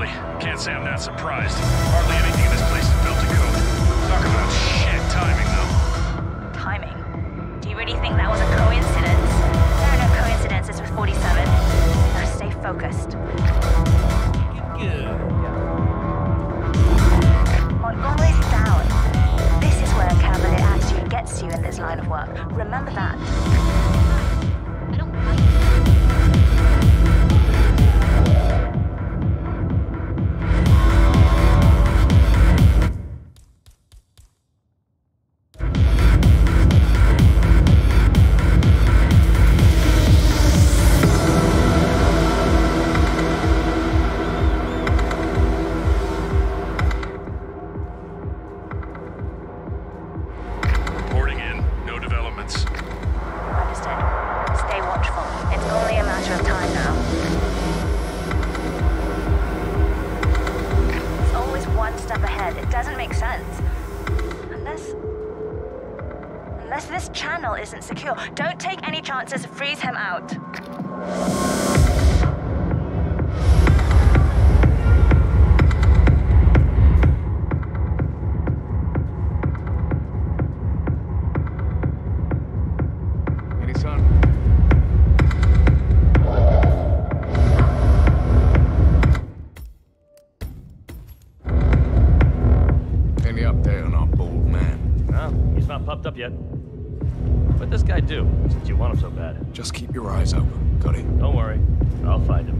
Probably. Can't say I'm not surprised. Hardly anything in this place is built to code. Talk about shit timing, though. Timing? Do you really think that was a coincidence? There are no coincidences with 47. Now stay focused. Montgomery's down. This is where a cavalier attitude gets you in this line of work. Remember that. Unless this channel isn't secure, don't take any chances. Freeze him out. Any son? Any update on our bald man? No, he's not popped up yet. What'd this guy do, since you want him so bad? Just keep your eyes open. Got it? Don't worry. I'll find him.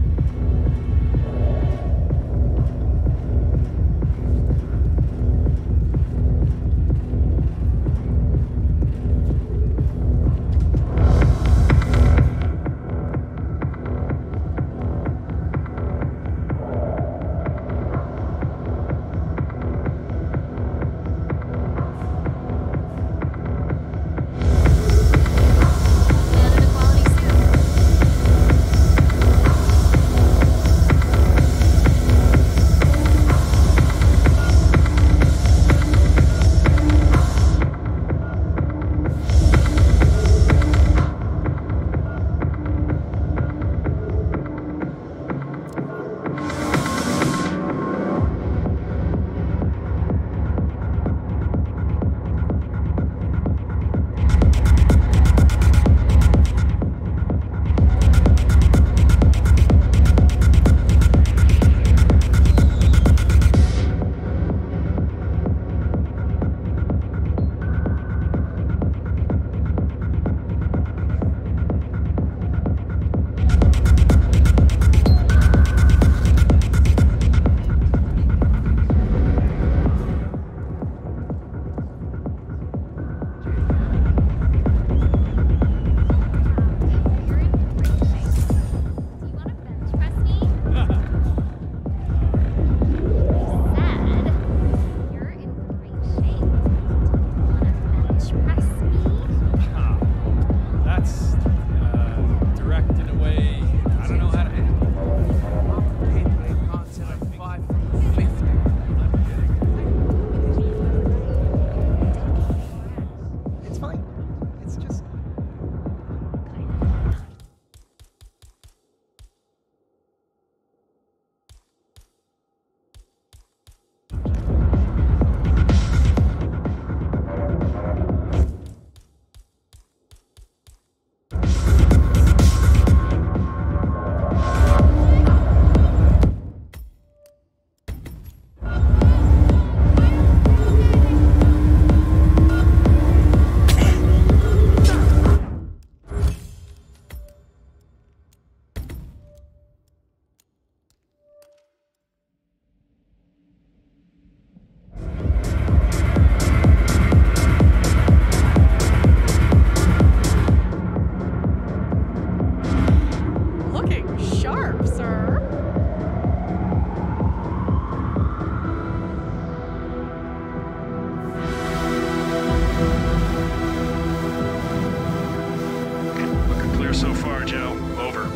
So far, Joe. Over.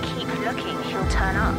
Keep looking, he'll turn up.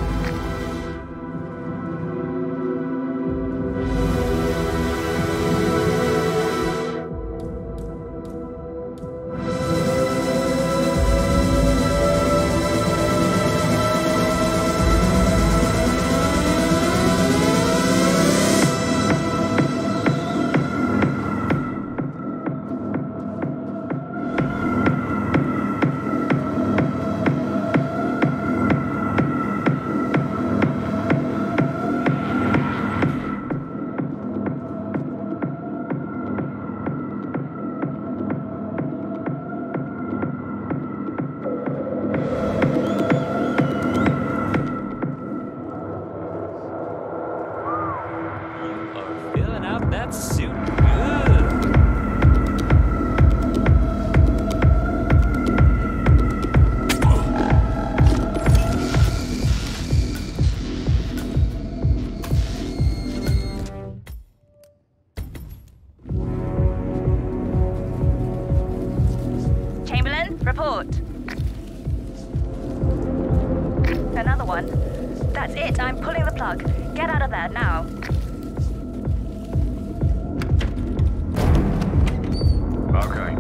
foot. Another one. That's it. I'm pulling the plug. Get out of there now. Okay.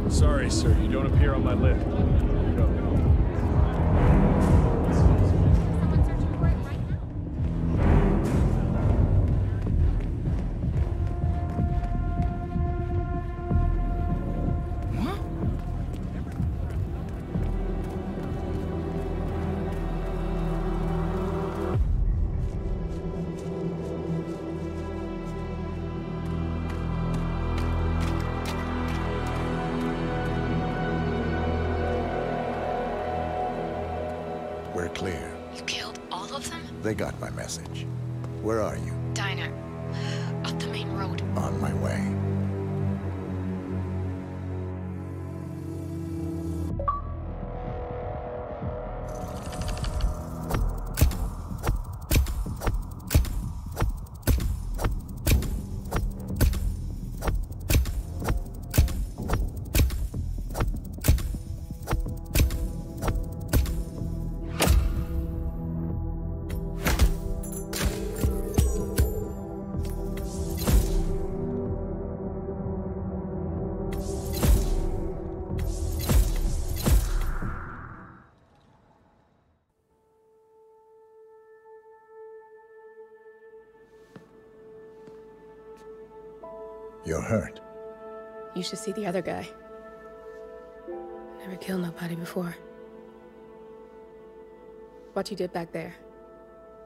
Sorry, sir, you don't appear on my list. Go. Someone searching for it right now. We're clear. You killed all of them? They got my message. Where are you? Diner. Up the main road. On my way. You're hurt. You should see the other guy. Never killed nobody before. What you did back there.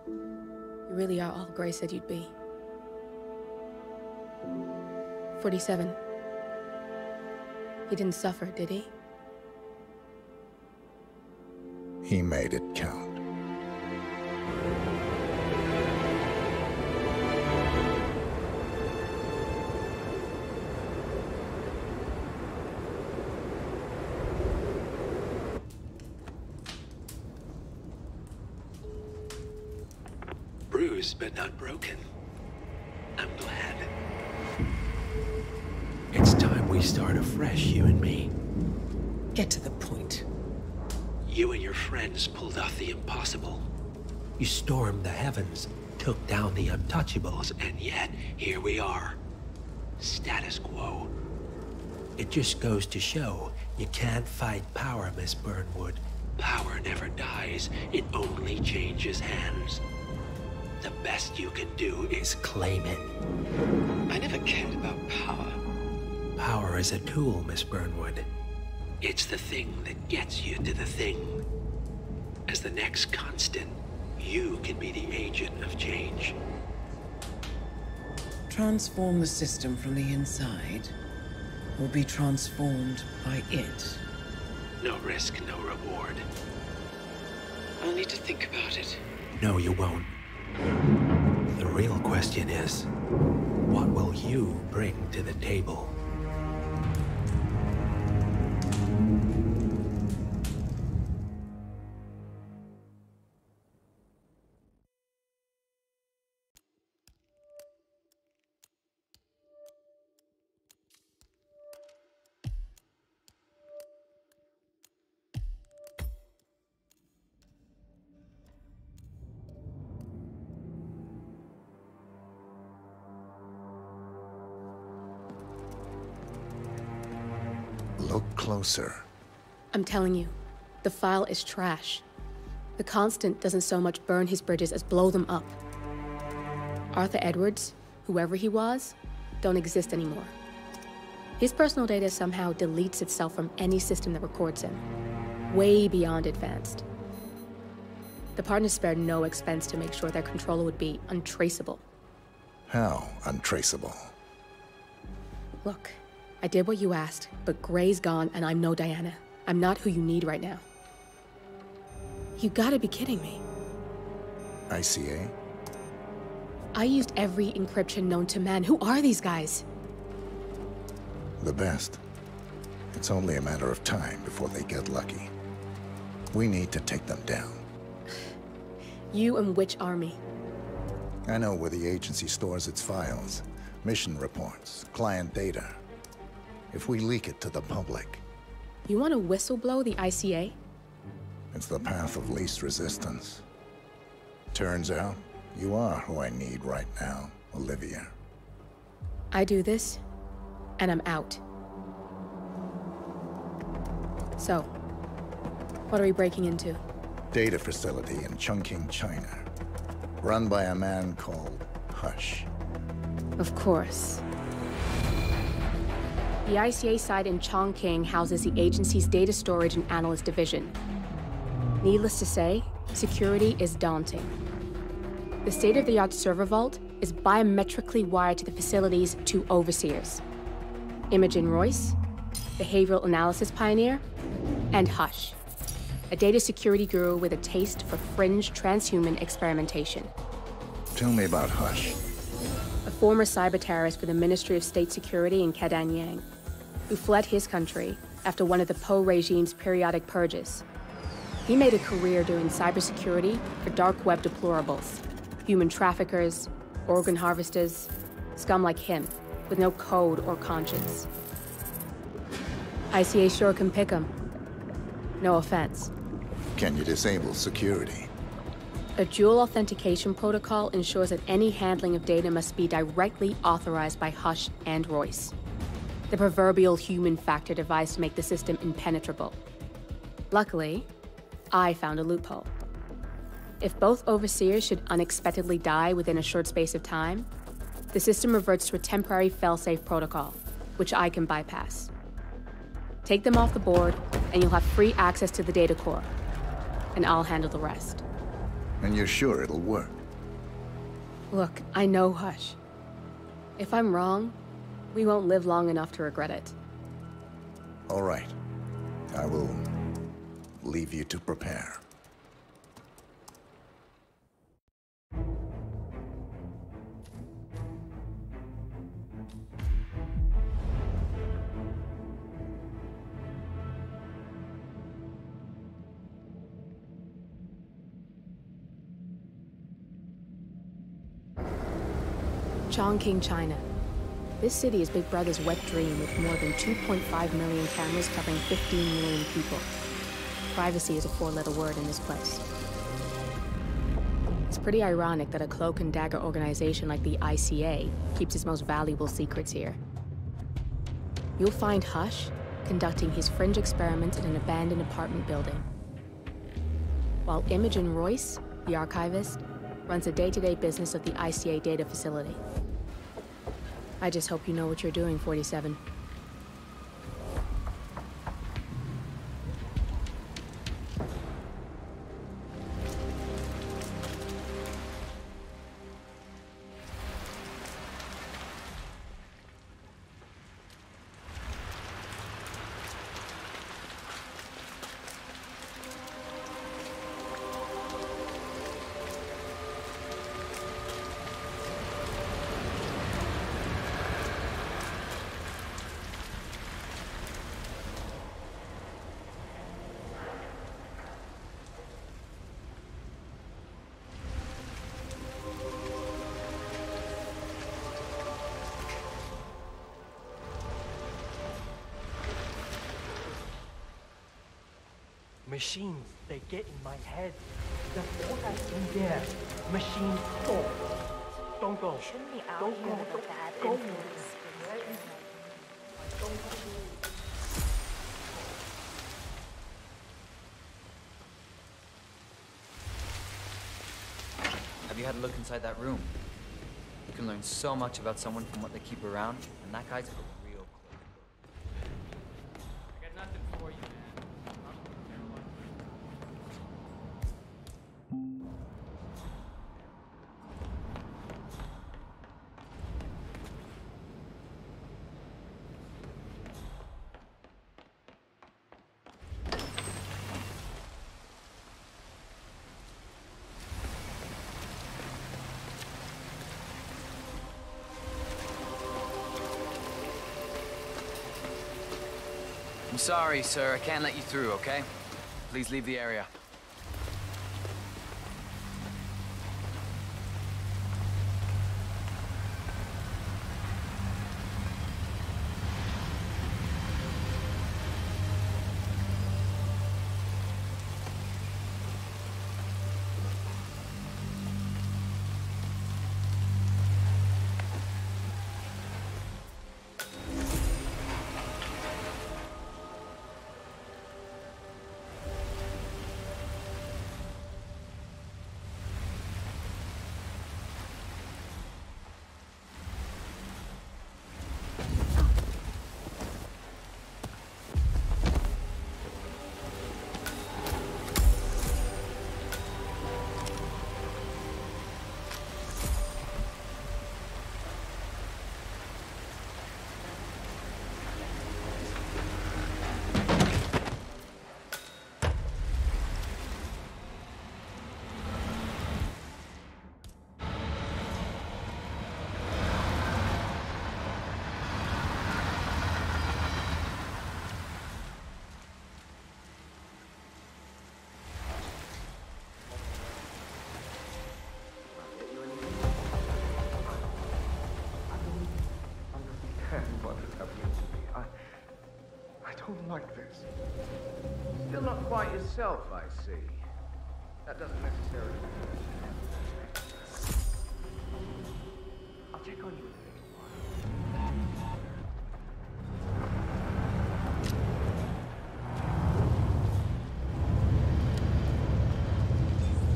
You really are all Gray said you'd be. 47. He didn't suffer, did he? He made it count. Bruised but not broken. I'm glad. It's time we start afresh, you and me. Get to the point. You and your friends pulled off the impossible. You stormed the heavens, took down the untouchables, and yet here we are. Status quo. It just goes to show you can't fight power, Miss Burnwood. Power never dies, it only changes hands. The best you can do is claim it. I never cared about power. Power is a tool, Miss Burnwood. It's the thing that gets you to the thing. As the next constant, you can be the agent of change. Transform the system from the inside, or be transformed by it. No risk, no reward. I'll need to think about it. No, you won't. The real question is, what will you bring to the table? Look closer. I'm telling you, the file is trash. The Constant doesn't so much burn his bridges as blow them up. Arthur Edwards, whoever he was, don't exist anymore. His personal data somehow deletes itself from any system that records him. Way beyond advanced. The partners spared no expense to make sure their controller would be untraceable. How untraceable? Look, I did what you asked, but Gray's gone and I'm no Diana. I'm not who you need right now. You gotta be kidding me. ICA? I used every encryption known to man. Who are these guys? The best. It's only a matter of time before they get lucky. We need to take them down. You and which army? I know where the agency stores its files, mission reports, client data. If we leak it to the public... You want to whistleblow the ICA? It's the path of least resistance. Turns out, you are who I need right now, Olivia. I do this, and I'm out. So, what are we breaking into? Data facility in Chongqing, China. Run by a man called Hush. Of course. The ICA site in Chongqing houses the agency's data storage and analyst division. Needless to say, security is daunting. The state-of-the-art server vault is biometrically wired to the facility's two overseers. Imogen Royce, behavioral analysis pioneer, and Hush, a data security guru with a taste for fringe transhuman experimentation. Tell me about Hush. A former cyber terrorist for the Ministry of State Security in Kadanyang, who fled his country after one of the Po regime's periodic purges. He made a career doing cybersecurity for dark web deplorables, human traffickers, organ harvesters, scum like him, with no code or conscience. ICA sure can pick 'em. No offense. Can you disable security? A dual authentication protocol ensures that any handling of data must be directly authorized by Hush and Royce. The proverbial human factor device to make the system impenetrable. Luckily, I found a loophole. If both overseers should unexpectedly die within a short space of time, the system reverts to a temporary failsafe protocol, which I can bypass. Take them off the board, and you'll have free access to the data core. And I'll handle the rest. And you're sure it'll work? Look, I know Hush. If I'm wrong, we won't live long enough to regret it. All right. I will leave you to prepare. Chongqing, China. This city is Big Brother's wet dream with more than 2.5 million cameras covering 15 million people. Privacy is a four-letter word in this place. It's pretty ironic that a cloak and dagger organization like the ICA keeps its most valuable secrets here. You'll find Hush conducting his fringe experiments in an abandoned apartment building, while Imogen Royce, the archivist, runs the day-to-day business of the ICA data facility. I just hope you know what you're doing, 47. Machines, they get in my head. The thought that's in there, machine thought. Don't go. Shouldn't be out Don't here go. with a bad Don't go. influence. Don't go. you had a look inside that room. You can learn so much about someone from what they keep around, and that guy's a real close book. I got nothing for you, man. I'm sorry, sir. I can't let you through, okay? Please leave the area. Like this. Still not quite yourself, I see. That doesn't necessarily mean. I'll check on you in a little while.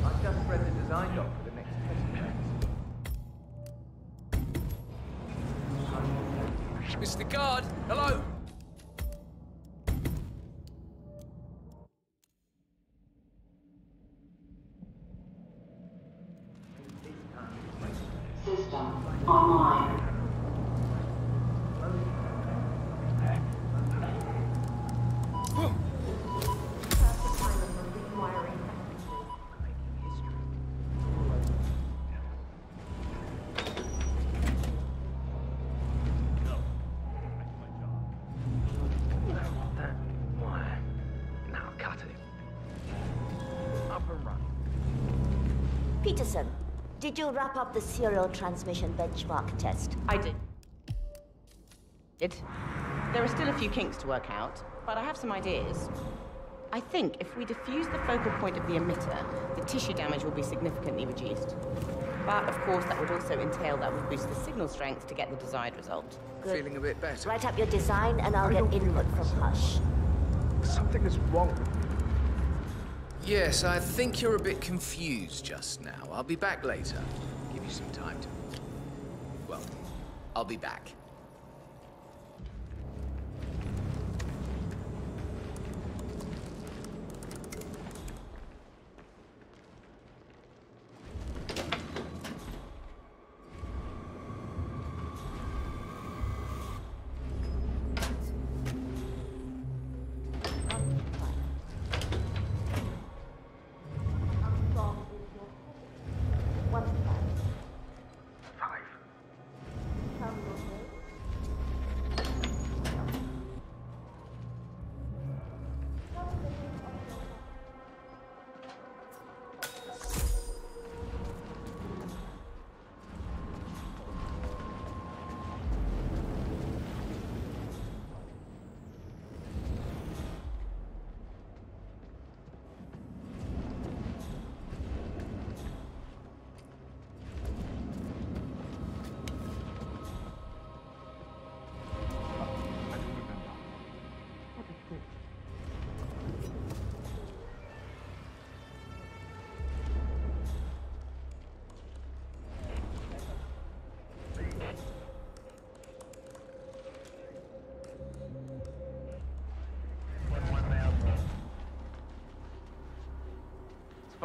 I've just read the design doc for the next test phase. Mr. Guard, hello! System online. Peterson, did you wrap up the serial transmission benchmark test? I did. There are still a few kinks to work out, but I have some ideas. I think if we diffuse the focal point of the emitter, the tissue damage will be significantly reduced. But of course, that would also entail that would boost the signal strength to get the desired result. Good. Feeling a bit better. Write up your design and I'll get input from Hush. Something is wrong with me. Yes, I think you're a bit confused just now. I'll be back later. Give you some time to... Well, I'll be back.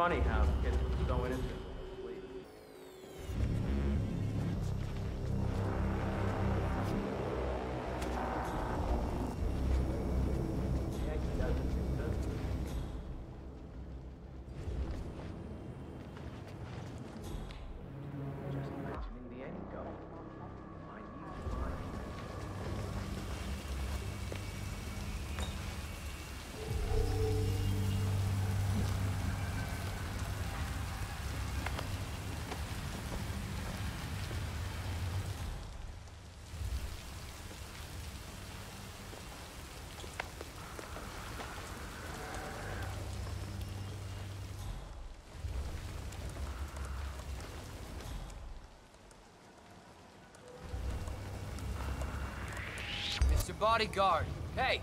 funny how kids were so innocent. Mr. Bodyguard, hey!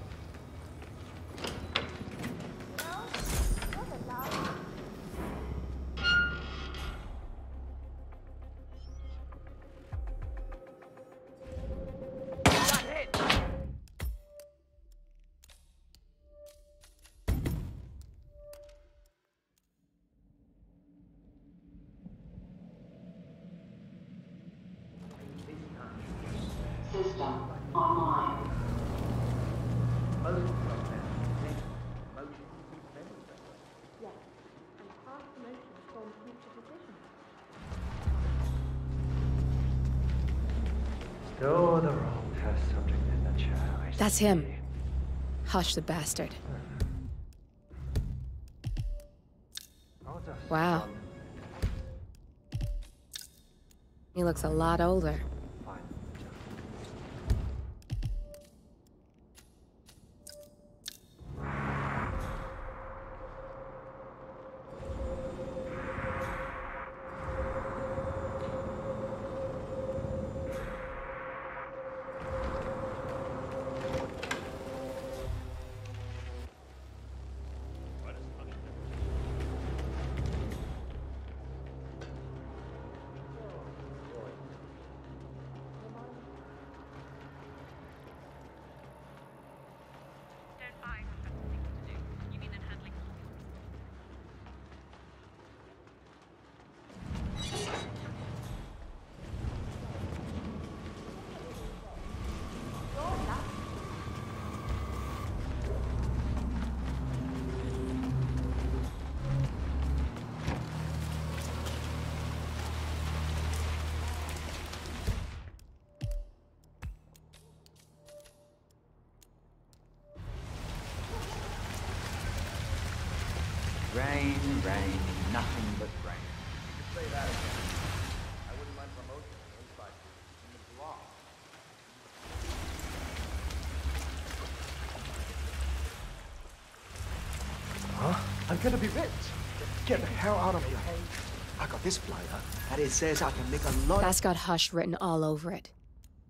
System online. Yes, and past emotions form future decisions. Still the wrong test subject in the chair. That's him. Hush the bastard. Wow. He looks a lot older. Rain, rain, nothing but rain. Say that again. I wouldn't mind promotion inside in the block. Huh? I'm gonna be rich. Get the hell out of here. I got this flyer, and it says I can make a lot. That's got Hush written all over it.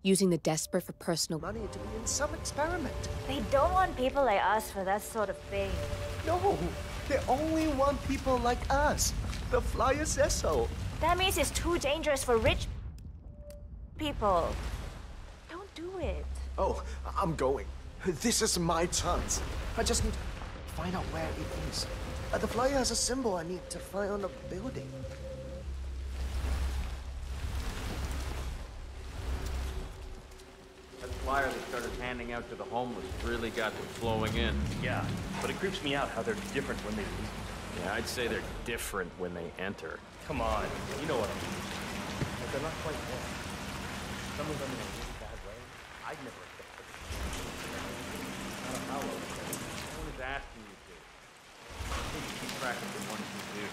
Using the desperate for personal money to be in some experiment. They don't want people like us for that sort of thing. No, they only want people like us. The flyer says so. That means it's too dangerous for rich people. Don't do it. Oh, I'm going. This is my chance. I just need to find out where it is. The flyer has a symbol I need to find on the building. That flyer they started handing out to the homeless really got them flowing in. Yeah, but it creeps me out how they're different when they leave. Yeah, I'd say they're different when they enter. Come on, you know what I mean. But they're not quite there. Some of them in a really bad way. I'd never accept it. I don't know how well. No one is asking you to. I think you keep track of the ones you do.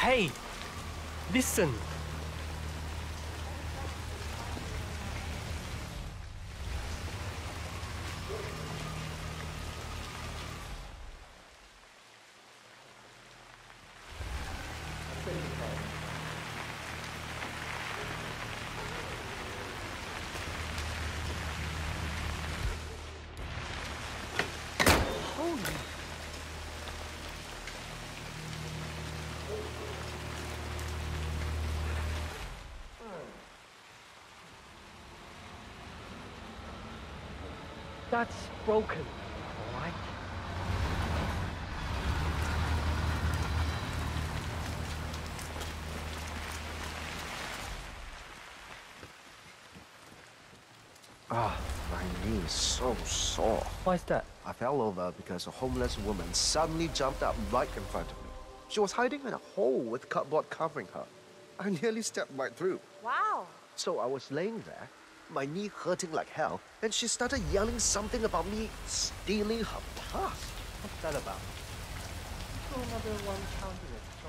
Hey, listen. That's broken, all right? Ah, my knee is so sore. Why's that? I fell over because a homeless woman suddenly jumped up right in front of me. She was hiding in a hole with cardboard covering her. I nearly stepped right through. Wow. So I was laying there, my knee hurting like hell, and she started yelling something about me stealing her purse. What's that about? So another one counted it, so...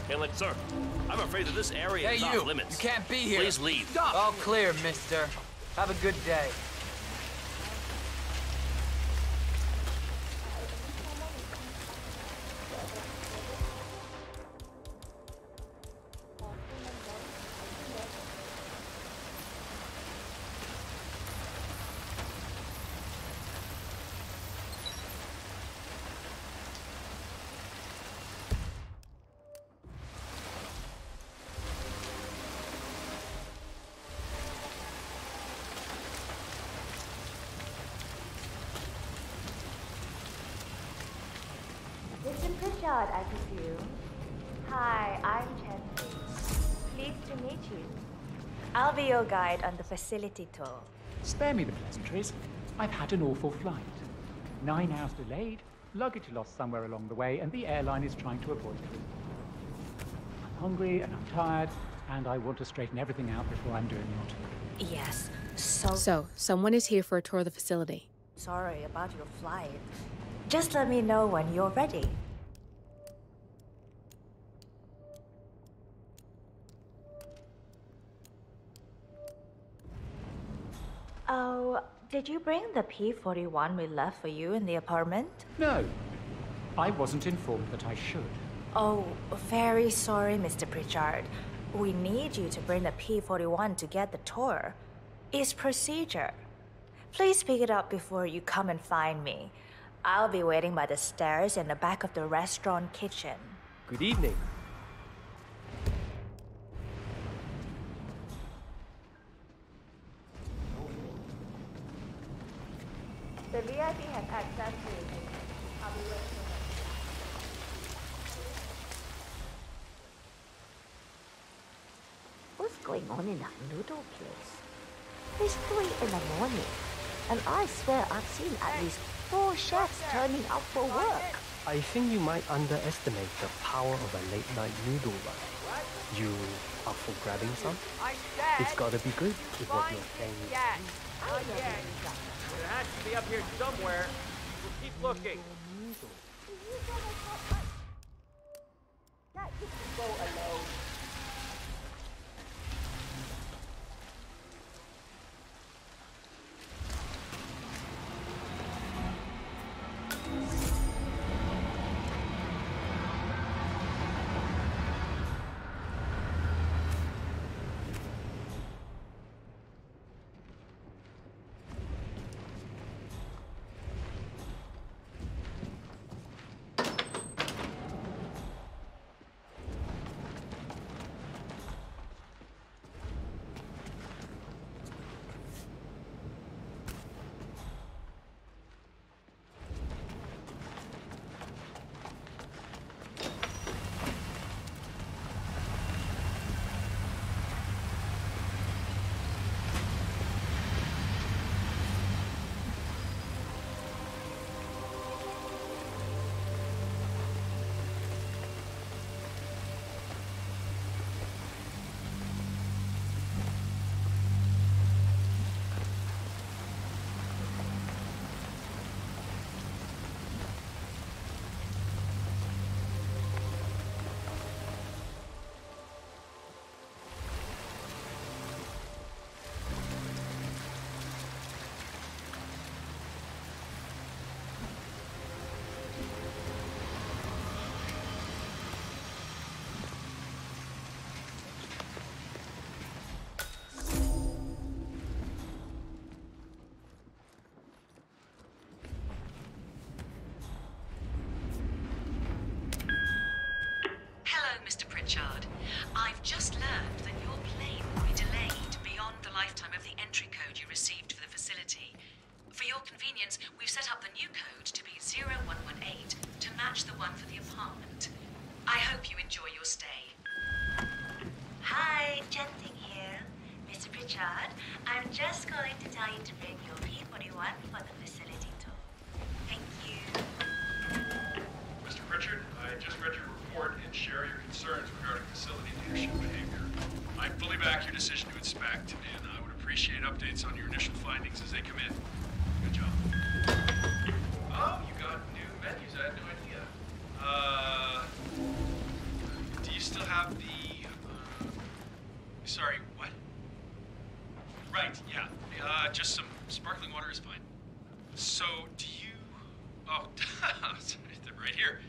Hey, look, sir. I'm afraid that this area is Hey, off limits. You can't be here. Please leave. Stop. All clear, mister. Have a good day. Mr. Pritchard, I presume. Hi, I'm Chen. Pleased to meet you. I'll be your guide on the facility tour. Spare me the pleasantries. I've had an awful flight. 9 hours delayed, luggage lost somewhere along the way, and the airline is trying to avoid it. I'm hungry and I'm tired, and I want to straighten everything out before I'm doing your tour. Yes, So, someone is here for a tour of the facility. sorry about your flight. Just let me know when you're ready. Oh, did you bring the P-41 we left for you in the apartment? No, I wasn't informed that I should. Oh, very sorry, Mr. Pritchard. We need you to bring the P-41 to get the tour. It's procedure. Please pick it up before you come and find me. I'll be waiting by the stairs in the back of the restaurant kitchen. Good evening. The VIP has access to it. I'll be waiting. What's going on in that noodle place? It's 3 in the morning, and I swear I've seen at least 4 chefs turning up for work. I think you might underestimate the power of a late-night noodle run. You up for grabbing some? It's gotta be good with what you're saying. It has to be up here somewhere. We'll keep looking. That you can go alone. Pritchard. I've just learned that your plane will be delayed beyond the lifetime of the entry code you received for the facility. For your convenience, we've set up the new code to be 0118 to match the one for the apartment. I hope you enjoy your stay. Hi, Genting here. Mr. Pritchard, I'm just going to tell you to bring your P41 for the facility tour. Thank you. Mr. Pritchard, I just read your report and share your concerns regarding facility leadership behavior. I fully back your decision to inspect, and I would appreciate updates on your initial findings as they come in. Good job. Oh, you got new menus. I had no idea. Do you still have the... Sorry, what? Right, yeah. Just some sparkling water is fine. So, do you... Oh, they're right here.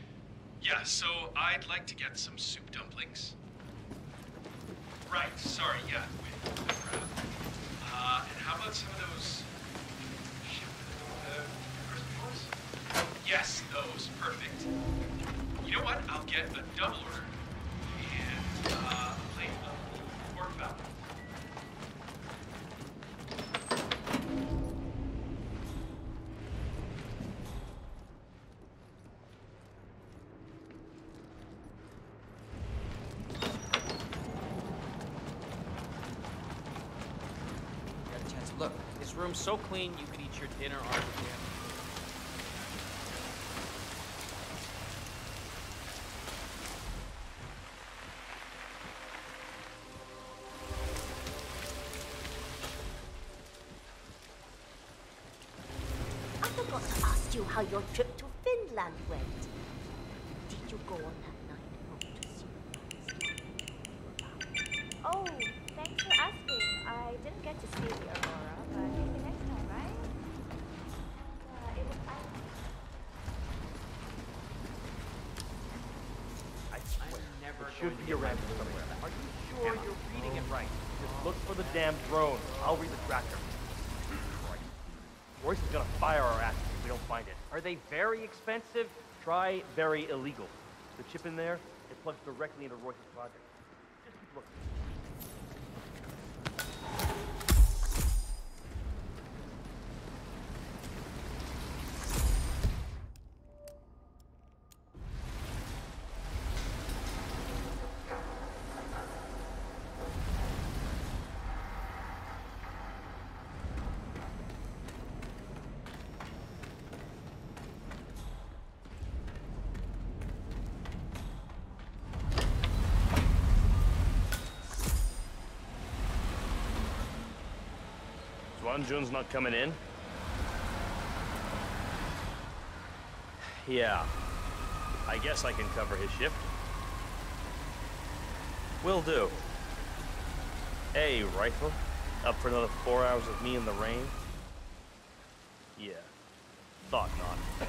Yeah, so I'd like to get some soup dumplings. Right, sorry, yeah. With the crab. And how about some of those... crispy ones? Yes, those. Perfect. You know what? I'll get a double order. And, a plate of pork fowl. Got a chance to look. This room's so clean you could eat your dinner on the damn. I forgot to ask you how your trip to Finland went. Did you go on that night out to see? Oh, thanks for asking. I didn't get to see the aurora, but maybe next time, right? It was I swear, it should be around here somewhere. Are you sure you're reading it right? Just look for the damn drone. I'll read the tracker. Christ. Royce is gonna fire our asses if we don't find it. Are they very expensive? Try very illegal. The chip in there, it plugs directly into Royce's project. Just keep looking. Jun's not coming in? Yeah. I guess I can cover his shift. Will do. Hey, Rifle. Up for another 4 hours of me in the rain? Yeah. Thought not.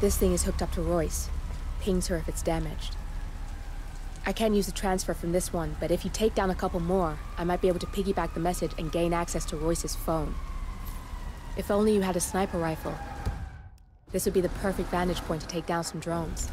This thing is hooked up to Royce. Pings her if it's damaged. I can't use the transfer from this one, but if you take down a couple more, I might be able to piggyback the message and gain access to Royce's phone. If only you had a sniper rifle. This would be the perfect vantage point to take down some drones.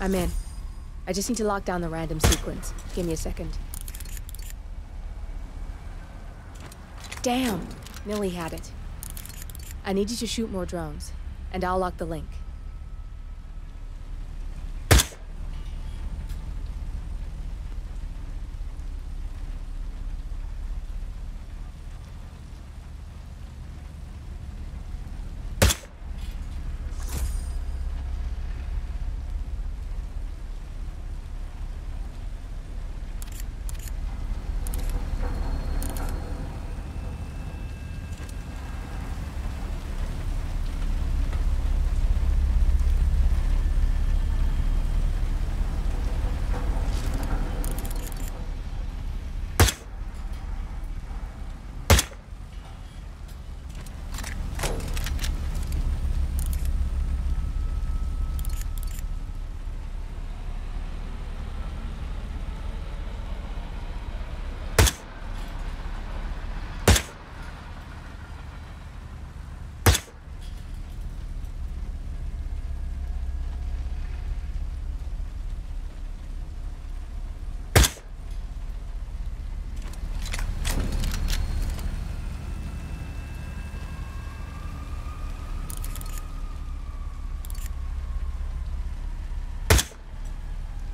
I'm in. I just need to lock down the random sequence. Give me a second. Damn! Nearly had it. I need you to shoot more drones, and I'll lock the link.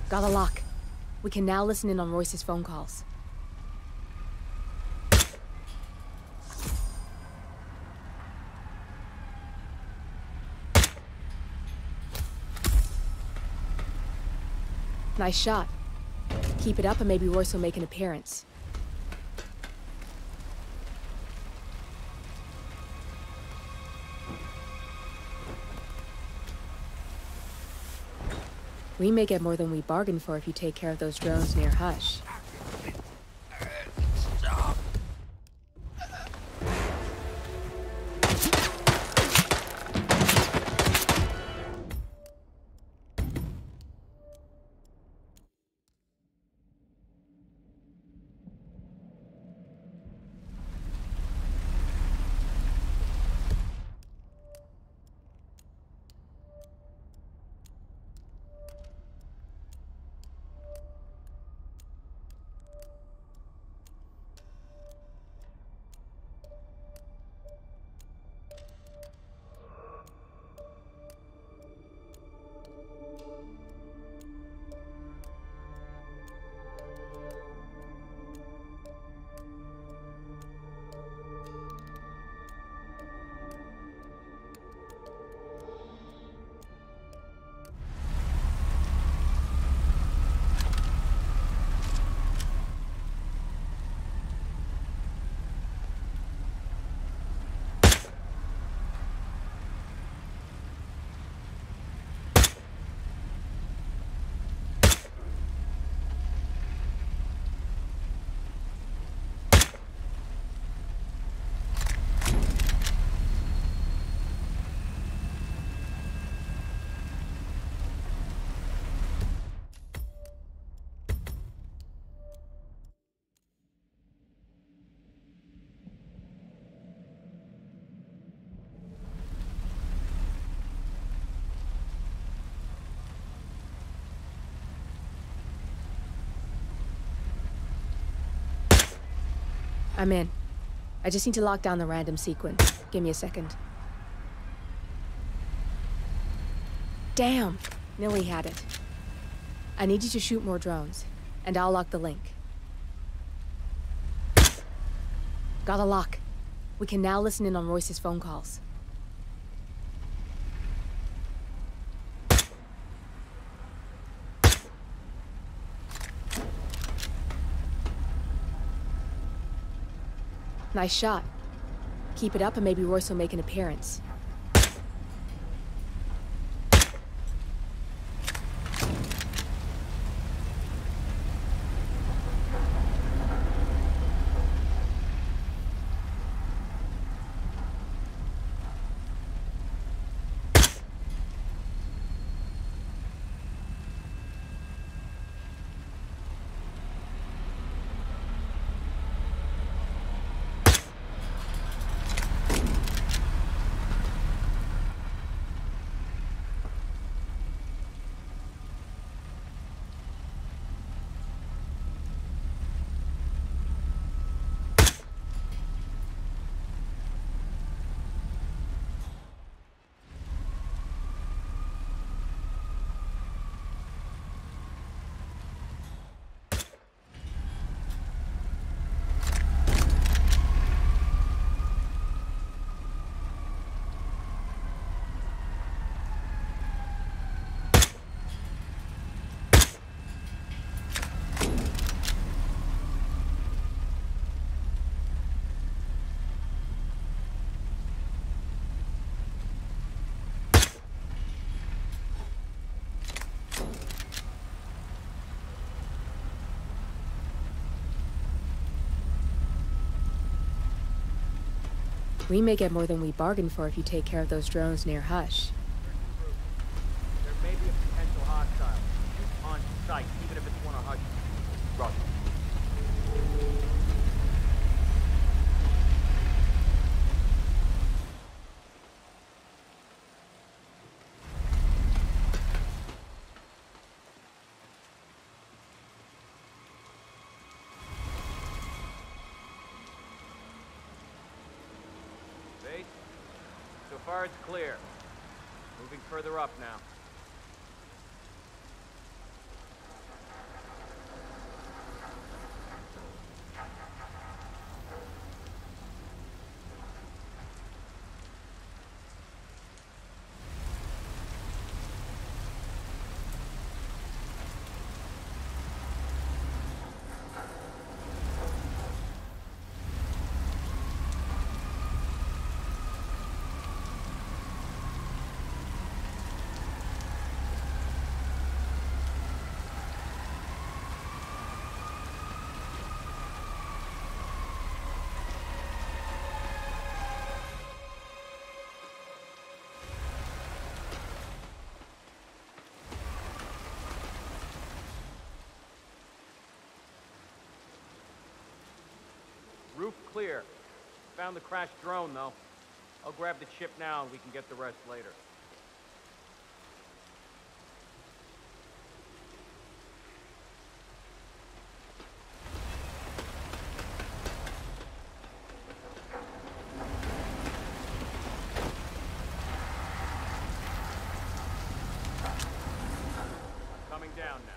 Got a lock. We can now listen in on Royce's phone calls. Nice shot. Keep it up and maybe Royce will make an appearance. We may get more than we bargained for if you take care of those drones near Hush. I'm in. I just need to lock down the random sequence. Give me a second. Damn! Millie had it. I need you to shoot more drones, and I'll lock the link. Got a lock. We can now listen in on Royce's phone calls. Nice shot. Keep it up and maybe Royce will make an appearance. We may get more than we bargained for if you take care of those drones near Hush. There may be a potential hostile. Shoot on sight, even if it's one of Hush. Roger. So far it's clear. Moving further up now. Roof clear. Found the crashed drone, though. I'll grab the chip now and we can get the rest later. Coming down now.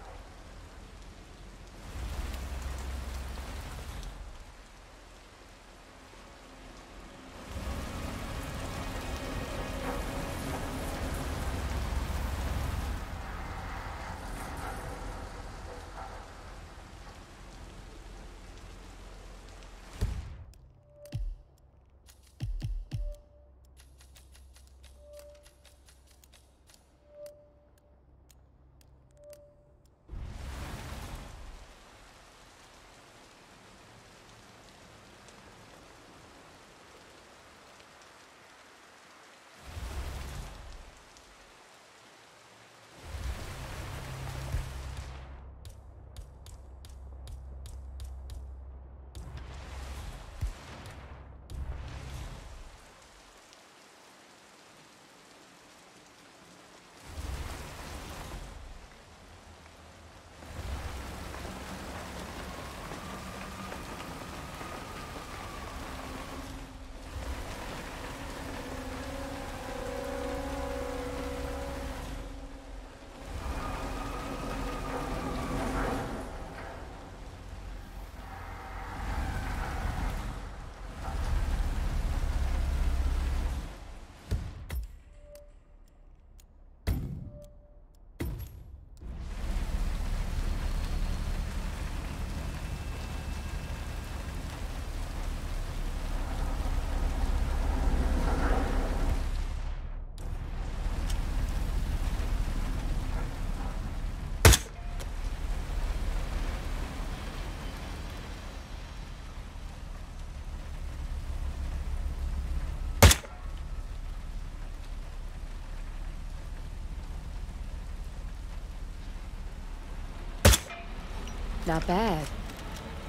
Not bad.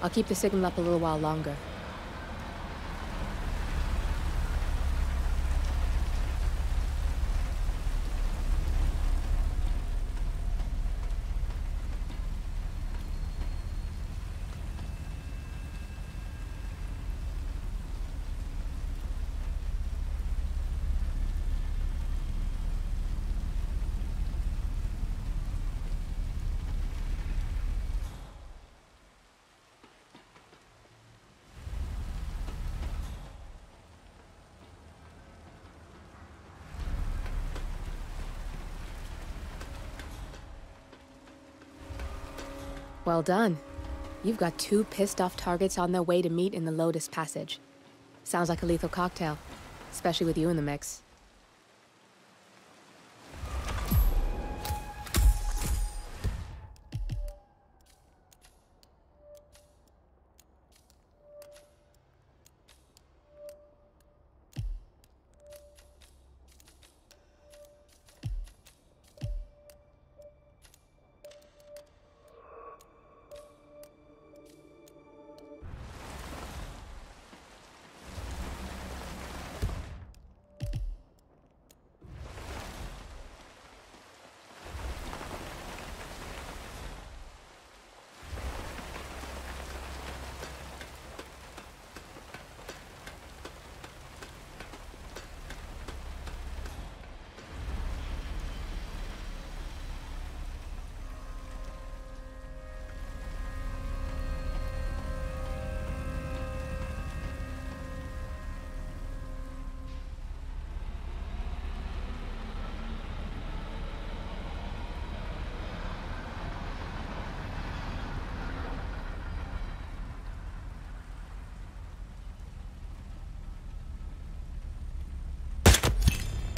I'll keep the signal up a little while longer. Well done. You've got 2 pissed-off targets on their way to meet in the Lotus Passage. Sounds like a lethal cocktail, especially with you in the mix.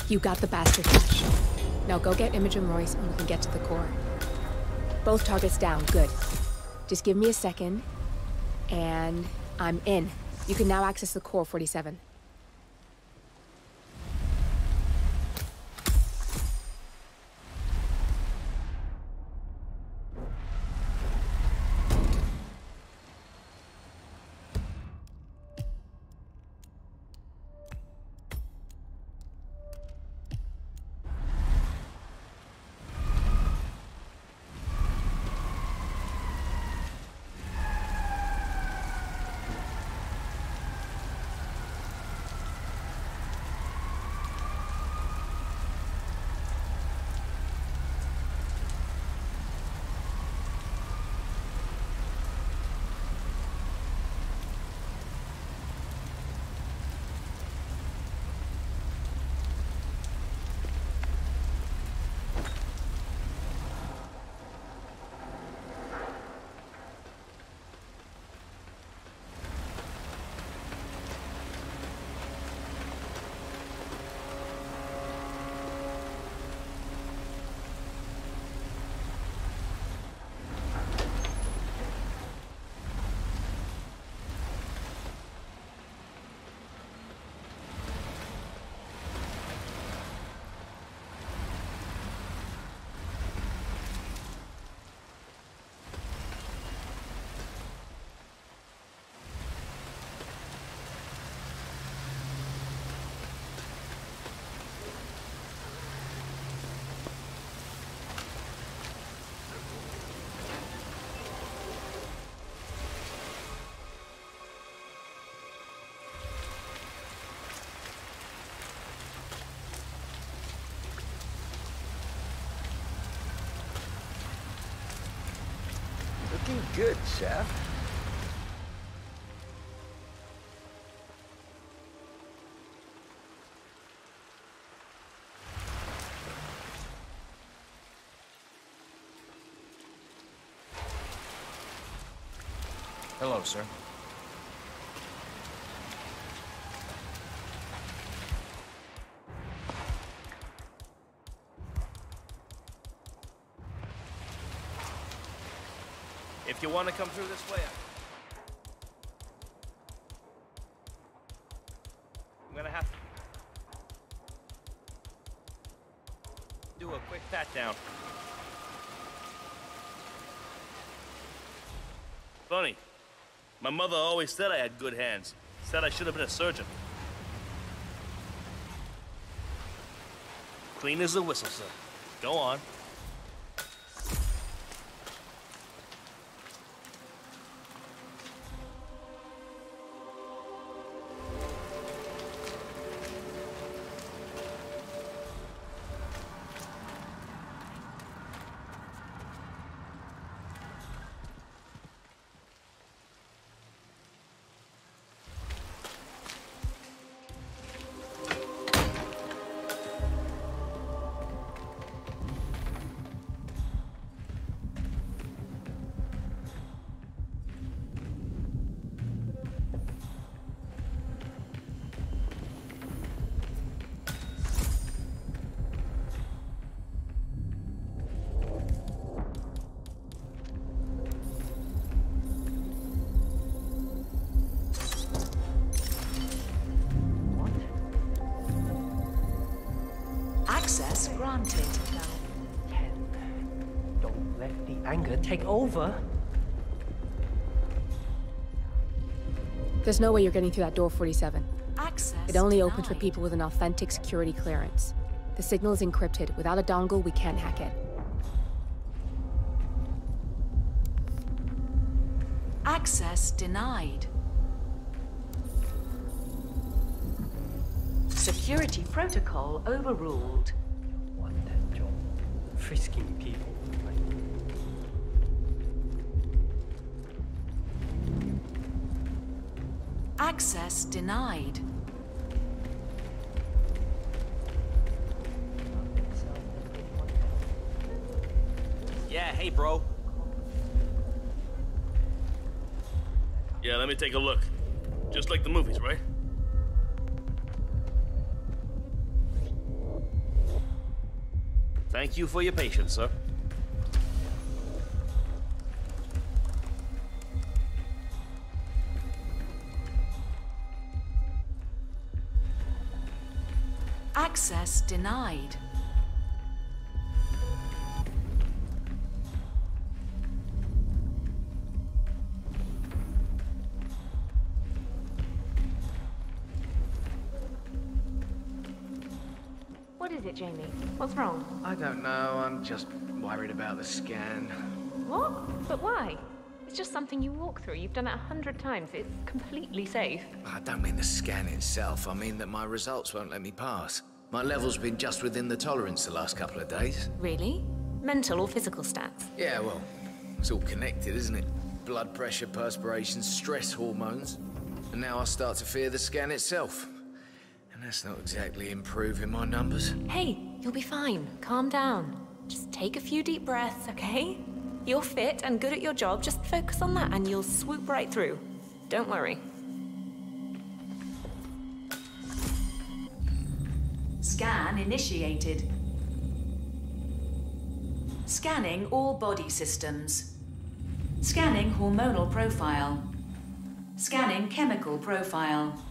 You got the bastard hatch. Now go get Imogen Royce and we can get to the core. Both targets down, good. Just give me a second, and I'm in. You can now access the core 47. Looking good, chef. Hello, sir. If you want to come through this way, I'm gonna have to do a quick pat down. Funny. My mother always said I had good hands. Said I should have been a surgeon. Clean as a whistle, sir. Go on. Access granted. Don't let the anger take over. There's no way you're getting through that door 47. Access It only denied. opens for people with an authentic security clearance. The signal is encrypted. Without a dongle, we can't hack it. Access denied. Security protocol overruled. Want that job. Frisking people. Access denied. Yeah, hey, bro. Yeah, let me take a look. Just like the movies, right? Thank you for your patience, sir. Access denied. What is it, Jamie? What's wrong? I don't know. I'm just worried about the scan. What? But why? It's just something you walk through. You've done it 100 times. It's completely safe. I don't mean the scan itself. I mean that my results won't let me pass. My level's been just within the tolerance the last couple of days. Really? Mental or physical stats? Yeah, well, it's all connected, isn't it? Blood pressure, perspiration, stress hormones. And now I start to fear the scan itself. And that's not exactly improving my numbers. Hey, you'll be fine. Calm down. Just take a few deep breaths, okay? You're fit and good at your job. Just focus on that and you'll swoop right through. Don't worry. Scan initiated. Scanning all body systems. Scanning hormonal profile. Scanning chemical profile.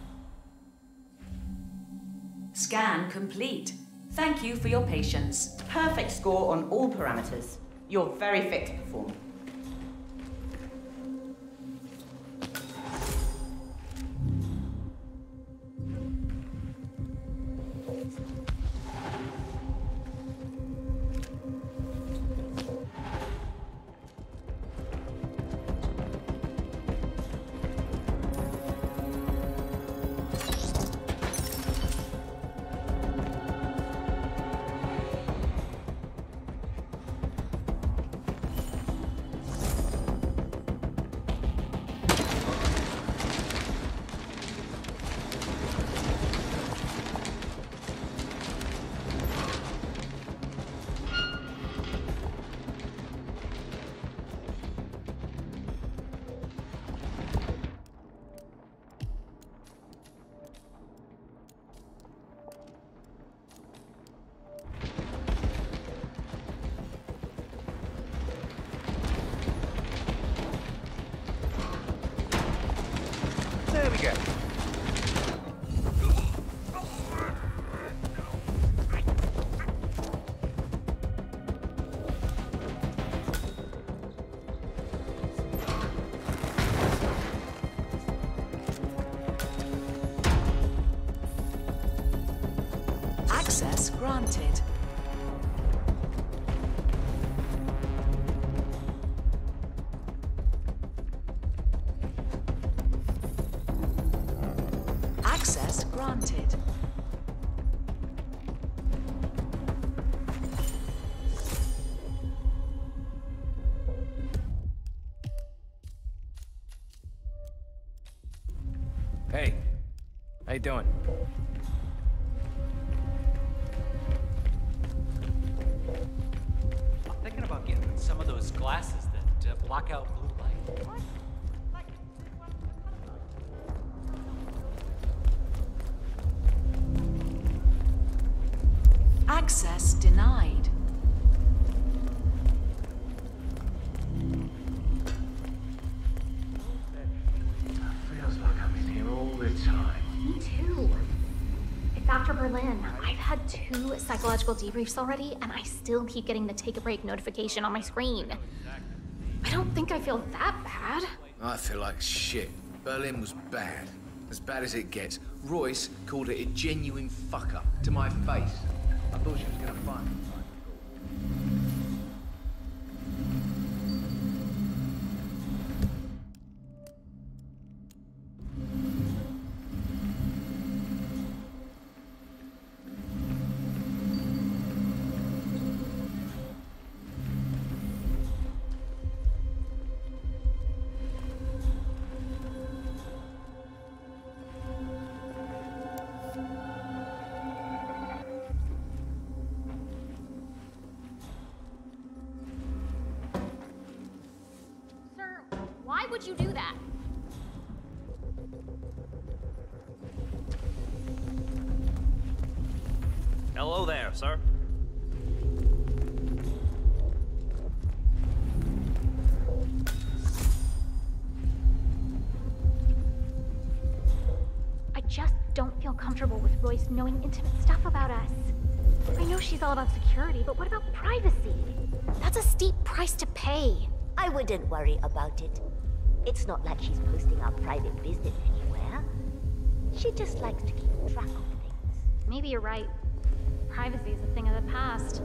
Scan complete. Thank you for your patience. Perfect score on all parameters. You're very fit to perform. Access granted. Access granted. Hey, how you doing? I'm thinking about getting some of those glasses that block out blue light. Access denied. Feels like I'm in here all the time. Me too. It's after Berlin. I've had 2 psychological debriefs already, and I still keep getting the take a break notification on my screen. I don't think I feel that bad. I feel like shit. Berlin was bad. As bad as it gets. Royce called it a genuine fuck-up to my face. I thought she was gonna find me. Why would you do that? Hello there, sir. I just don't feel comfortable with Royce knowing intimate stuff about us. I know she's all about security, but what about privacy? That's a steep price to pay. I wouldn't worry about it. It's not like she's posting our private business anywhere. She just likes to keep track of things. Maybe you're right. Privacy is a thing of the past.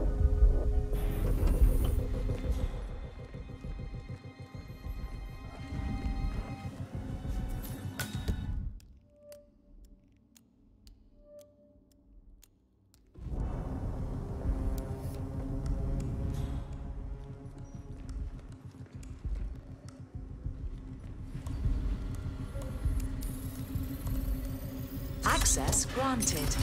Access granted.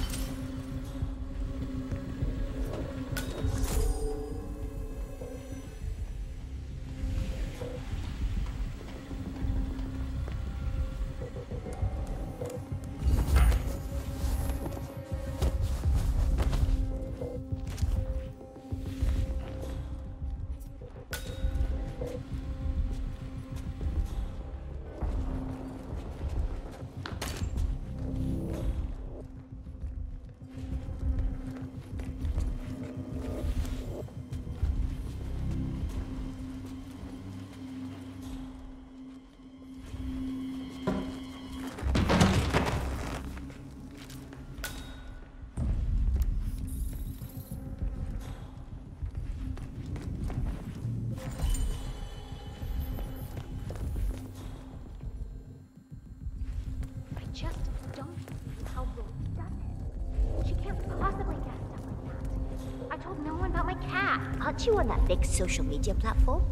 Just don't see how Royce does it. She can't possibly guess stuff like that. I told no one about my cat. Aren't you on that big social media platform?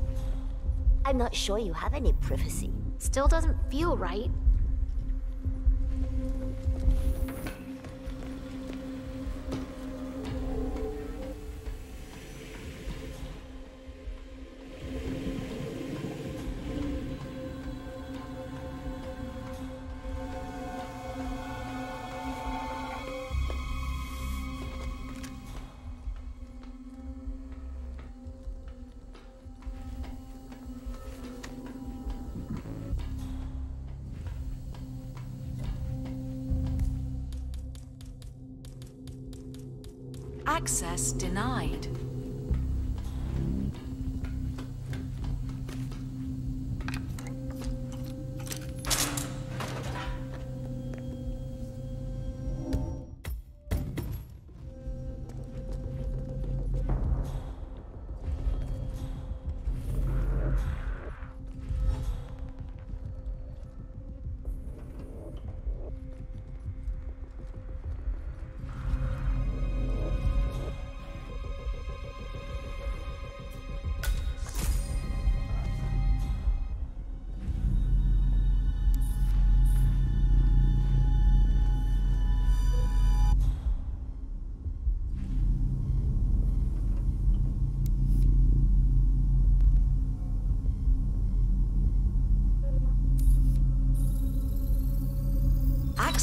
I'm not sure you have any privacy. Still doesn't feel right. Access denied.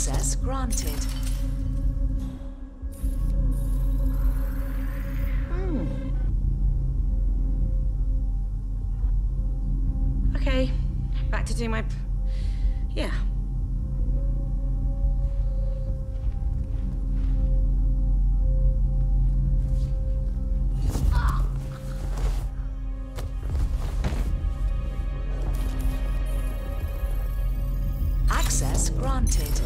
Access granted. Okay, back to doing my... Yeah. Access granted.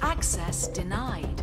Access denied.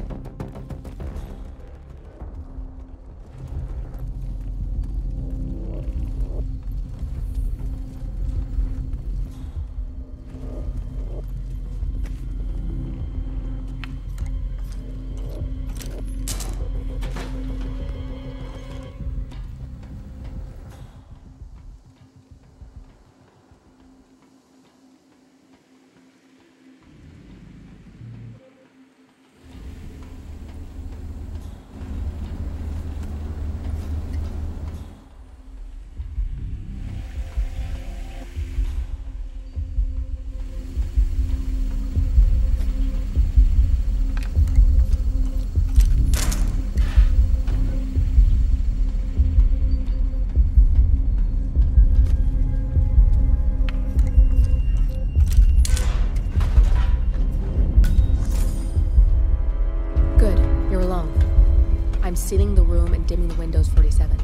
I'm sealing the room and dimming the windows 47.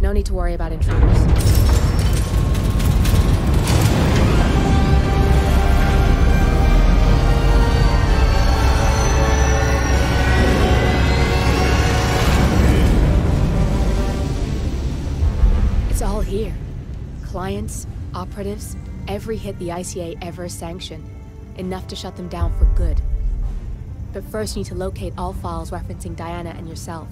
No need to worry about intruders. It's all here. Clients, operatives, every hit the ICA ever sanctioned. Enough to shut them down for good. But first you need to locate all files referencing Diana and yourself.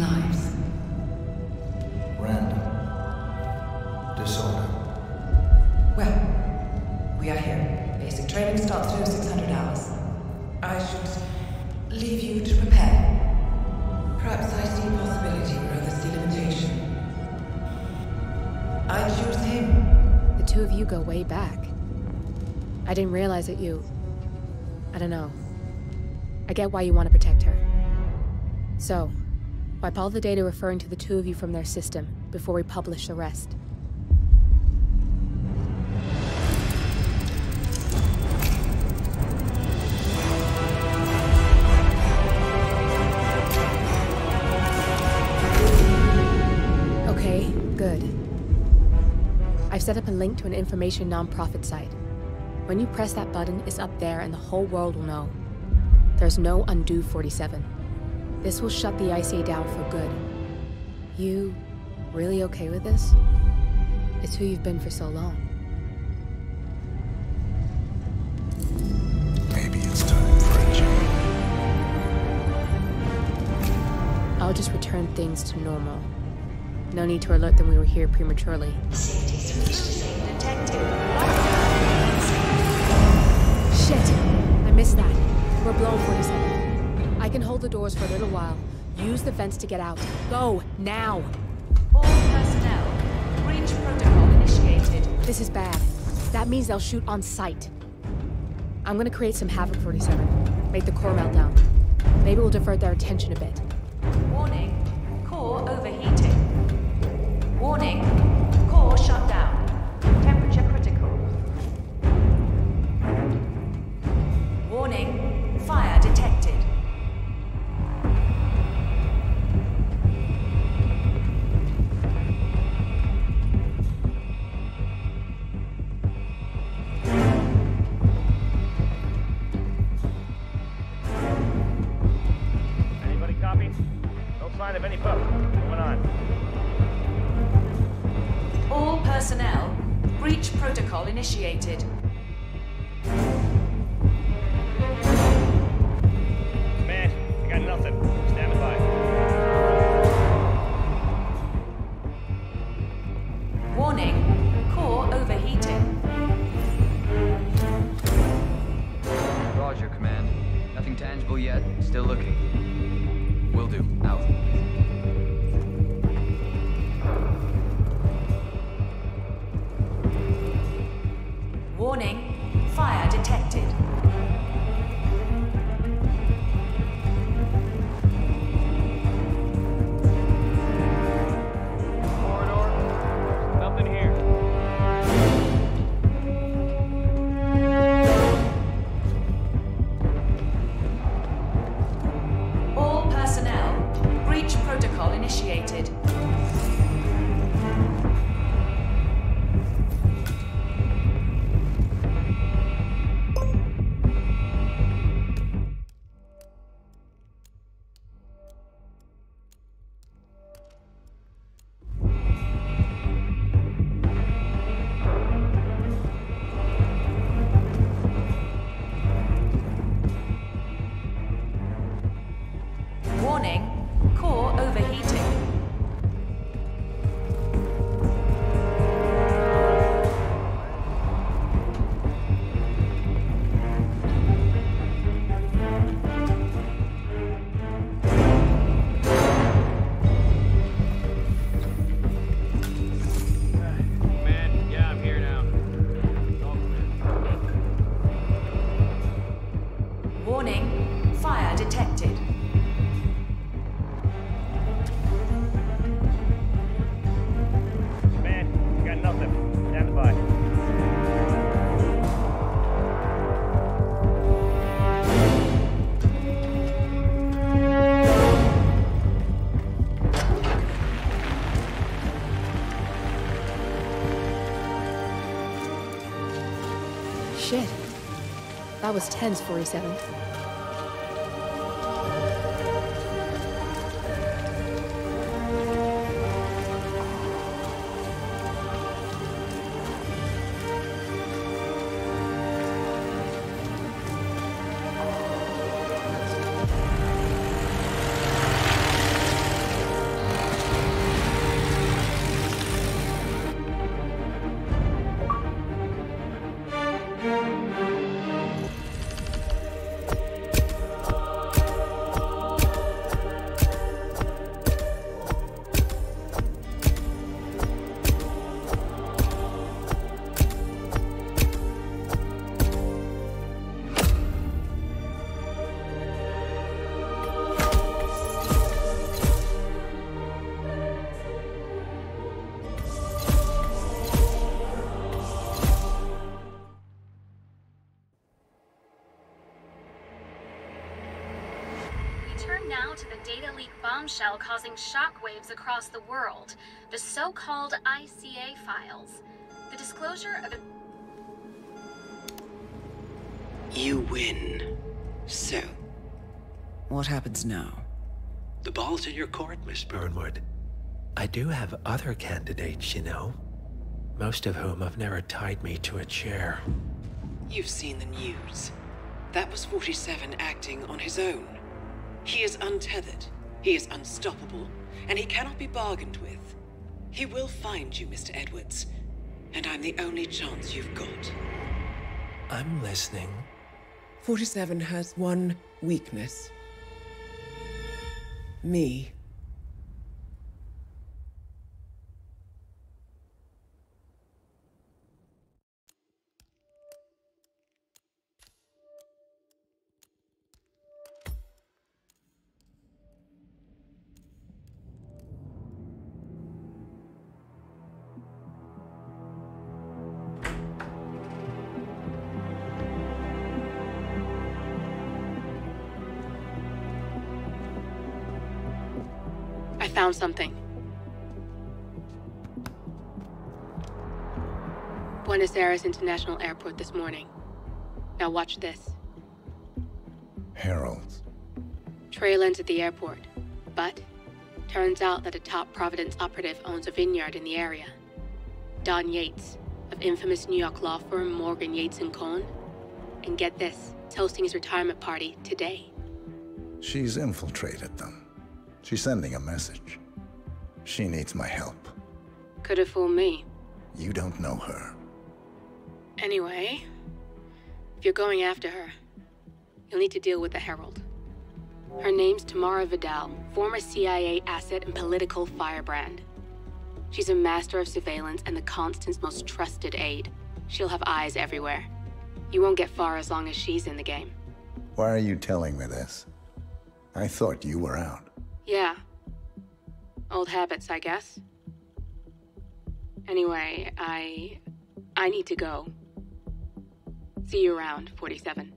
lives. Random. Disorder. Well, we are here. Basic training starts in 600 hours. I should leave you to prepare. Perhaps I see possibility where others see limitation. I choose him. The two of you go way back. I didn't realize that you... I don't know. I get why you want to protect her. So, wipe all the data referring to the two of you from their system before we publish the rest. Okay, good. I've set up a link to an information nonprofit site. When you press that button, it's up there and the whole world will know. There's no undo 47. This will shut the ICA down for good. You really okay with this? It's who you've been for so long. Maybe it's time for a change. I'll just return things to normal. No need to alert them we were here prematurely. Shit! I missed that. We're blown, 47. I can hold the doors for a little while. Use the vents to get out. Go, now! All personnel, breach protocol initiated. This is bad. That means they'll shoot on sight. I'm gonna create some havoc, 47. Make the core melt down. Maybe we'll divert their attention a bit. Warning, core overheating. Warning, core shut down. Temperature critical. Warning, fire detected. Anybody copy? No sign of any bugs. What's going on? All personnel, breach protocol initiated. Man, I got nothing. Stand by. Warning, core overheating. Roger, Command. Nothing tangible yet. Still looking. Will do. Out. Warning, fire detected. Nothing here. All personnel, breach protocol initiated. Warning, core overheating. Man, yeah, I'm here now. Warning, fire detected. Man, I got nothing. Stand by. Shit. That was tense, 47. data leak bombshell causing shockwaves across the world. The so-called ICA files. The disclosure of... You win. So, what happens now? The ball's in your court, Miss Burnwood. I do have other candidates, you know. Most of whom have never tied me to a chair. You've seen the news. That was 47 acting on his own. He is untethered, he is unstoppable, and he cannot be bargained with. He will find you, Mr. Edwards, and I'm the only chance you've got. I'm listening. 47 has one weakness. Me. I found something. Buenos Aires International Airport this morning. Now watch this. Heralds. Trail ends at the airport, but turns out that a top Providence operative owns a vineyard in the area. Don Yates, of infamous New York law firm Morgan, Yates & Cohn. And get this, is hosting his retirement party today. She's infiltrated them. She's sending a message. She needs my help. Could have fooled me. You don't know her. Anyway, if you're going after her, you'll need to deal with the Herald. Her name's Tamara Vidal, former CIA asset and political firebrand. She's a master of surveillance and the Constant's most trusted aide. She'll have eyes everywhere. You won't get far as long as she's in the game. Why are you telling me this? I thought you were out. Yeah. Old habits, I guess. Anyway, I need to go. See you around, 47.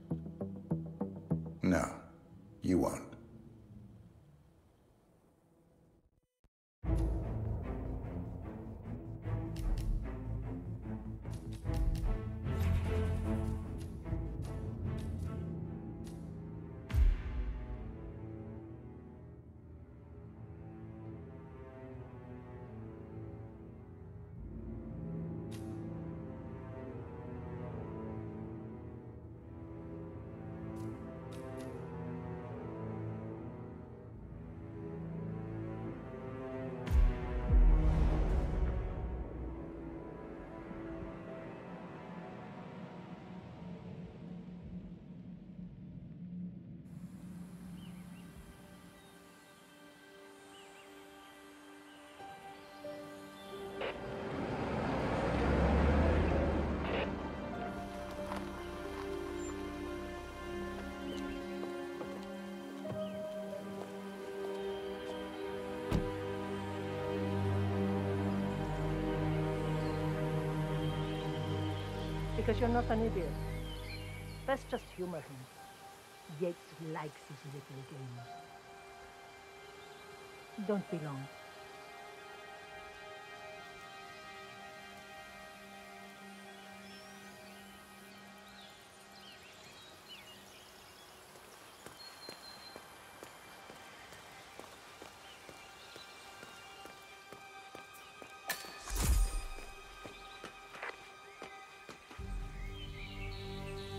No, you won't. Because you're not an idiot. Let's just humor him. Yates likes his little games. Don't be long.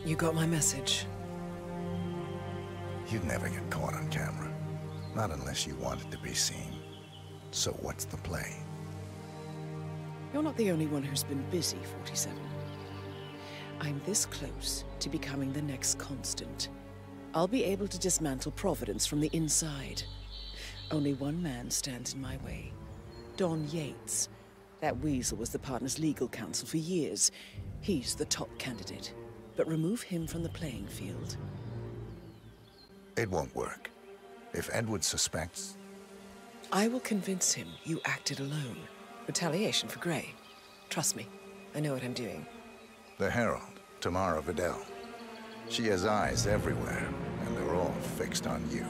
You got my message. You'd never get caught on camera. Not unless you wanted to be seen. So what's the play? You're not the only one who's been busy, 47. I'm this close to becoming the next Constant. I'll be able to dismantle Providence from the inside. Only one man stands in my way. Don Yates. That weasel was the partner's legal counsel for years. He's the top candidate. But remove him from the playing field. It won't work. If Edward suspects... I will convince him you acted alone. Retaliation for Grey. Trust me, I know what I'm doing. The Herald, Tamara Vidal. She has eyes everywhere, and they're all fixed on you.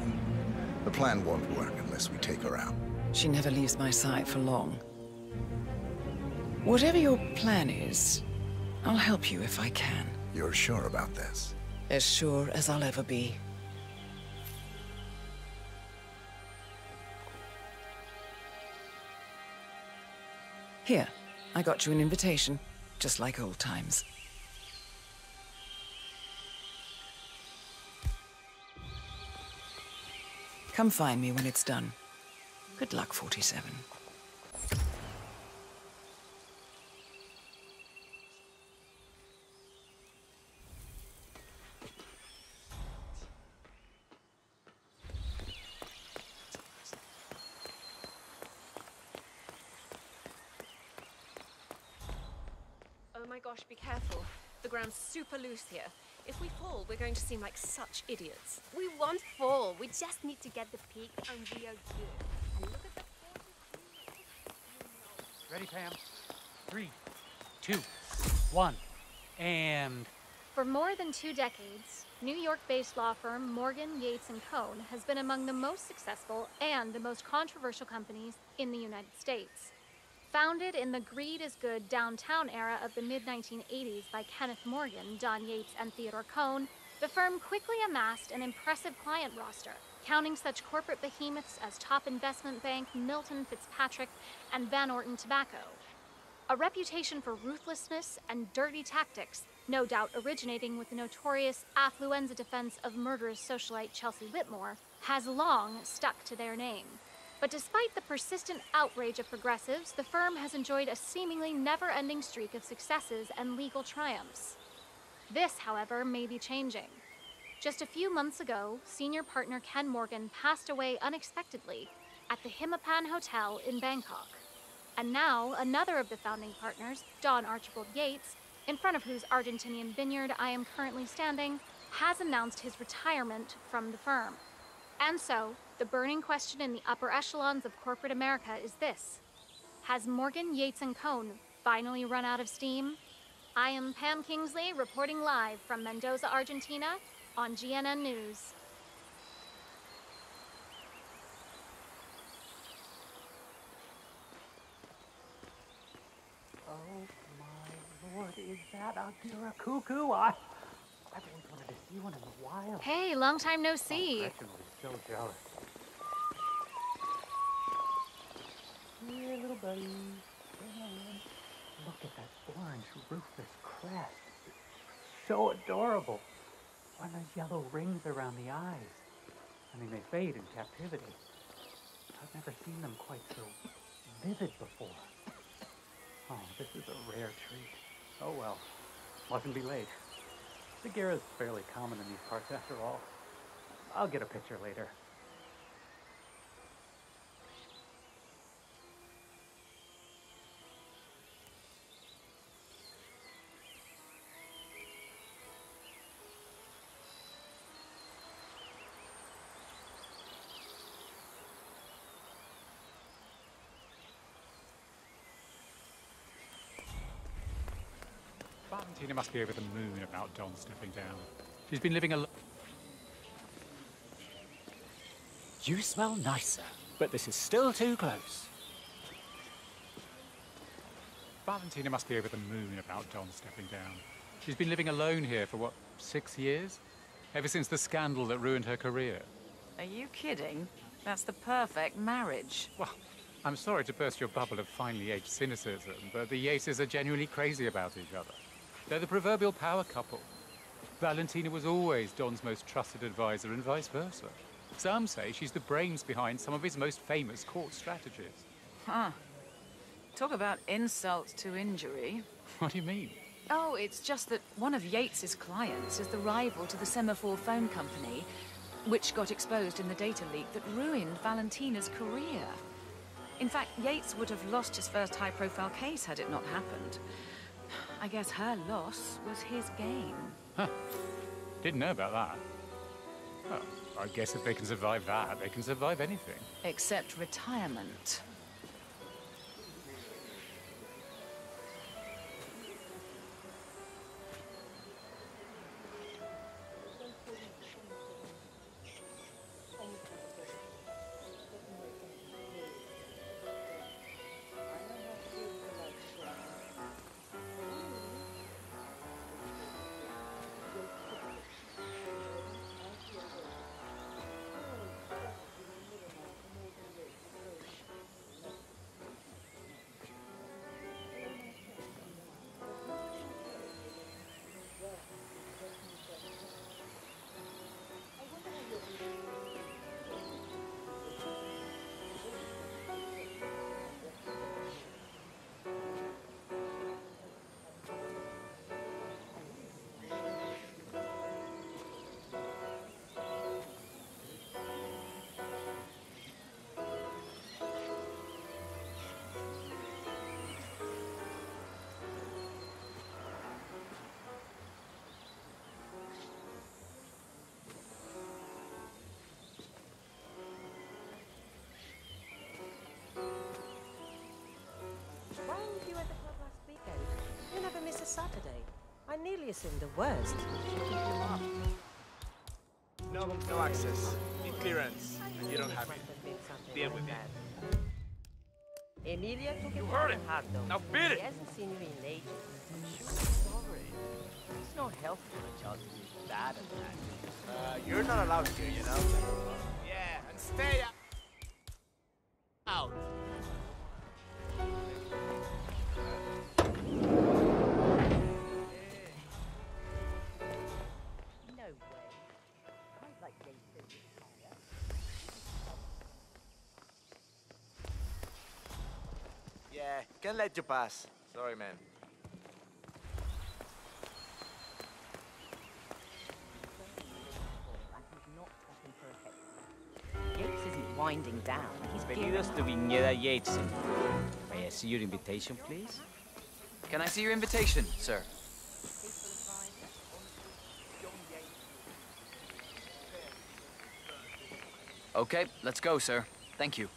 The plan won't work unless we take her out. She never leaves my side for long. Whatever your plan is, I'll help you if I can. You're sure about this? As sure as I'll ever be. Here, I got you an invitation, just like old times. Come find me when it's done. Good luck, 47. Oh my gosh, be careful. The ground's super loose here. If we fall, we're going to seem like such idiots. We won't fall. We just need to get the peak and we are good. And look at the Ready, Pam? 3, 2, 1, and... For more than 2 decades, New York-based law firm Morgan, Yates & Cohn has been among the most successful and the most controversial companies in the United States. Founded in the greed is good downtown era of the mid-1980s by Kenneth Morgan, Don Yates, and Theodore Cohn, the firm quickly amassed an impressive client roster, counting such corporate behemoths as Top Investment Bank, Milton Fitzpatrick, and Van Orton Tobacco. A reputation for ruthlessness and dirty tactics, no doubt originating with the notorious affluenza defense of murderous socialite Chelsea Whitmore, has long stuck to their name. But despite the persistent outrage of progressives, the firm has enjoyed a seemingly never-ending streak of successes and legal triumphs. This, however, may be changing. Just a few months ago, senior partner Ken Morgan passed away unexpectedly at the Himapan Hotel in Bangkok. And now, another of the founding partners, Don Archibald Yates, in front of whose Argentinian vineyard I am currently standing, has announced his retirement from the firm. And so, the burning question in the upper echelons of corporate America is this: has Morgan, Yates & Cohn finally run out of steam? I am Pam Kingsley, reporting live from Mendoza, Argentina, on GNN News. Oh my lord, is that a Gira cuckoo? I've always wanted to see one in the wild. Hey, long time no see. Gretchen was so jealous. Here, little buddy. Come on. Look at that orange rufous crest. It's so adorable. And those yellow rings around the eyes. I mean, they fade in captivity. I've never seen them quite so vivid before. Oh, this is a rare treat. Oh well, mustn't be late. The Gira's fairly common in these parts after all. I'll get a picture later. Valentina must be over the moon about Don stepping down. She's been living alone. You smell nicer, but this is still too close. Valentina must be over the moon about Don stepping down. She's been living alone here for, what, 6 years? Ever since the scandal that ruined her career. Are you kidding? That's the perfect marriage. Well, I'm sorry to burst your bubble of finely aged cynicism, but the Yateses are genuinely crazy about each other. They're the proverbial power couple. Valentina was always Don's most trusted advisor and vice versa. Some say she's the brains behind some of his most famous court strategies. Huh. Talk about insult to injury. What do you mean? Oh, it's just that one of Yates's clients is the rival to the Semaphore phone company, which got exposed in the data leak that ruined Valentina's career. In fact, Yates would have lost his first high-profile case had it not happened. I guess her loss was his gain. Huh. Didn't know about that. Well, I guess if they can survive that, they can survive anything. Except retirement. Saturday. I nearly assumed the worst. No access. Need clearance. And you don't have it. Deal with it. Emilia took You it heard it. hard though. Now beat it. He hasn't seen you in ages. I'm sure he's sorry. It's not healthy for a child to be bad at that. You're not allowed here, you know? Yeah, and stay out. No way. I'd like Jason to retire. Yeah, can't let you pass. Sorry, man. Yates isn't winding down. He's Bienvenidos to Viñeda Yates. May I see your invitation, please? Can I see your invitation, sir? Okay, let's go, sir. Thank you.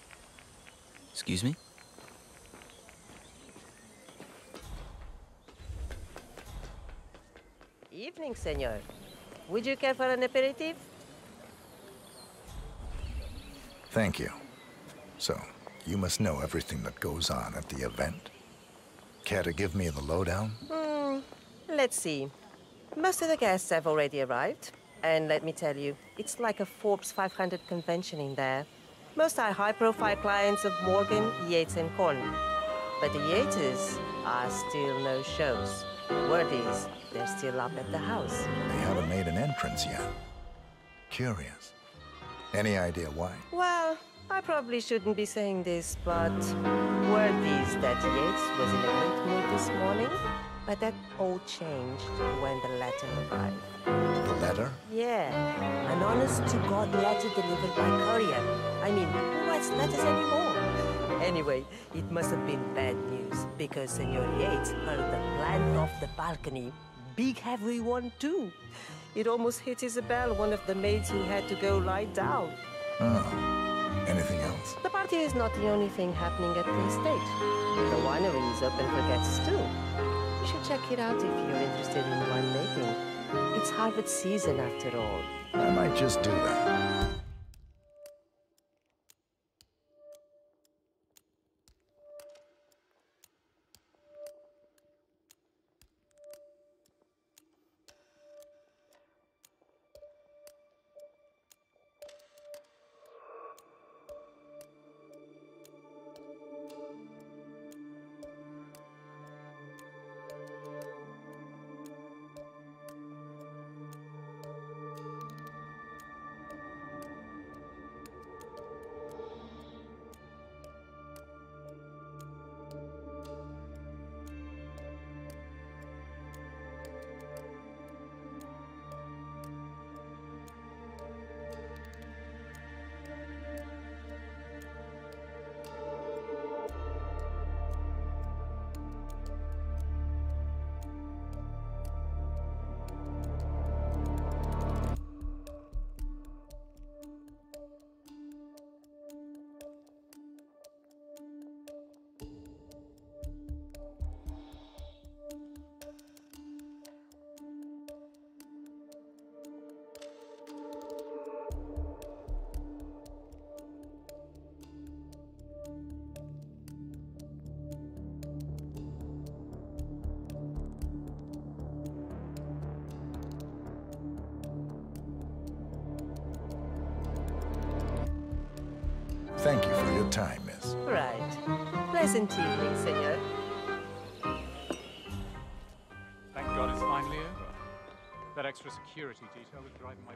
Excuse me? Evening, senor. Would you care for an aperitif? Thank you. So, you must know everything that goes on at the event? Care to give me the lowdown? Let's see. Most of the guests have already arrived. And let me tell you, it's like a Forbes 500 convention in there. Most are high-profile clients of Morgan, Yates, and Korn. But the Yateses are still no shows. Word is, they're still up at the house. They haven't made an entrance yet. Curious. Any idea why? Well, I probably shouldn't be saying this, but word is that Yates was in a great mood this morning, but that all changed when the letter arrived. The letter? Yeah, an honest-to-God letter delivered by courier. I mean, who writes letters anymore? Anyway, it must have been bad news, because Senor Yates heard the plant off the balcony. Big heavy one, too. It almost hit Isabel, one of the maids who had to go lie down. Oh. Anything else? The party is not the only thing happening at the estate. The winery is open for guests, too. You should check it out if you're interested in winemaking. It's harvest season, after all. I might just do that. Thank you for your time, miss. Right. Pleasant evening, senor. Thank God it's finally over. That extra security detail was driving my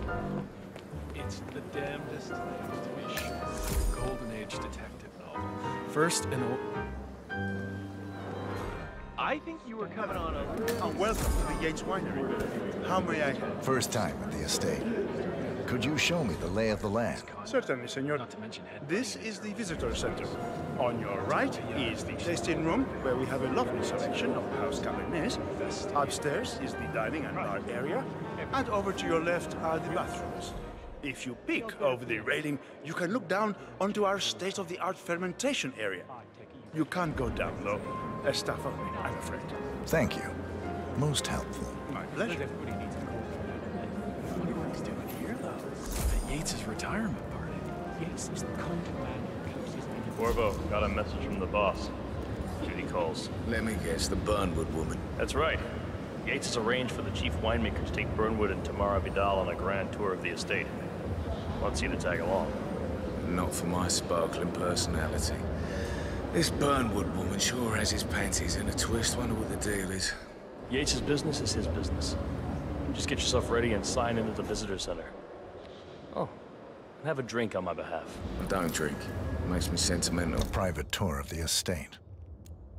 brain. It's the damnedest thing to be sure. Golden Age detective novel. First and I think you were coming on a... welcome to the Yates Winery. How may I help? First time at the estate. Could you show me the lay of the land? Certainly, senor. This is the visitor center. On your right is the tasting room, where we have a lovely selection of house cabernets. Upstairs is the dining and bar area. And over to your left are the bathrooms. If you peek over the railing, you can look down onto our state-of-the-art fermentation area. You can't go down low. Staff only, I'm afraid. Thank you. Most helpful. My pleasure. I wonder what he's doing here, though. At Yates' retirement party. Yates is the kind of man who keeps his name. Corvo, got a message from the boss. Duty calls. Let me guess, the Burnwood woman. That's right. Yates has arranged for the chief winemaker to take Burnwood and Tamara Vidal on a grand tour of the estate. Wants you to tag along. Not for my sparkling personality. This Burnwood woman sure has his panties in a twist. Wonder what the deal is. Yates' business is his business. Just get yourself ready and sign into the visitor center. Oh, and have a drink on my behalf. I don't drink. It makes me sentimental. A private tour of the estate.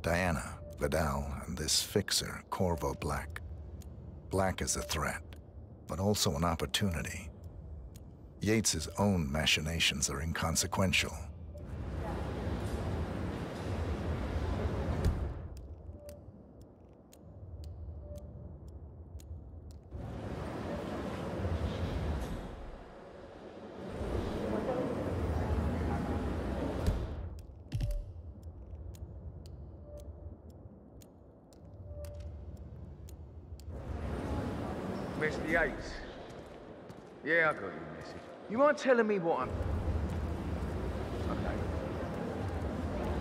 Diana, Vidal, and this fixer, Corvo Black. Black is a threat, but also an opportunity. Yates's own machinations are inconsequential. Mr. Yates. Yeah, I got your message. You mind telling me what I'm... Okay.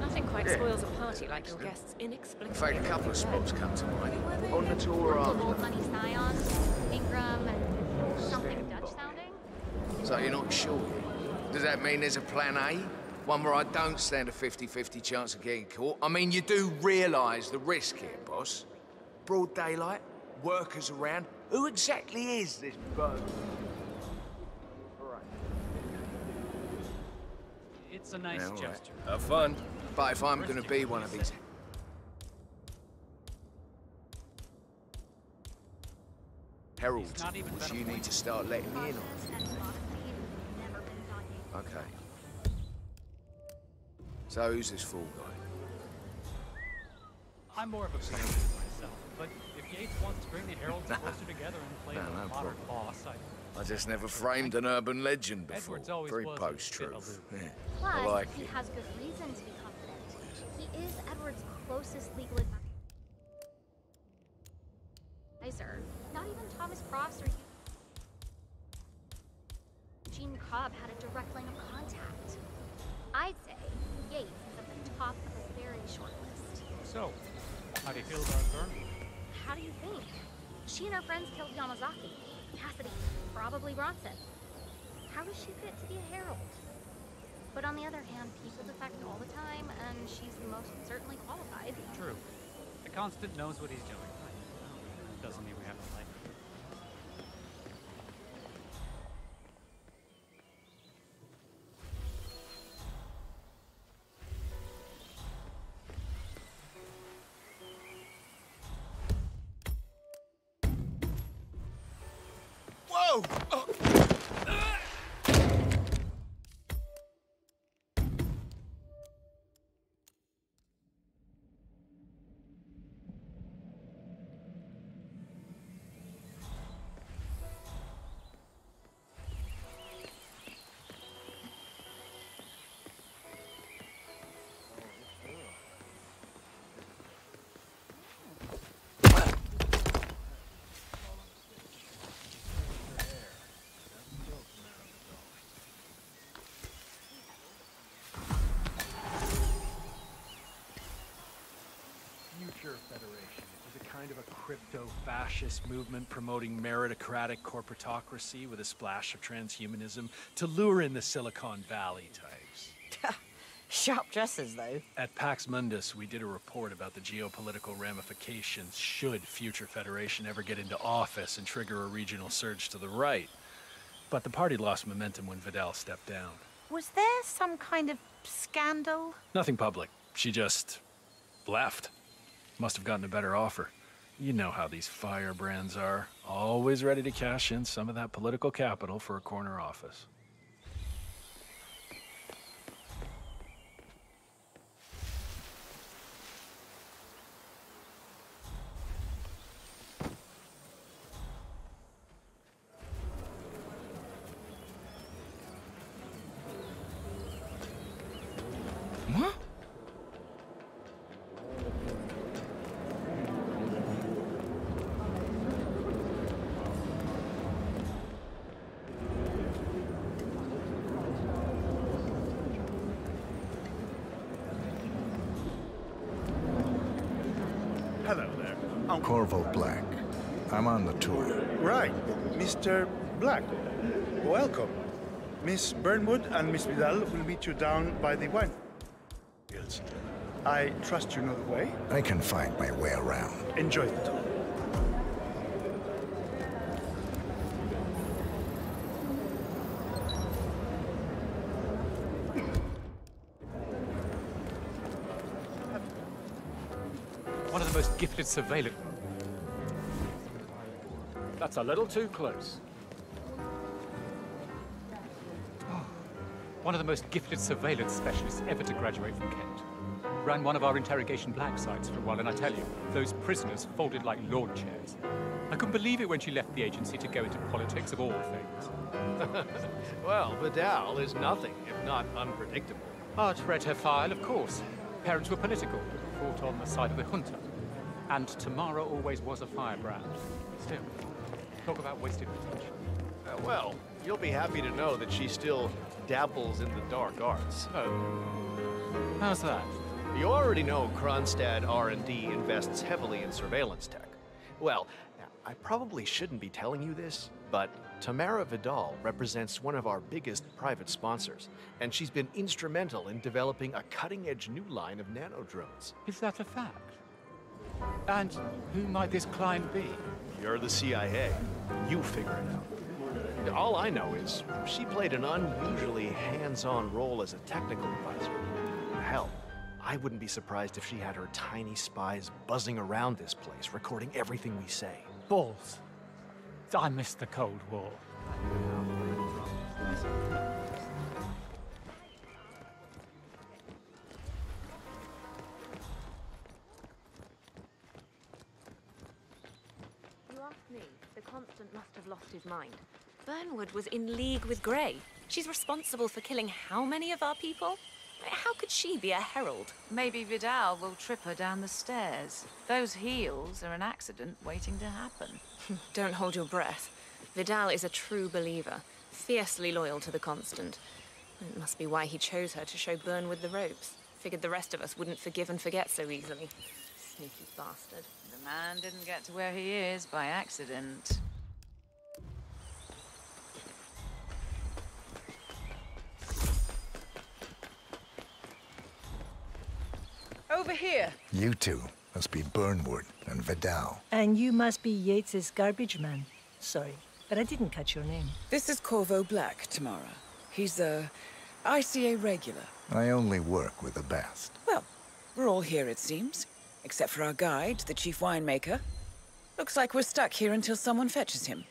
Nothing quite Yeah. spoils a party like your guests inexplicably. In fact, a couple of spots come to mind. On the tour Old after. money Scion, Ingram, and something Dutch sounding? So you're not sure? Does that mean there's a plan A? One where I don't stand a 50-50 chance of getting caught? I mean, you do realise the risk here, boss. Broad daylight, workers around. Who exactly is this bird? It's a nice Yeah, all right. gesture. Have fun. But if I'm gonna be one of these... Heralds, He's not even which been you need to start letting me in on. Okay. So who's this fool guy? I'm more of a fan myself, but if Yates wants to bring the Heralds closer together and play No, the no modern problem. boss, I just never framed an urban legend before. Edwards always Very was a post-truth. bit Yeah. Plus, I like he it. has good reason to be confident. He is Edward's closest legal advisor. Not even Thomas Cross or Eugene Cobb had a direct line of contact. I'd say Yates is at the top of a very short list. So, how do you feel about Burnwood? How do you think? She and her friends killed Yamazaki, Cassidy, probably Bronson. How does she fit to be a herald? But on the other hand, people defect all the time, and she's the most certainly qualified. True. The Constant knows what he's doing. Doesn't mean we have to like him. Whoa! Future Federation is a kind of a crypto-fascist movement promoting meritocratic corporatocracy with a splash of transhumanism to lure in the Silicon Valley types. Sharp dresses, though. At Pax Mundus, we did a report about the geopolitical ramifications should Future Federation ever get into office and trigger a regional surge to the right. But the party lost momentum when Vidal stepped down. Was there some kind of scandal? Nothing public. She just left. Must have gotten a better offer. You know how these firebrands are. Always ready to cash in some of that political capital for a corner office. What? Corvo Black. I'm on the tour. Right. Mr. Black, welcome. Miss Burnwood and Miss Vidal will meet you down by the wine fields. I trust you know the way? I can find my way around. Enjoy the tour. One of the most gifted surveillance... That's a little too close. One of the most gifted surveillance specialists ever to graduate from Kent. Ran one of our interrogation black sites for a while, and I tell you, those prisoners folded like lawn chairs. I couldn't believe it when she left the agency to go into politics, of all things. Well, Vidal is nothing if not unpredictable. I'd read her file, of course. Parents were political, fought on the side of the junta. And Tamara always was a firebrand. Still, talk about wasted potential. Well, you'll be happy to know that she still dabbles in the dark arts. Oh. How's that? You already know Kronstadt R&D invests heavily in surveillance tech. Well, I probably shouldn't be telling you this, but Tamara Vidal represents one of our biggest private sponsors, and she's been instrumental in developing a cutting-edge new line of nanodrones. Is that a fact? And who might this client be? You're the CIA. You figure it out. All I know is she played an unusually hands-on role as a technical advisor. Hell, I wouldn't be surprised if she had her tiny spies buzzing around this place, recording everything we say. Balls. I missed the Cold War. You ask me, the Constant must have lost his mind. Burnwood was in league with Grey. She's responsible for killing how many of our people? How could she be a herald? Maybe Vidal will trip her down the stairs. Those heels are an accident waiting to happen. Don't hold your breath. Vidal is a true believer, fiercely loyal to the Constant. It must be why he chose her to show Burnwood the ropes. Figured the rest of us wouldn't forgive and forget so easily. Sneaky bastard. The man didn't get to where he is by accident. Over here. You two must be Burnwood and Vidal. And you must be Yates's garbage man. Sorry, but I didn't catch your name. This is Corvo Black, Tamara. He's a ICA regular. I only work with the best. Well, we're all here, it seems. Except for our guide, the chief winemaker. Looks like we're stuck here until someone fetches him.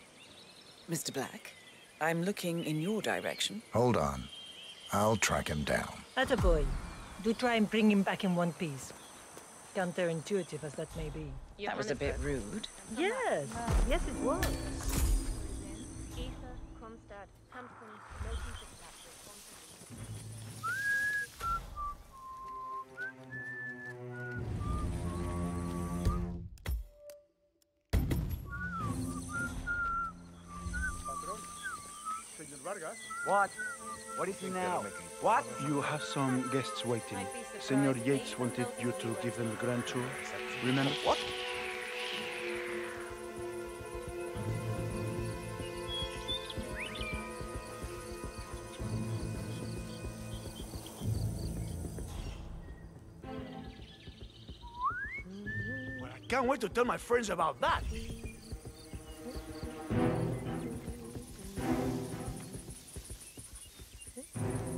Mr. Black, I'm looking in your direction. Hold on. I'll track him down. Attaboy. Do try and bring him back in one piece. Counterintuitive as that may be. That was a bit rude. Yes, yes it was. What? What is he now? What? You have some guests waiting. Senor Yates wanted you to give them the grand tour. Remember? What? Well, I can't wait to tell my friends about that.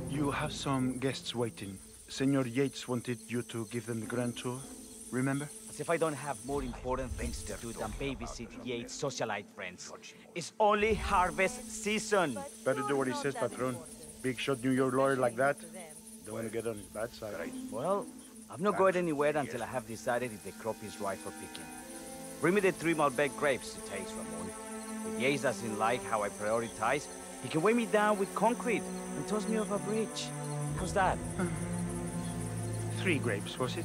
You have some guests waiting. Senor Yates wanted you to give them the grand tour. Remember? As if I don't have more important things to do than babysit Yates' socialite friends. It's only harvest season. Better do what he says, Patron. Big shot New York lawyer like that. Don't want to get on his bad side. Well, I'm not going anywhere until I have decided if the crop is right for picking. Bring me the 3 Malbec grapes to taste, Ramon. If Yates doesn't like how I prioritize, he can weigh me down with concrete and toss me off a bridge. How's that? 3 grapes, was it?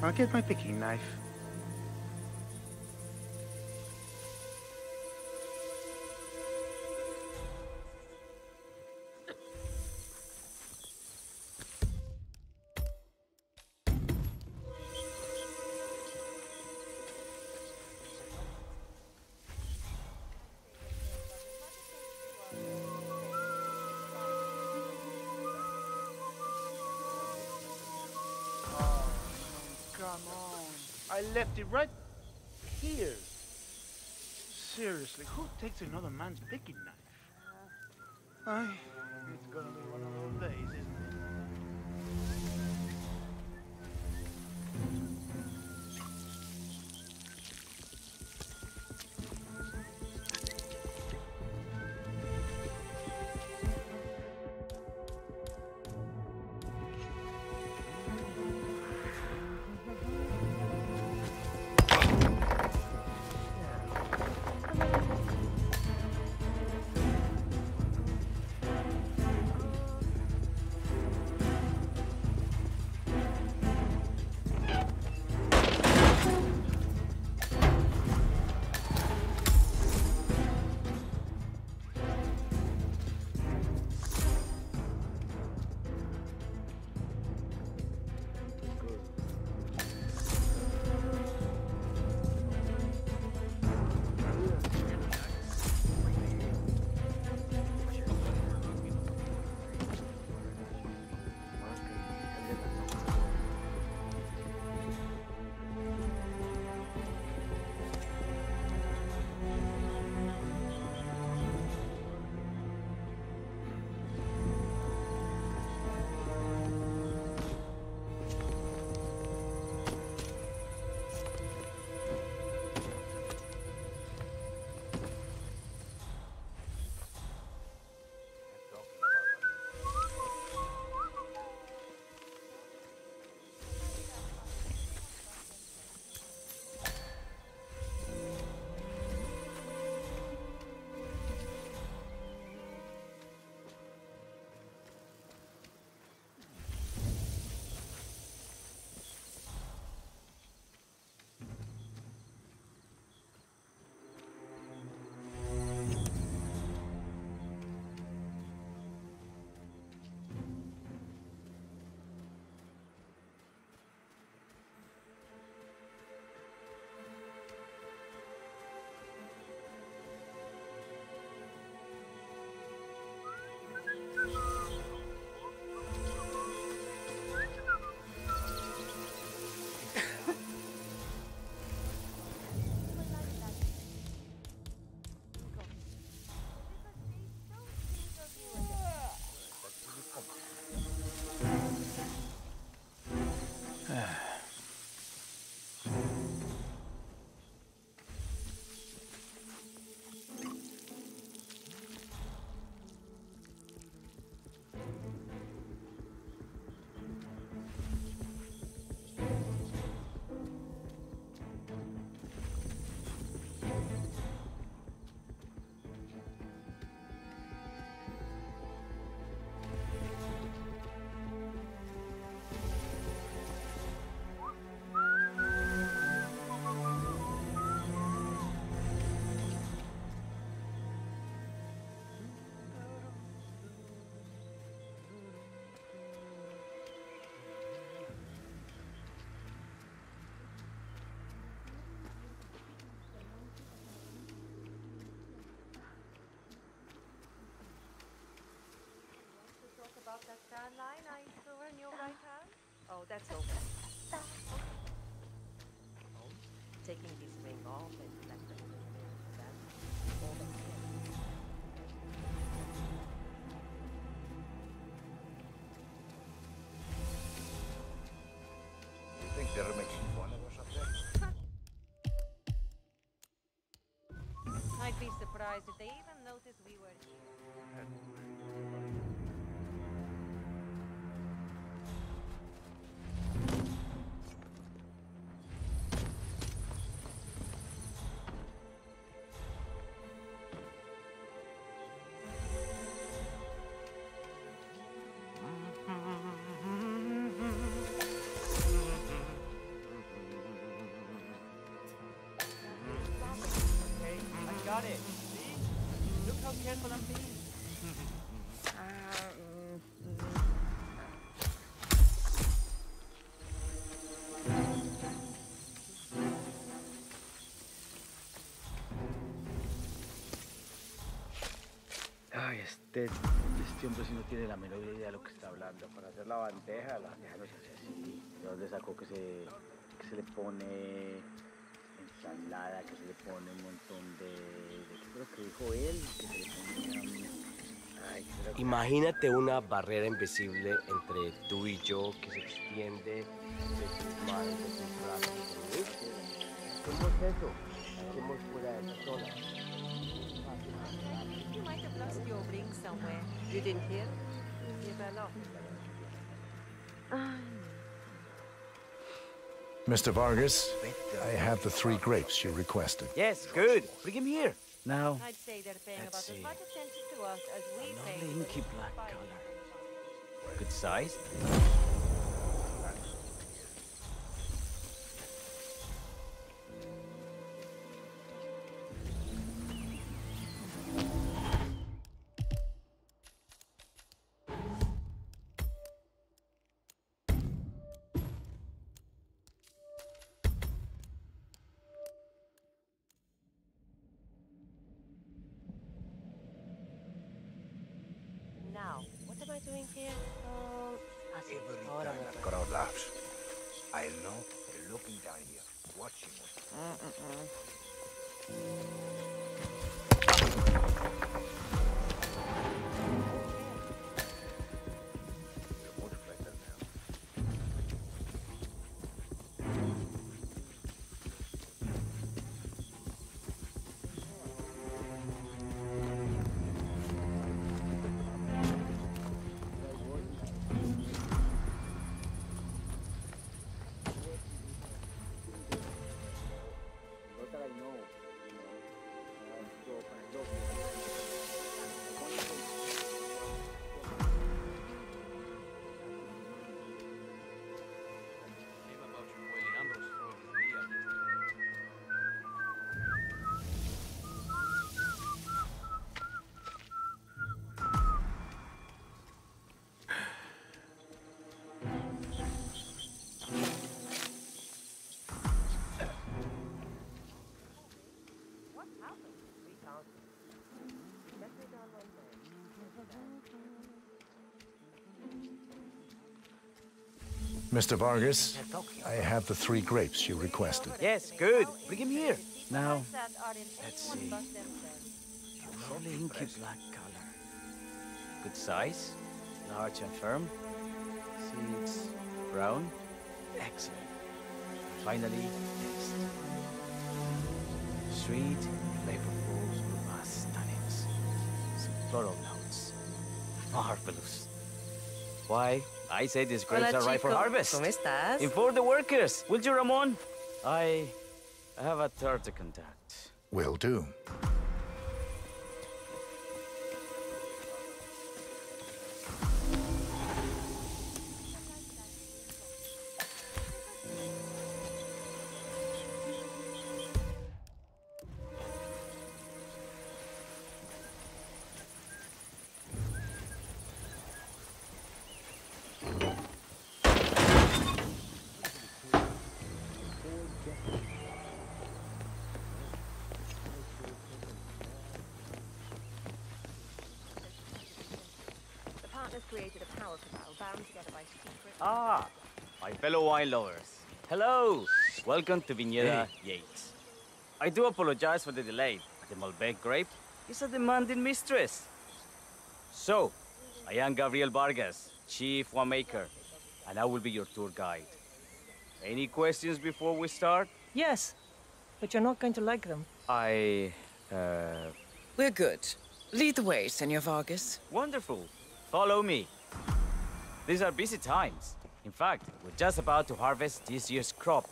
I'll get my picking knife. I left it right here. Seriously, who takes another man's picking knife? It's gonna be one of those days, isn't it? That tan line I saw in your right hand? Oh, that's over. Oh, taking this ring off and left it in the mirror for that. All the You think they're making fun of us up there? I'd be surprised if they even noticed we were here. Got it. See? Look how careful I'm being. Ay, este hombre sí no tiene la menor idea de lo que está hablando. Para hacer la bandeja no se hace así. ¿De dónde sacó que que se le pone ensalada, que se le pone un montón de creo que dijo él, que se le ponía... Ay, creo que... Imagínate una barrera invisible entre tú y yo que se extiende de tus manos, de tus brazos. ¿Cómo es eso? Hacemos fuera de esa zona. You might have lost your ring somewhere. You didn't hear? You fell off. Mr. Vargas, I have the 3 grapes you requested. Yes, good. Bring him here. Now, I'd say they're paying about let's as see. much attention to us as we pay. Lovely inky black color. Good size. Now, what am I doing here? Every time a crowd laughs, I know they're looking down here, watching us. Mr. Vargas, I have the 3 grapes you requested. Yes, good. Bring him here. Now, let's see. Lovely inky black color. Good size, large and firm. Seeds brown. Excellent. Finally, taste. Sweet, flavorful, robust tannins. Some floral notes. Marvelous. Why, I say these grapes are ripe for harvest. ¿Cómo estás? Inform the workers, will you, Ramon? I have a third to contact. Will do. Created a power canal bound together by secret. Ah, my fellow wine lovers. Hello. Welcome to Viñeda Yates. I do apologize for the delay. The Malbec grape is a demanding mistress. So, I am Gabriel Vargas, Chief Winemaker, and I will be your tour guide. Any questions before we start? Yes, but you're not going to like them. We're good. Lead the way, Senor Vargas. Wonderful. Follow me. These are busy times. In fact, we're just about to harvest this year's crop.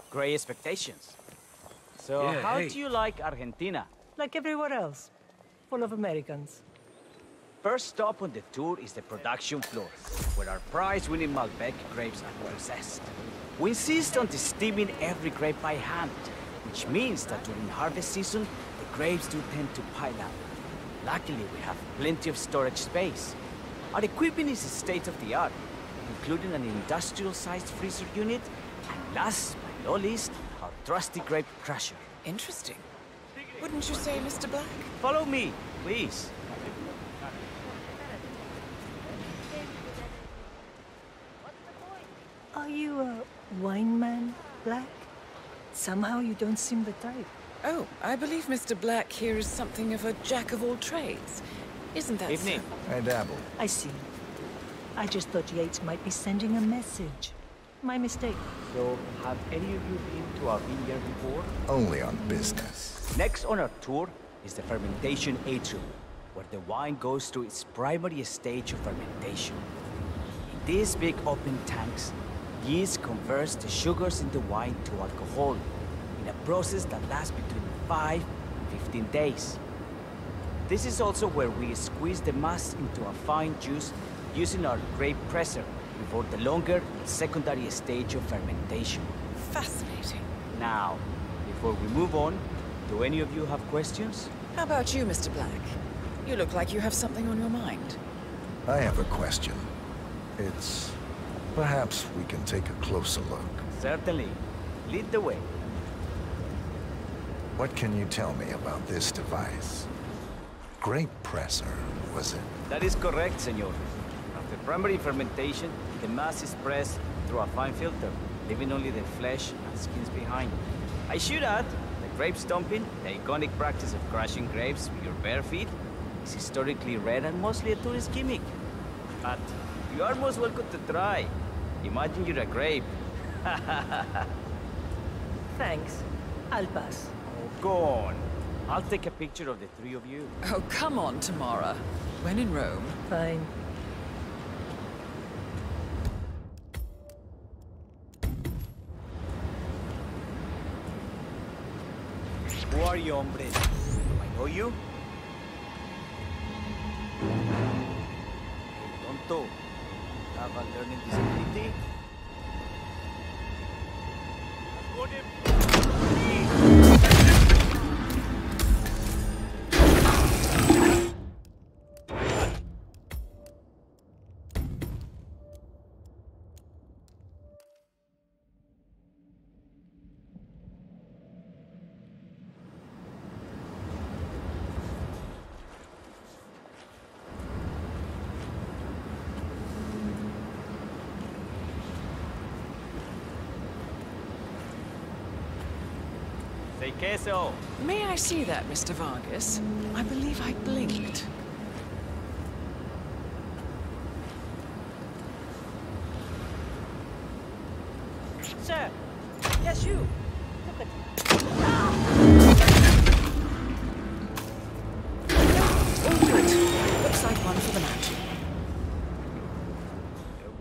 Great expectations. So, Yeah, how hey. do you like Argentina? Like everywhere else. Full of Americans. First stop on the tour is the production floor, where our prize-winning Malbec grapes are processed. We insist on steaming every grape by hand, which means that during harvest season, the grapes do tend to pile up. Luckily, we have plenty of storage space. Our equipment is state-of-the-art, including an industrial-sized freezer unit, and last but not least, our trusty grape crusher. Interesting. Wouldn't you say, Mr. Black? Follow me, please. Are you a wine man? Black? Somehow you don't seem the type. Oh, I believe Mr. Black here is something of a jack-of-all-trades. Isn't that Evening. so? I dabble. I see. I just thought Yates might be sending a message. My mistake. So, have any of you been to our vineyard before? Only on business. Next on our tour is the fermentation atrium, where the wine goes through its primary stage of fermentation. In these big open tanks, yeast converts the sugars in the wine to alcohol, in a process that lasts between 5 and 15 days. This is also where we squeeze the mass into a fine juice using our grape presser before the longer secondary stage of fermentation. Fascinating. Now, before we move on, do any of you have questions? How about you, Mr. Black? You look like you have something on your mind. I have a question. It's... perhaps we can take a closer look. Certainly. Lead the way. What can you tell me about this device? Grape presser, was it? That is correct, senor. After primary fermentation, the mass is pressed through a fine filter, leaving only the flesh and skins behind. I should add, the grape stomping, the iconic practice of crushing grapes with your bare feet, is historically rare and mostly a tourist gimmick. But you are most welcome to try. Imagine you're a grape. Thanks. I'll pass. Oh, go on. I'll take a picture of the three of you. Oh, come on, Tamara. When in Rome. Fine. Who are you, hombre? Do I know you? Hey, tonto. Have a learning disability? Say queso. May I see that, Mr. Vargas? I believe I blinked. Sir! Yes, you! Look at All good. Looks like one for the match.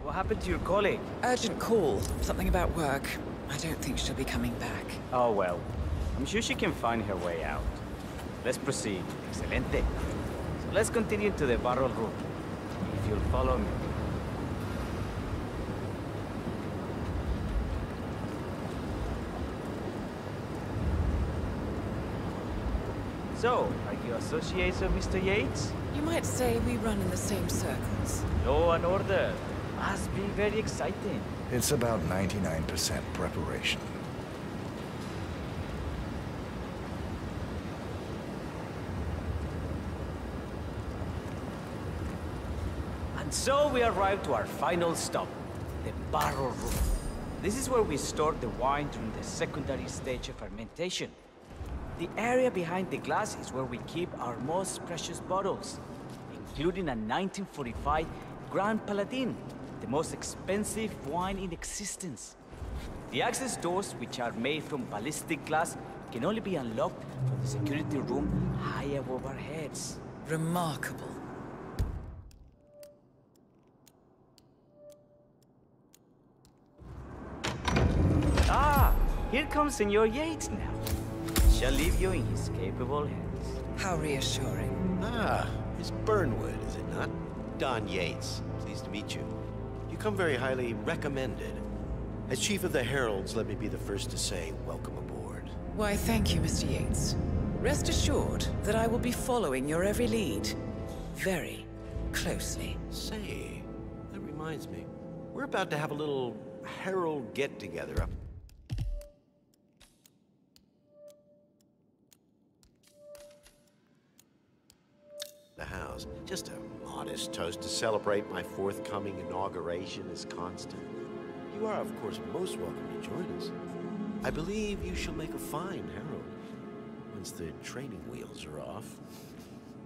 What happened to your colleague? Urgent call. Something about work. I don't think she'll be coming back. Oh, well. I'm sure she can find her way out. Let's proceed. Excelente. So let's continue to the barrel room. If you'll follow me. So, are you associates of Mr. Yates? You might say we run in the same circles. Law and order. Must be very exciting. It's about 99% preparation. And so we arrive to our final stop, the barrel room. This is where we store the wine during the secondary stage of fermentation. The area behind the glass is where we keep our most precious bottles, including a 1945 Grand Paladin, the most expensive wine in existence. The access doors, which are made from ballistic glass, can only be unlocked from the security room high above our heads. Remarkable. Ah, here comes Senor Yates now. Shall leave you in his capable hands. How reassuring. Ah, Miss Burnwood, is it not? Don Yates. Pleased to meet you. You come very highly recommended. As Chief of the Heralds, let me be the first to say welcome aboard. Why, thank you, Mr. Yates. Rest assured that I will be following your every lead. Very closely. Say, that reminds me. We're about to have a little Herald get-together up the house. Just a modest toast to celebrate my forthcoming inauguration as Constant. You are, of course, most welcome to join us. I believe you shall make a fine herald once the training wheels are off.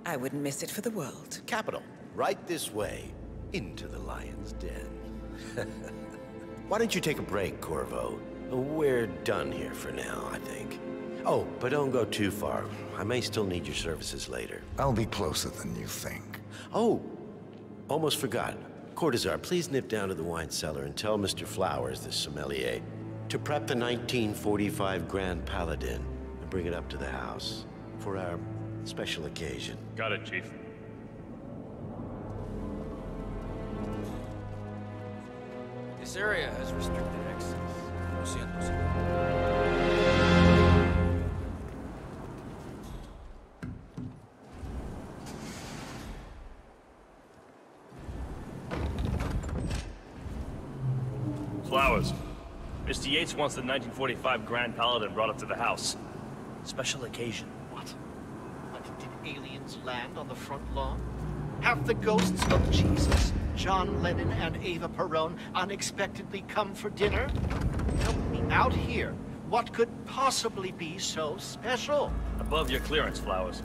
I wouldn't miss it for the world. Capital. Right this way, into the lion's den. Why don't you take a break, Corvo? We're done here for now, I think. Oh, but don't go too far. I may still need your services later. I'll be closer than you think. Oh, almost forgot. Cortazar, please nip down to the wine cellar and tell Mr. Flowers, the sommelier, to prep the 1945 Grand Paladin and bring it up to the house for our special occasion. Got it, Chief. This area has restricted access. Lo siento, señor. Flowers. Mr. Yates wants the 1945 Grand Paladin brought up to the house. Special occasion. What? Did aliens land on the front lawn? Have the ghosts of Jesus, John Lennon and Eva Perón unexpectedly come for dinner? Help me out here. What could possibly be so special? Above your clearance, Flowers.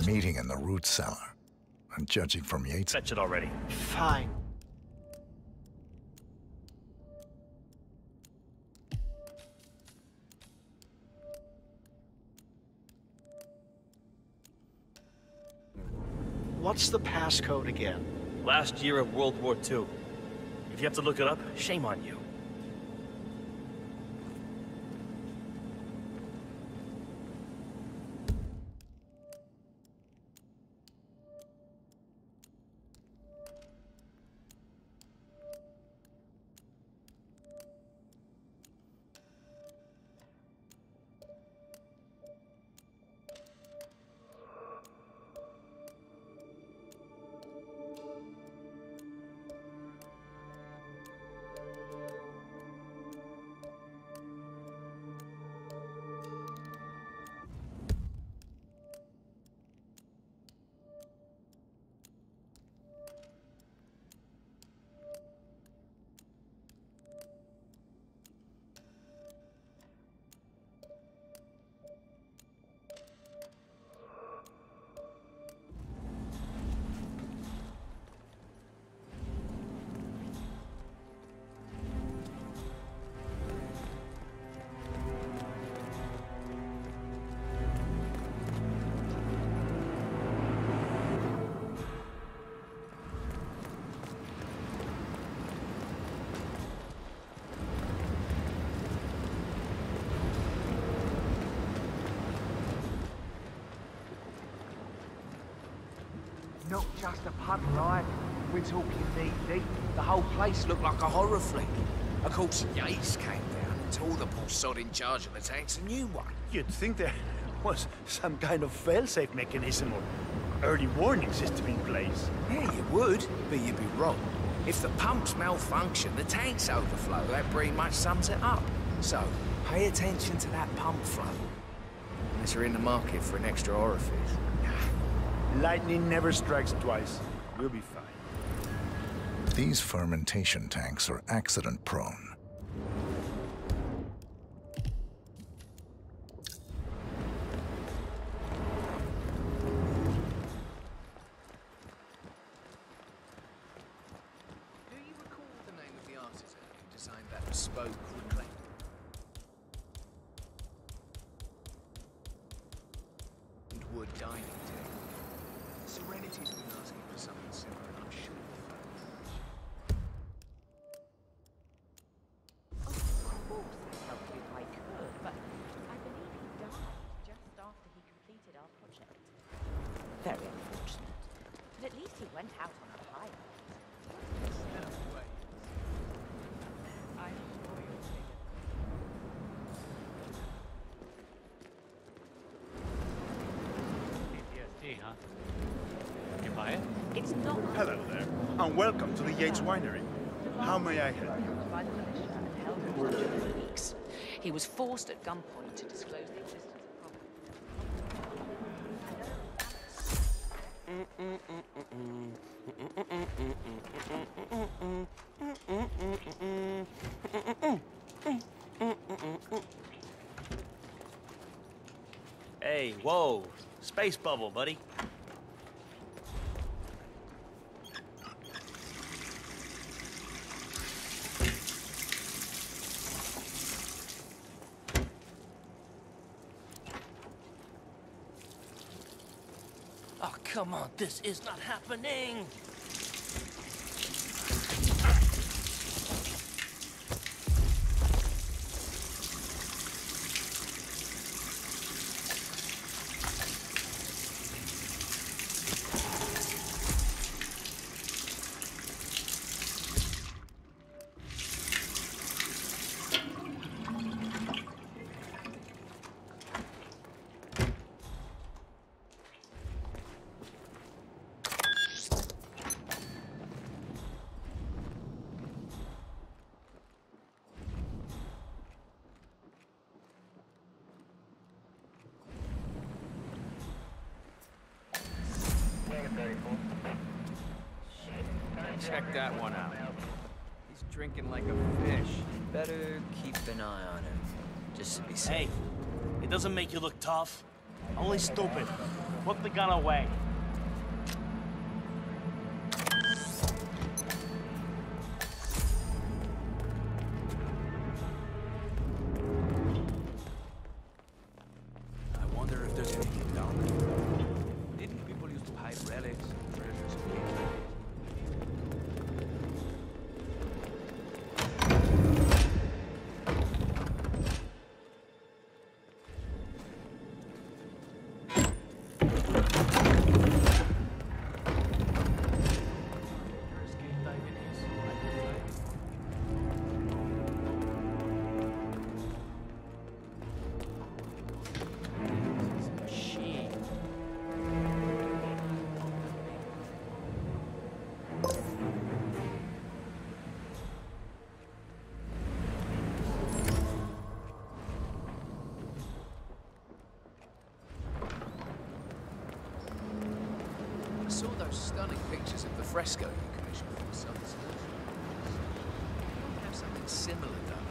Meeting in the root cellar. And judging from Yates... Fetch it already. Fine. What's the passcode again? Last year of World War II. If you have to look it up, shame on you. Not just a pub, right? We're talking deep. The whole place looked like a horror flick. Of course, Yates came down and told the poor sod in charge of the tanks a new one. You'd think there was some kind of fail-safe mechanism or early warning system in place. Yeah, you would, but you'd be wrong. If the pumps malfunction, the tanks overflow. That pretty much sums it up. So, pay attention to that pump flow. Unless you're in the market for an extra orifice. Lightning never strikes twice. We'll be fine. These fermentation tanks are accident-prone. Do you recall the name of the artisan who designed that bespoke reclaimer? And wood dining table. Serenity's been asking for something similar, and I'm sure you'll find it. Of course I'd help you if I could, but I believe he died just after he completed our project. Very unfortunate. But at least he went out on a high note. I'm sure you'll take it. PTSD, huh? You buy it? It's not... Hello there, and welcome to the Yates Winery. How may I help you? By the militia and held hostage for weeks. He was forced at gunpoint to disclose the existence of property. Hey, whoa. Space bubble, buddy. Oh, come on, this is not happening! Check that one out. He's drinking like a fish. Better keep an eye on him, just to be safe. Hey, it doesn't make you look tough. Only stupid. Put the gun away. I wonder if there's anything down there. Didn't people used to hide relics and treasures in caves like this? I saw those stunning pictures of the fresco you commissioned for the Sun's have something similar done.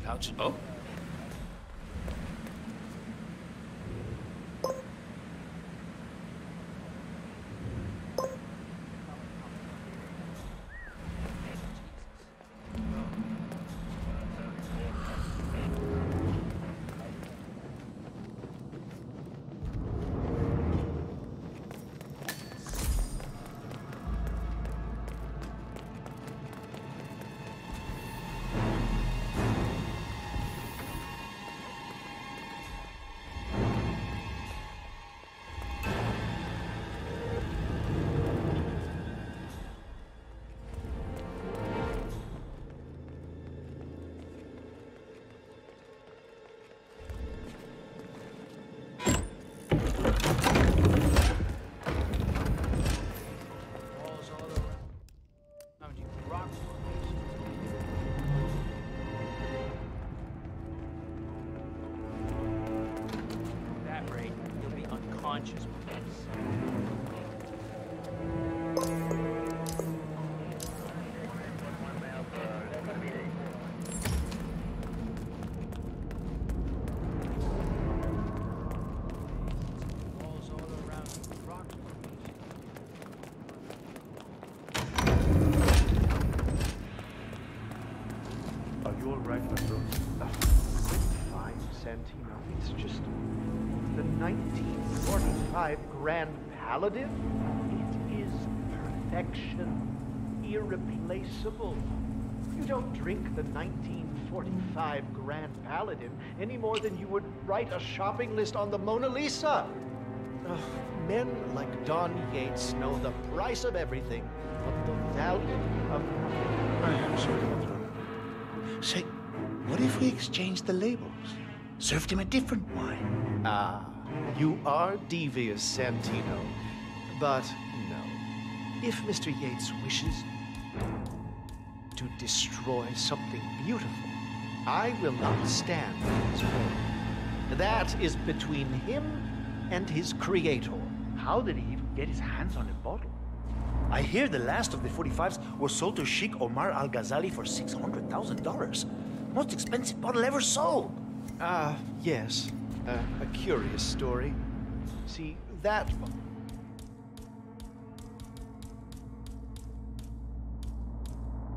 Pouch. Oh. Unconscious with this. Are you all right, my bro? 5 Santino. It's just the 1945 Grand Paladin. It is perfection, irreplaceable. You don't drink the 1945 Grand Paladin any more than you would write a shopping list on the Mona Lisa. Men like Don Yates know the price of everything, of the value of... I am sorry, Patron. Say, what if we exchange the labels? Served him a different wine. Ah, you are devious, Santino. But no. If Mr. Yates wishes to destroy something beautiful, I will not stand in his way. That is between him and his creator. How did he even get his hands on a bottle? I hear the last of the 45s were sold to Sheikh Omar Al-Ghazali for $600,000. Most expensive bottle ever sold. Yes. A curious story. See, that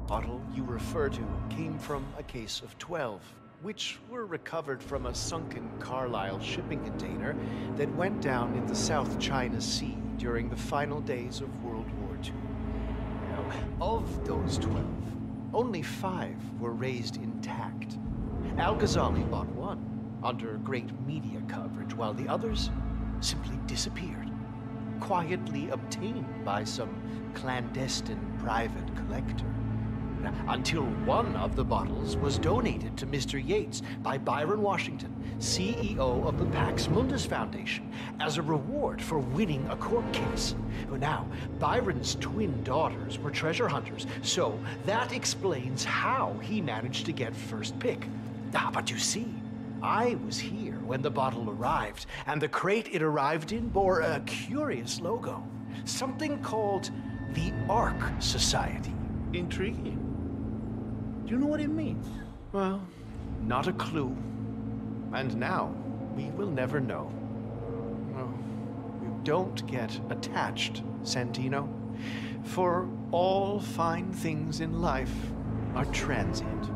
bottle you refer to came from a case of 12, which were recovered from a sunken Carlisle shipping container that went down in the South China Sea during the final days of World War II. Now, of those 12, only 5 were raised intact. Al-Ghazali bought one under great media coverage, while the others simply disappeared, quietly obtained by some clandestine private collector. Until one of the bottles was donated to Mr. Yates by Byron Washington, CEO of the Pax Mundus Foundation, as a reward for winning a court case. Now, Byron's twin daughters were treasure hunters, so that explains how he managed to get first pick. But you see, I was here when the bottle arrived, and the crate it arrived in bore a curious logo. Something called the Ark Society. Intriguing. Do you know what it means? Well, not a clue. And now, we will never know. Oh, you don't get attached, Santino. For all fine things in life are transient.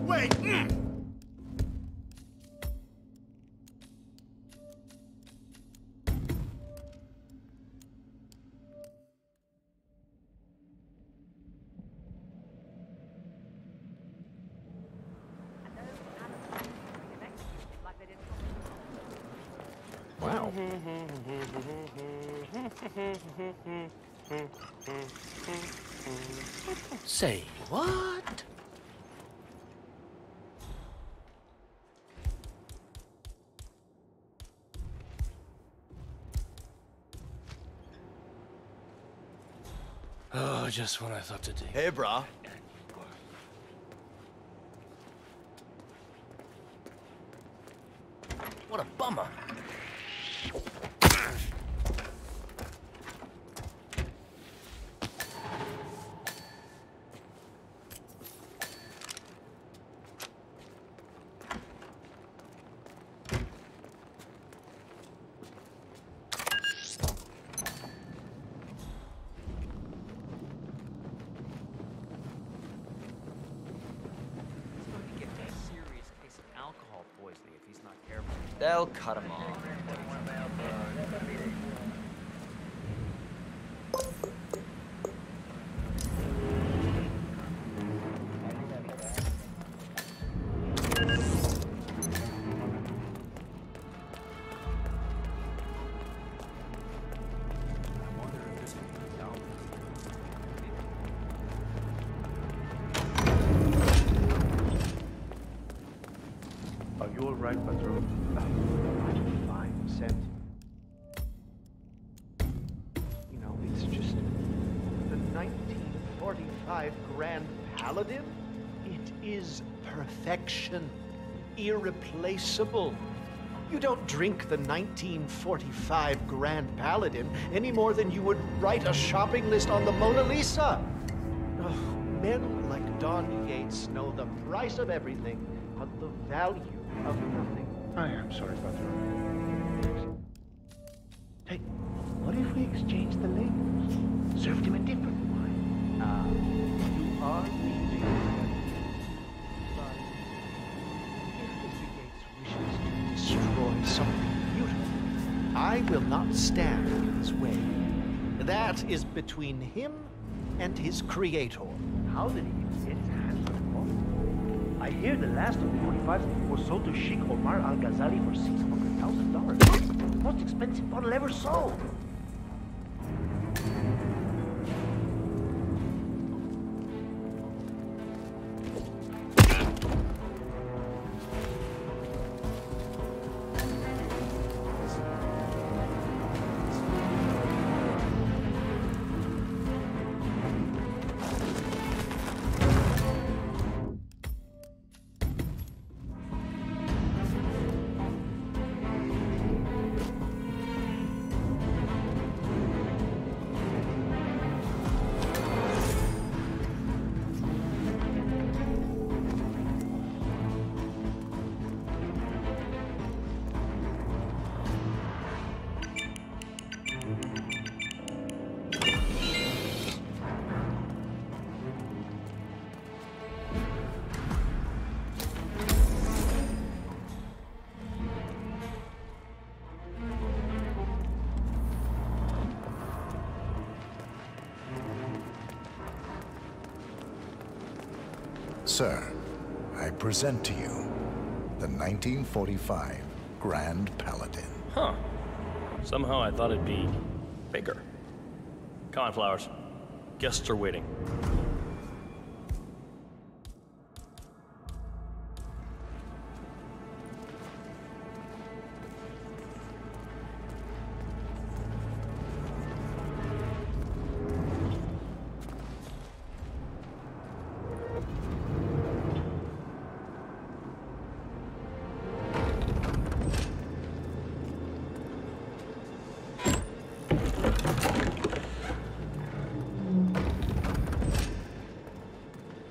Wait! Wow. Say what? Oh, just when I thought to dig. Hey, brah. What a bummer. They'll cut him off. Are you all right, Patron? I'm fine, Sent. You know, it's just the 1945 Grand Paladin. It is perfection, irreplaceable. You don't drink the 1945 Grand Paladin any more than you would write a shopping list on the Mona Lisa. Oh, men like Don Yates know the price of everything but the value of nothing. I am sorry, Patron. Hey, what if we exchange the labels? Served him a different wine. You are leaving. But if Mr. Yates wishes to destroy something beautiful, I will not stand in his way. That is between him and his creator. how did he even get his hands on the bottle? I hear the last of the 45s was sold to Sheikh Omar Al-Ghazali for $600,000. Most expensive bottle ever sold. Sir, I present to you the 1945 Grand Paladin. Huh. Somehow I thought it'd be bigger. Come on, Flowers. Guests are waiting.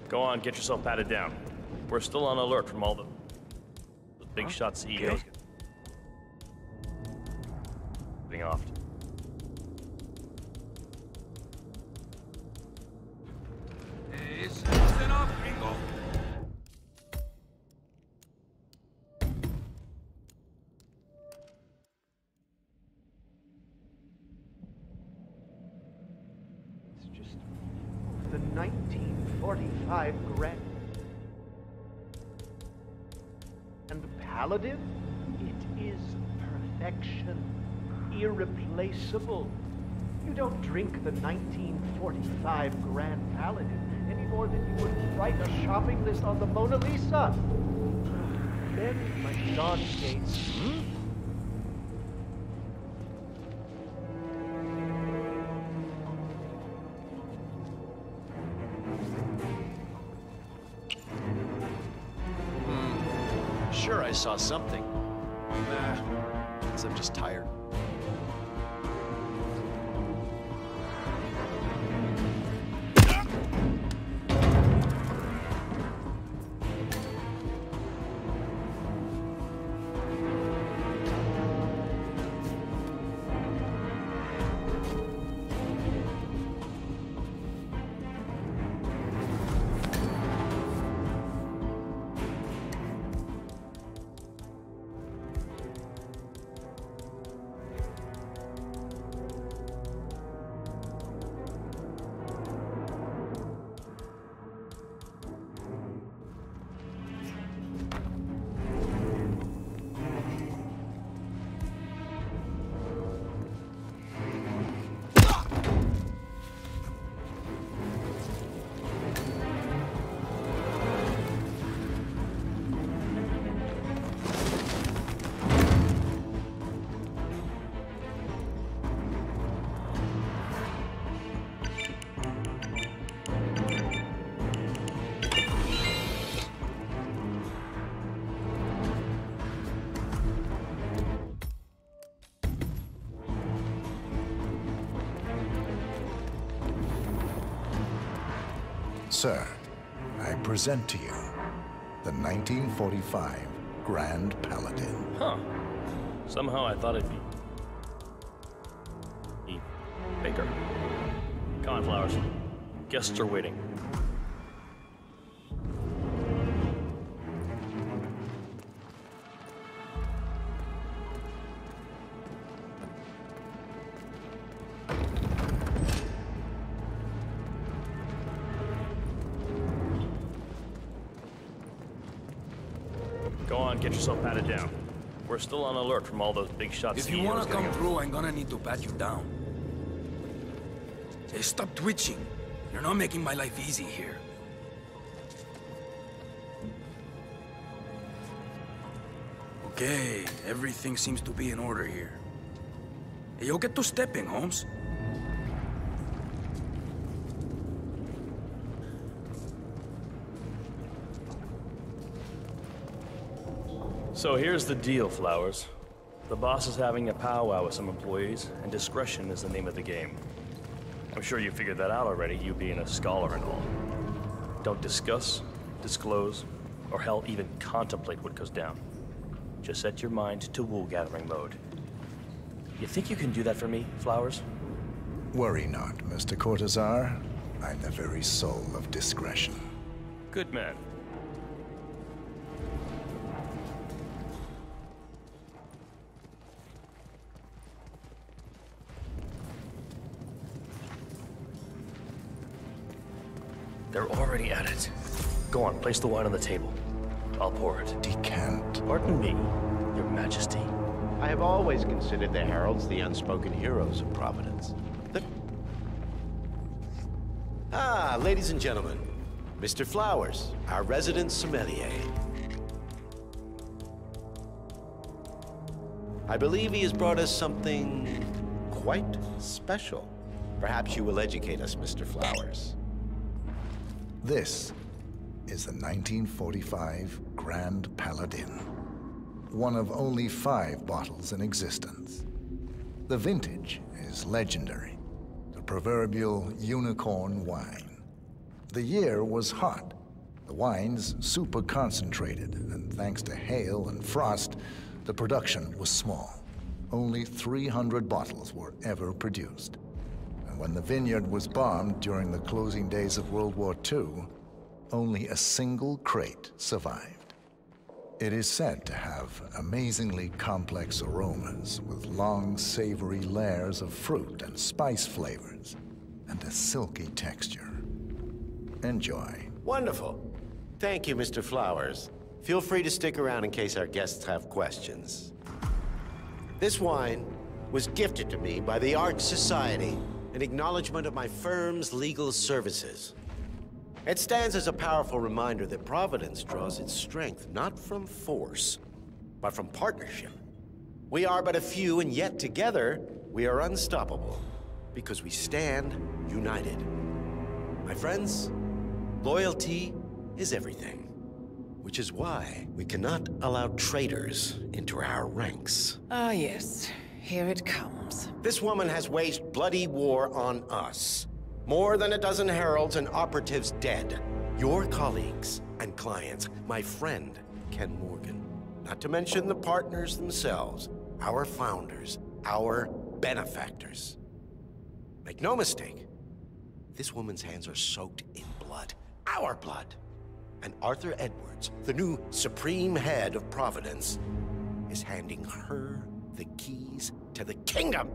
Go on, get yourself patted down. We're still on alert from all those big shot CEOs getting off. It's just the 1945 Grand Paladin. It is perfection, irreplaceable. You don't drink the 1945 Grand Paladin any more than you would write a shopping list on the Mona Lisa. Then, my John Gates. Sure, I saw something. Nah, guess I'm just tired. Sir, I present to you the the 1945 Grand Paladin. Huh. Somehow I thought it'd be bigger. Come on, Flowers. Guests are waiting. Go on, get yourself patted down. We're still on alert from all those big shots. If you want to come through, I'm gonna need to pat you down. Hey, stop twitching. You're not making my life easy here. Okay, everything seems to be in order here. Hey, you'll get to stepping, Holmes. So here's the deal, Flowers. The boss is having a powwow with some employees, and discretion is the name of the game. I'm sure you figured that out already, you being a scholar and all. Don't discuss, disclose, or hell, even contemplate what goes down. Just set your mind to wool-gathering mode. You think you can do that for me, Flowers? Worry not, Mr. Cortazar. I'm the very soul of discretion. Good man. They're already at it. Go on, place the wine on the table. I'll pour it. Decant. Pardon me, Your Majesty. I have always considered the heralds the unspoken heroes of Providence. Ladies and gentlemen, Mr. Flowers, our resident sommelier. I believe he has brought us something quite special. Perhaps you will educate us, Mr. Flowers. This is the 1945 Grand Paladin, one of only 5 bottles in existence. The vintage is legendary, the proverbial unicorn wine. The year was hot, the wine's super concentrated, and thanks to hail and frost, the production was small. Only 300 bottles were ever produced. When the vineyard was bombed during the closing days of World War II, only a single crate survived. It is said to have amazingly complex aromas with long, savory layers of fruit and spice flavors, and a silky texture. Enjoy. Wonderful. Thank you, Mr. Flowers. Feel free to stick around in case our guests have questions. This wine was gifted to me by the Art Society in acknowledgement of my firm's legal services. It stands as a powerful reminder that Providence draws its strength not from force, but from partnership. We are but a few, and yet together we are unstoppable because we stand united. My friends, loyalty is everything, which is why we cannot allow traitors into our ranks. Ah, yes. Here it comes. This woman has waged bloody war on us. More than a dozen heralds and operatives dead. Your colleagues and clients, my friend, Ken Morgan. Not to mention the partners themselves, our founders, our benefactors. Make no mistake, this woman's hands are soaked in blood. Our blood. And Arthur Edwards, the new supreme head of Providence, is handing her the keys to the kingdom.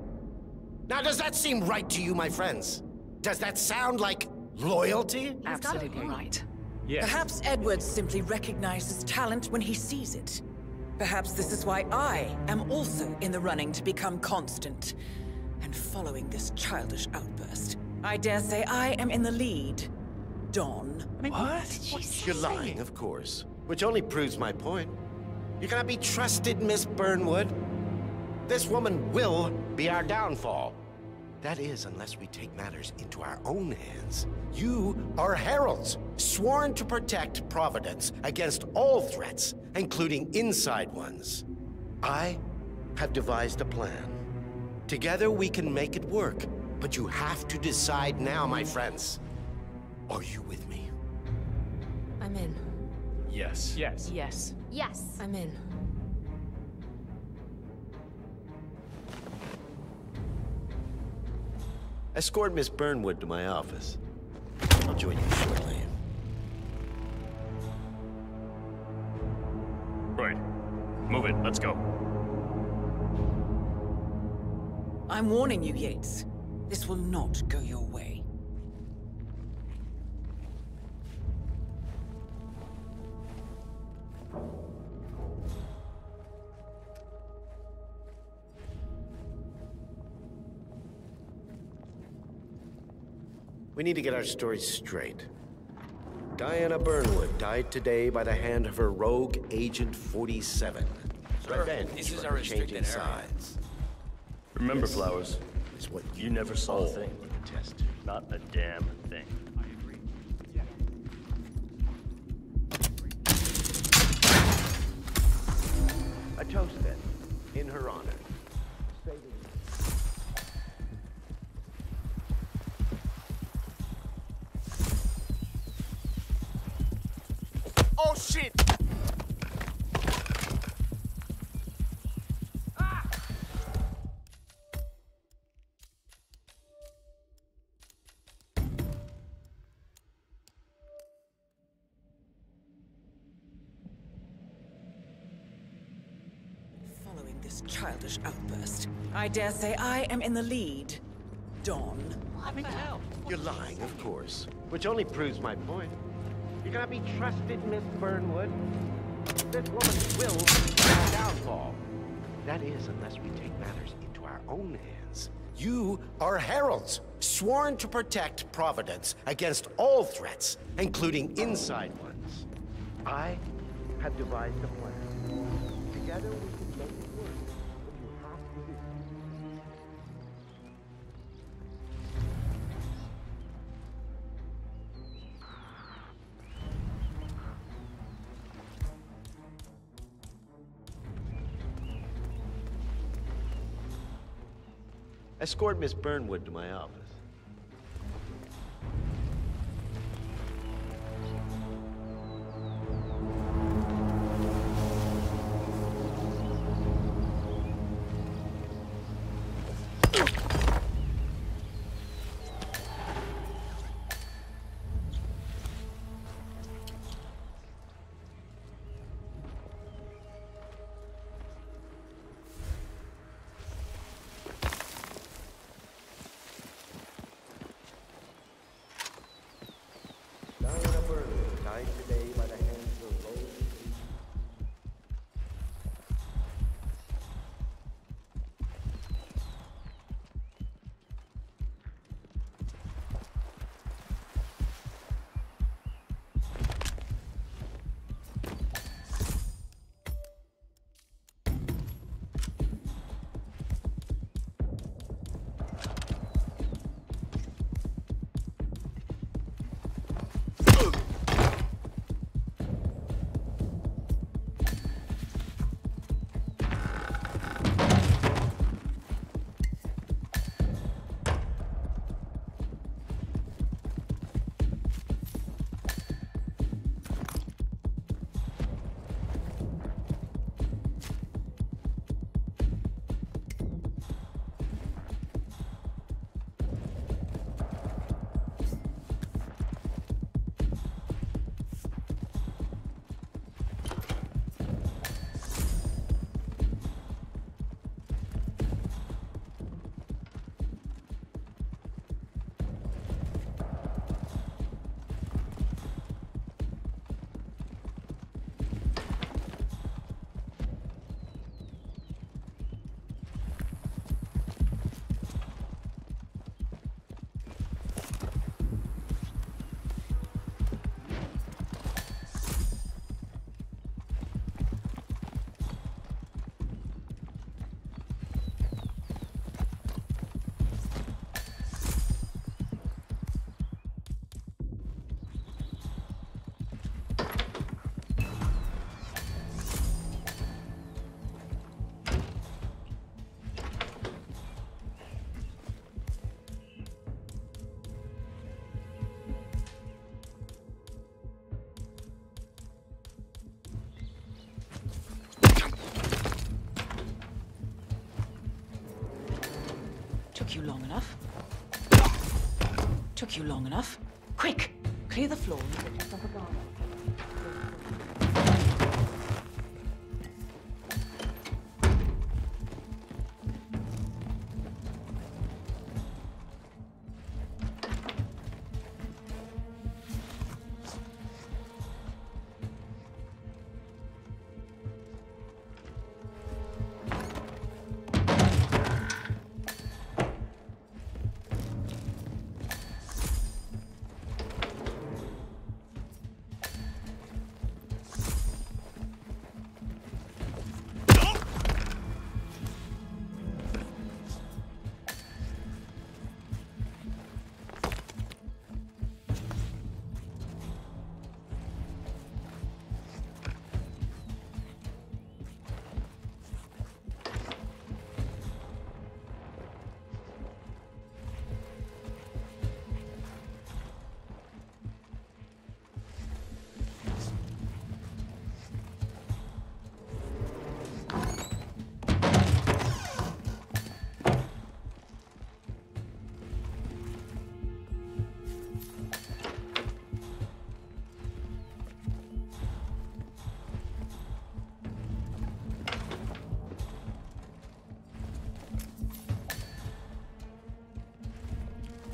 Now, does that seem right to you, my friends? Does that sound like loyalty? Absolutely right. Yes. Perhaps Edwards simply recognizes talent when he sees it. Perhaps this is why I am also in the running to become constant. And following this childish outburst, I dare say I am in the lead. Dawn. What? You're lying, of course. Which only proves my point. You cannot be trusted, Miss Burnwood. This woman will be our downfall. That is, unless we take matters into our own hands. You are heralds, sworn to protect Providence against all threats, including inside ones. I have devised a plan. Together we can make it work, but you have to decide now, my friends. Are you with me? I'm in. Yes. Yes. Yes. Yes. I'm in. Escort Miss Burnwood to my office. I'll join you shortly. Right. Move it. Let's go. I'm warning you, Yates. This will not go your way. We need to get our stories straight. Diana Burnwood died today by the hand of her rogue Agent 47. Revenge this is for a her restricted changing area. sides. Remember, This Flowers, is what you never saw a all thing. protest. Not a damn thing. A toast, then, in her honor. Oh, shit! Following this childish outburst, I dare say I am in the lead. Dawn. What the hell? You're lying, of course. Which only proves my point. You cannot be trusted, Miss Burnwood. This woman will be our downfall. That is, unless we take matters into our own hands. You are heralds, sworn to protect Providence against all threats, including inside ones. I have devised a plan. Together we can make it work. But you have to do it. Escort Miss Burnwood to my office. Diana Burnwood died today by the hands of a rogue. long enough. Took you long enough. Quick! Clear the floor and get yourself a garden.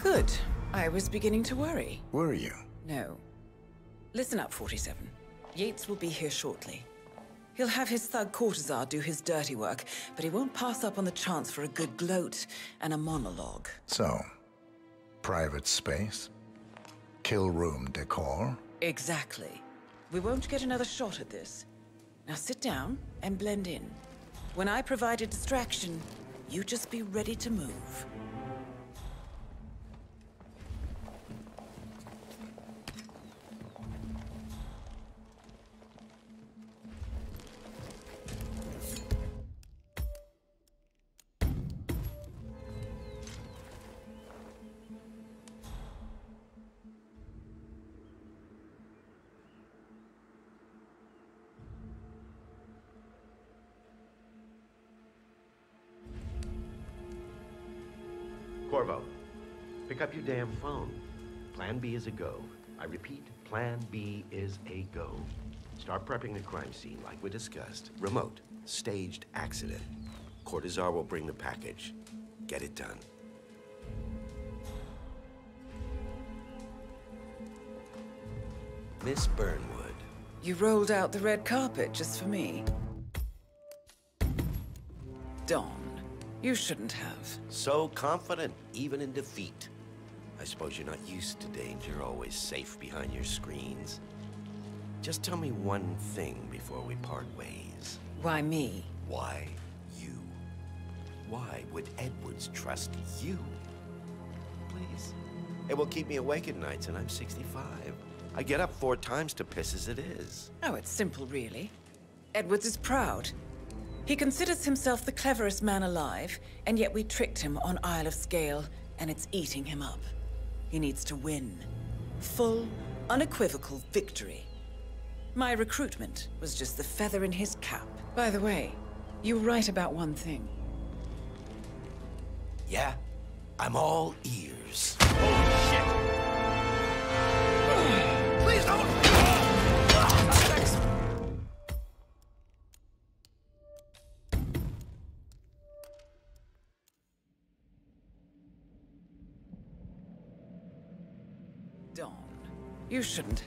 Good. I was beginning to worry. Were you? No. Listen up, 47. Yates will be here shortly. He'll have his thug Cortazar do his dirty work, but he won't pass up on the chance for a good gloat and a monologue. So, private space? Kill room decor? Exactly. We won't get another shot at this. Now sit down and blend in. When I provide a distraction, you just be ready to move. Corvo, pick up your damn phone. Plan B is a go. I repeat, Plan B is a go. Start prepping the crime scene like we discussed. Remote, staged accident. Cortazar will bring the package. Get it done. Miss Burnwood. You rolled out the red carpet just for me. Dawn, you shouldn't have. So confident, even in defeat. I suppose you're not used to danger, always safe behind your screens. Just tell me one thing before we part ways. Why me? Why you? Why would Edwards trust you? Please. It will keep me awake at nights, and I'm 65. I get up 4 times to piss as it is. Oh, it's simple, really. Edwards is proud. He considers himself the cleverest man alive, and yet we tricked him on Isle of Scale, and it's eating him up. He needs to win. Full, unequivocal victory. My recruitment was just the feather in his cap. By the way, you were right about one thing. Yeah? I'm all ears. Please don't! Dawn, you shouldn't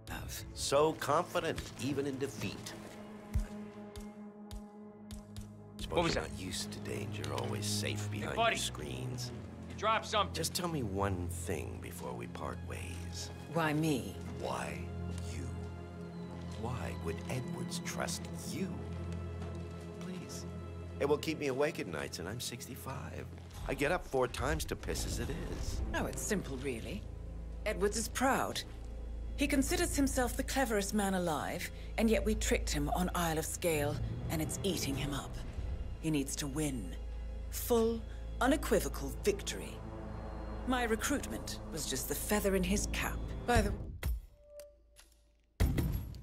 have. So confident, even in defeat. Suppose you're not used to danger, always safe behind your screens. You dropped something. Just tell me one thing before we part ways. Why me? Why you? Why would Edwards trust you? Please. It will keep me awake at nights, and I'm 65. I get up 4 times to piss as it is. Oh, it's simple, really. Edwards is proud. He considers himself the cleverest man alive, and yet we tricked him on Isle of Scale, and it's eating him up. He needs to win. Full, unequivocal victory. My recruitment was just the feather in his cap. By the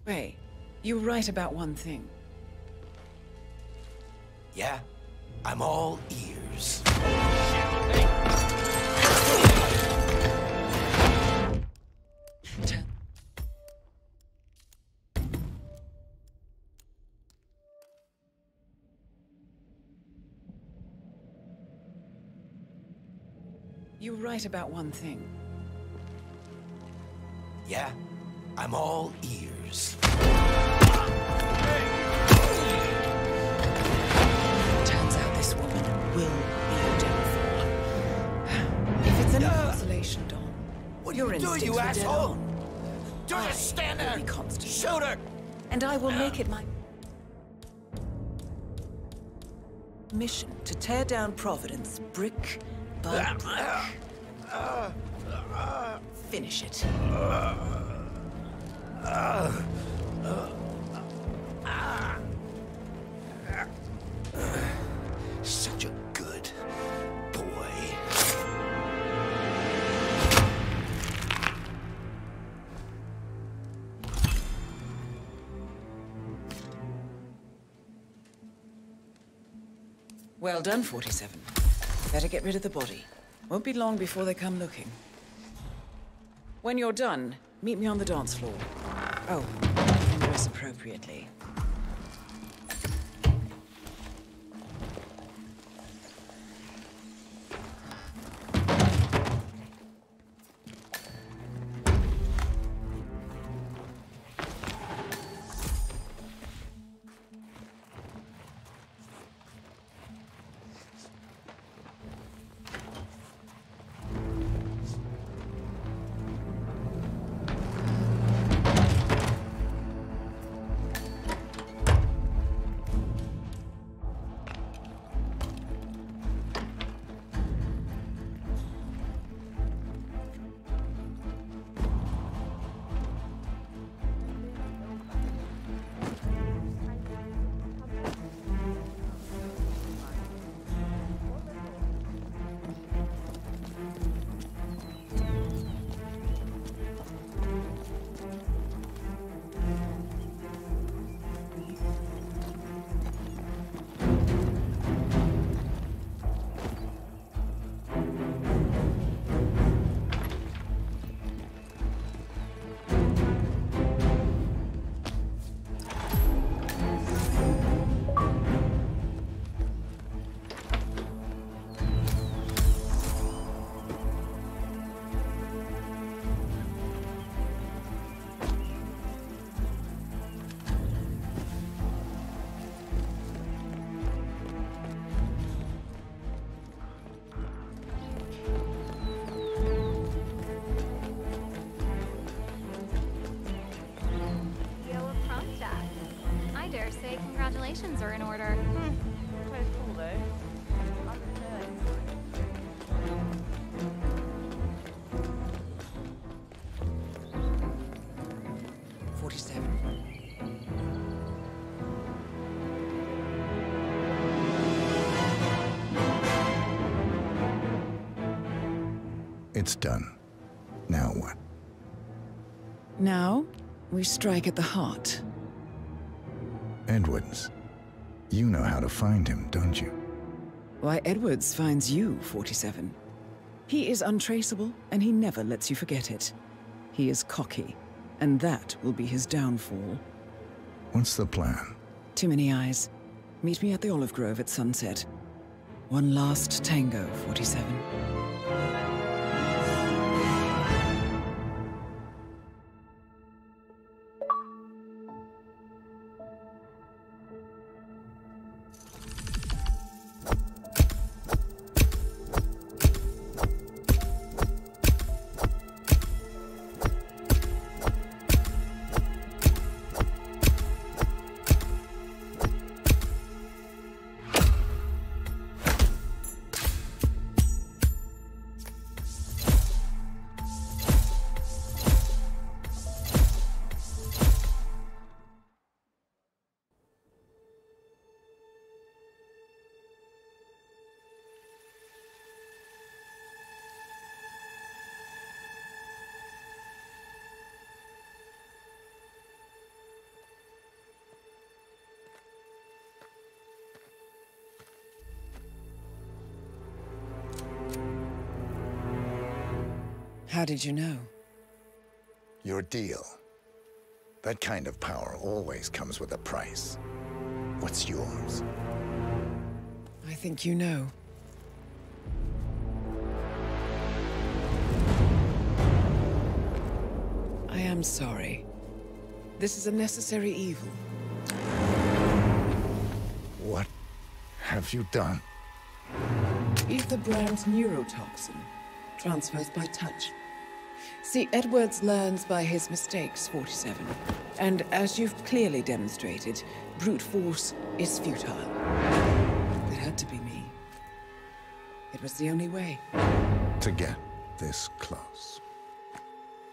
way, you were right about one thing. Yeah? I'm all ears. You were right about one thing. Yeah? I'm all ears. Turns out this woman will be your downfall. If it's any consolation, Don, What your are you doing, instincts you were dead asshole? on. Just stand there! Be constant. Shoot her! And I will make it my mission to tear down Providence brick by brick. Finish it. Such a good boy. Well done, 47. Better get rid of the body. Won't be long before they come looking. When you're done, meet me on the dance floor. Oh, and dress appropriately. Congratulations are in order. Quite cool, though. 47. It's done. Now what? Now, we strike at the heart. Edwards. You know how to find him, don't you? Why, Edwards finds you, 47. He is untraceable, and he never lets you forget it. He is cocky, and that will be his downfall. What's the plan? Too many eyes. Meet me at the Olive Grove at sunset. One last tango, 47. How did you know? Your deal. That kind of power always comes with a price. What's yours? I think you know. I am sorry. This is a necessary evil. What have you done? Ether brand's neurotoxin transfers by touch. See, Edwards learns by his mistakes, 47. And as you've clearly demonstrated, brute force is futile. It had to be me. It was the only way. To get this close.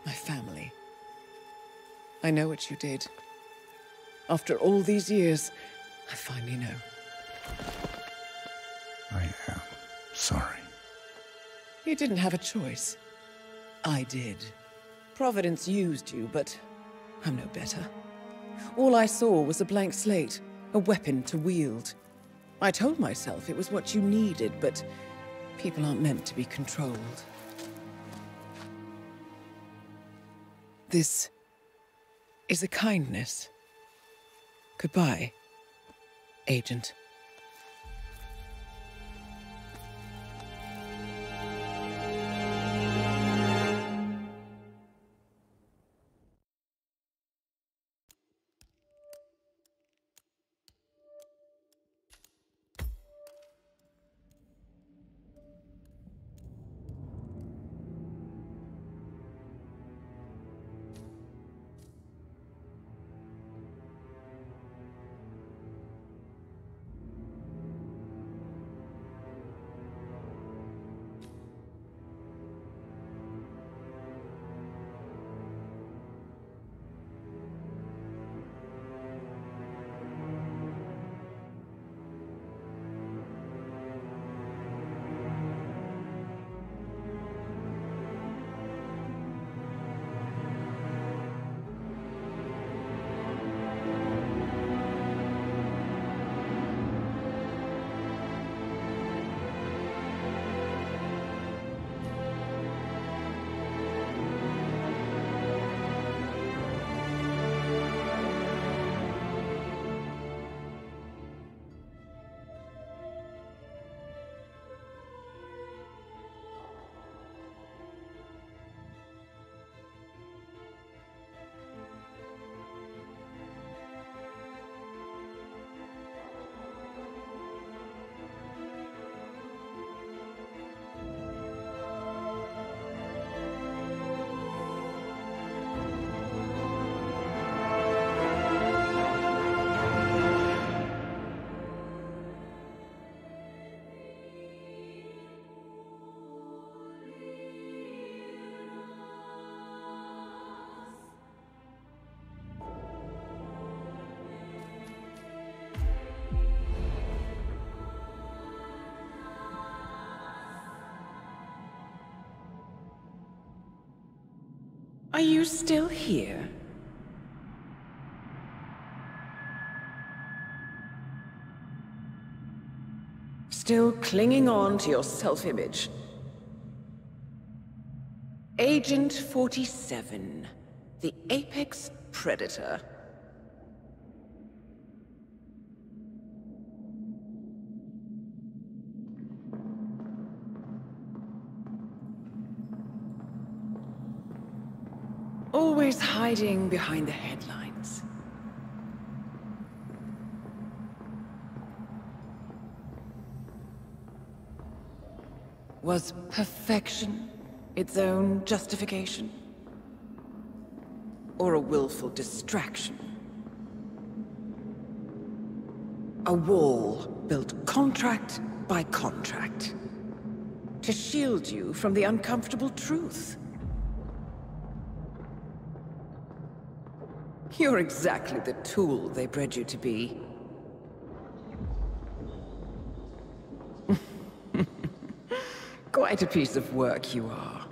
My family. I know what you did. After all these years, I finally know. I am sorry. You didn't have a choice. I did. Providence used you, but I'm no better. All I saw was a blank slate, a weapon to wield. I told myself it was what you needed, but people aren't meant to be controlled. This is a kindness. Goodbye, Agent. Are you still here? Still clinging on to your self-image? Agent 47, the apex predator. Always hiding behind the headlines. Was perfection its own justification? Or a willful distraction? A wall built contract by contract to shield you from the uncomfortable truth. You're exactly the tool they bred you to be. Quite a piece of work you are.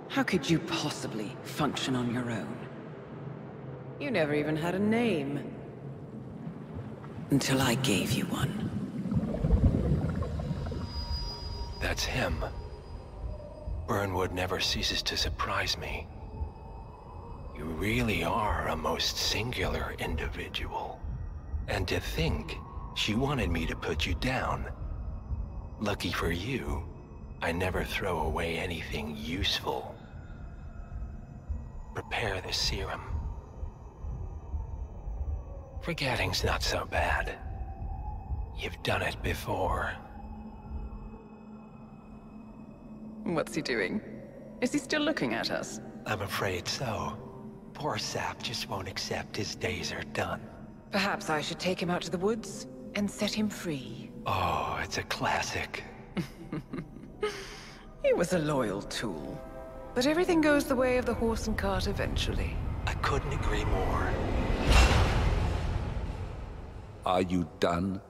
How could you possibly function on your own? You never even had a name. Until I gave you one. That's him. Burnwood never ceases to surprise me. You really are a most singular individual. And to think she wanted me to put you down. Lucky for you, I never throw away anything useful. Prepare the serum. Forgetting's not so bad. You've done it before. What's he doing? Is he still looking at us? I'm afraid so. Poor Sap just won't accept his days are done. Perhaps I should take him out to the woods and set him free. Oh, it's a classic. He was a loyal tool. But everything goes the way of the horse and cart eventually. I couldn't agree more. Are you done?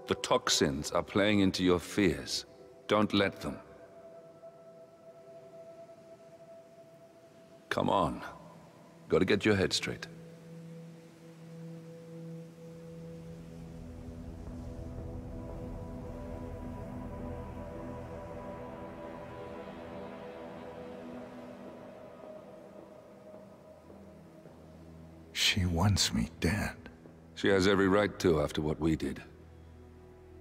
The toxins are playing into your fears. Don't let them. Come on. Gotta get your head straight. She wants me dead. She has every right to after what we did.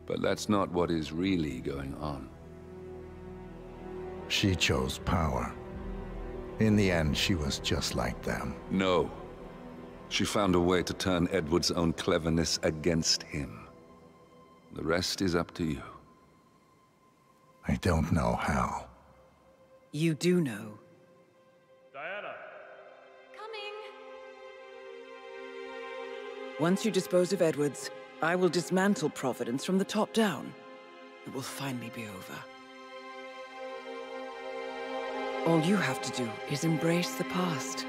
But that's not what is really going on. She chose power. In the end, she was just like them. No. She found a way to turn Edward's own cleverness against him. The rest is up to you. I don't know how. You do know. Diana! Once you dispose of Edwards, I will dismantle Providence from the top down. It will finally be over. All you have to do is embrace the past.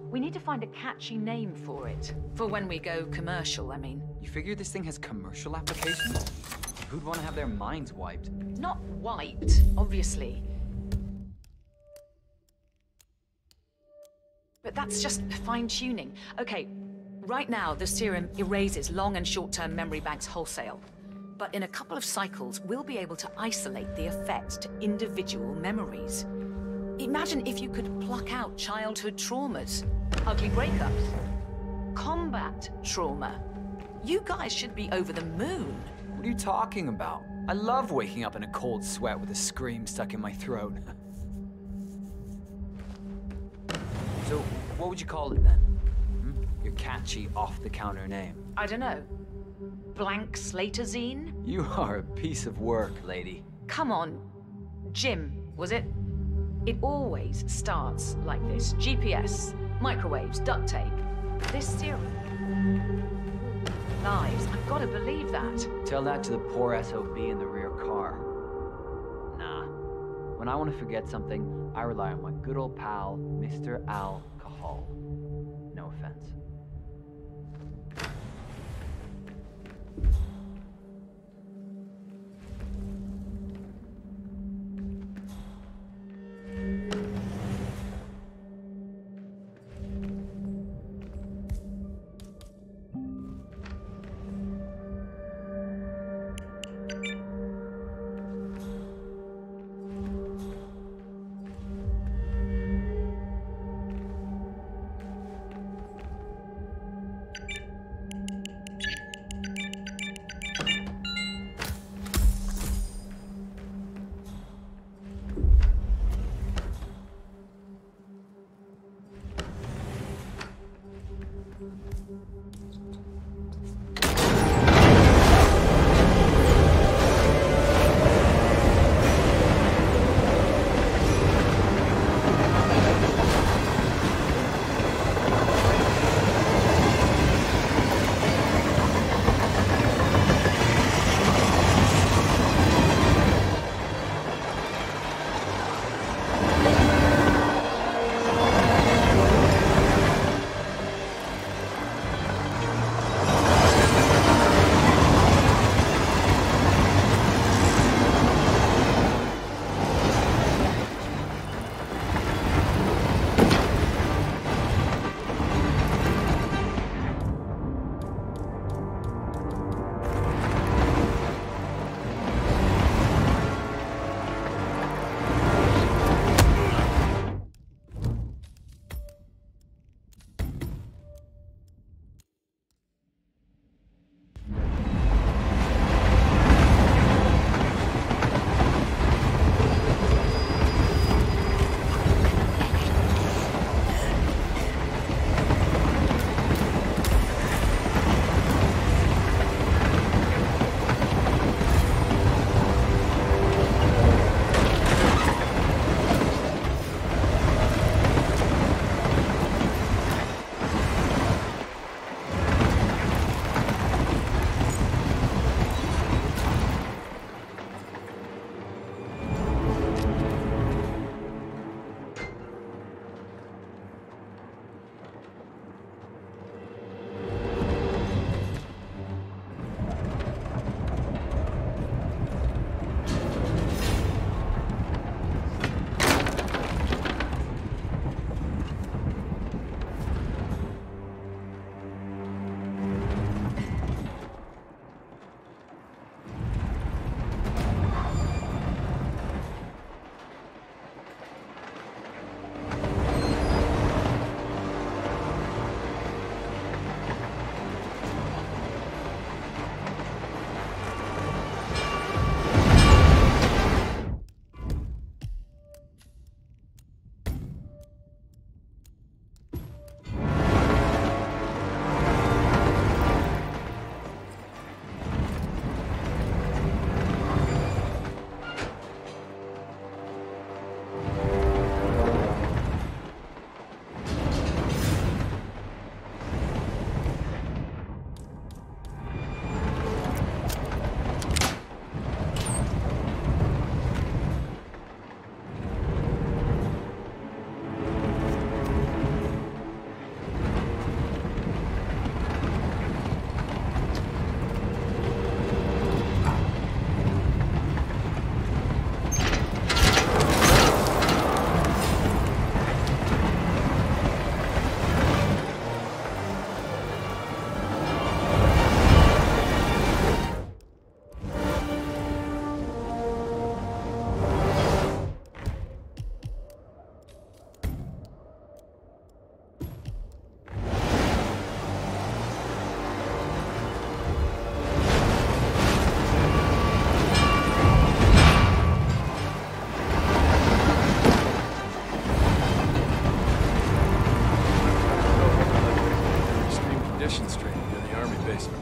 We need to find a catchy name for it. For when we go commercial, I mean. You figure this thing has commercial applications? Who'd want to have their minds wiped? Not wiped, obviously. But that's just fine-tuning. Okay, right now the serum erases long and short-term memory banks wholesale. But in a couple of cycles, we'll be able to isolate the effects to individual memories. Imagine if you could pluck out childhood traumas, ugly breakups, combat trauma. You guys should be over the moon. What are you talking about? I love waking up in a cold sweat with a scream stuck in my throat. So, what would you call it then? Your catchy, off-the-counter name. I don't know. Blank Slaterzine? You are a piece of work, lady. Come on. Jim, was it? It always starts like this. GPS, microwaves, duct tape. This serum. Lives. I've got to believe that. Tell that to the poor SOB in the rear car. Nah. When I want to forget something, I rely on my good old pal, Mr. Alcohol. No offense.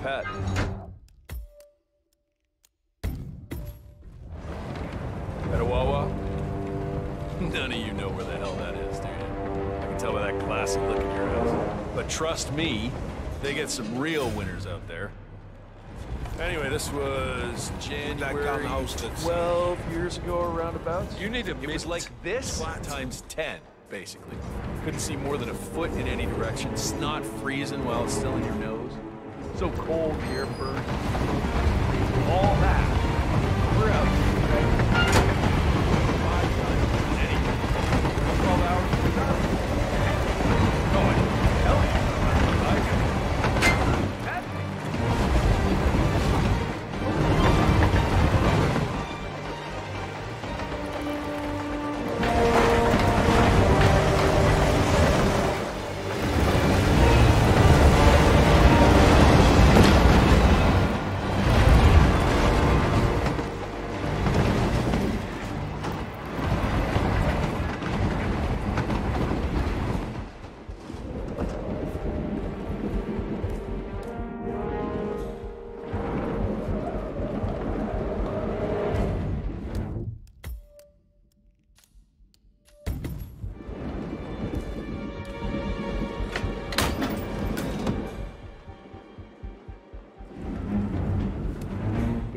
pet. That a Wawa? None of you know where the hell that is, do you? I can tell by that classy look in your eyes. But trust me, they get some real winners out there. Anyway, this was January 12 years ago or roundabouts. You need to It was like this times 10, basically. Couldn't see more than a foot in any direction. Snot freezing while it's still in your nose. So cold the air burns. All that. We're out here, right? 5 times anything. 12 hours. Oh, hell yeah.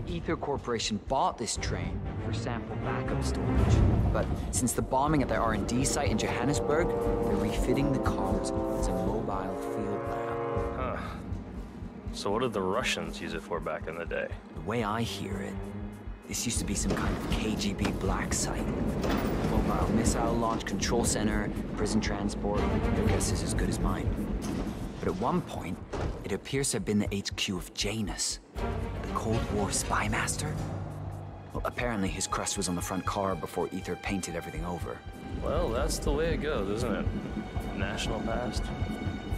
Ether Corporation bought this train for sample backup storage. But since the bombing at their R&D site in Johannesburg, they're refitting the cars as a mobile field lab. Huh. So what did the Russians use it for back in the day? The way I hear it, this used to be some kind of KGB black site. Mobile missile launch control center, prison transport, your guess is as good as mine. But at one point, it appears to have been the HQ of Janus, the Cold War spy master. Well, apparently his crest was on the front car before Ether painted everything over. Well, that's the way it goes, isn't it? National past,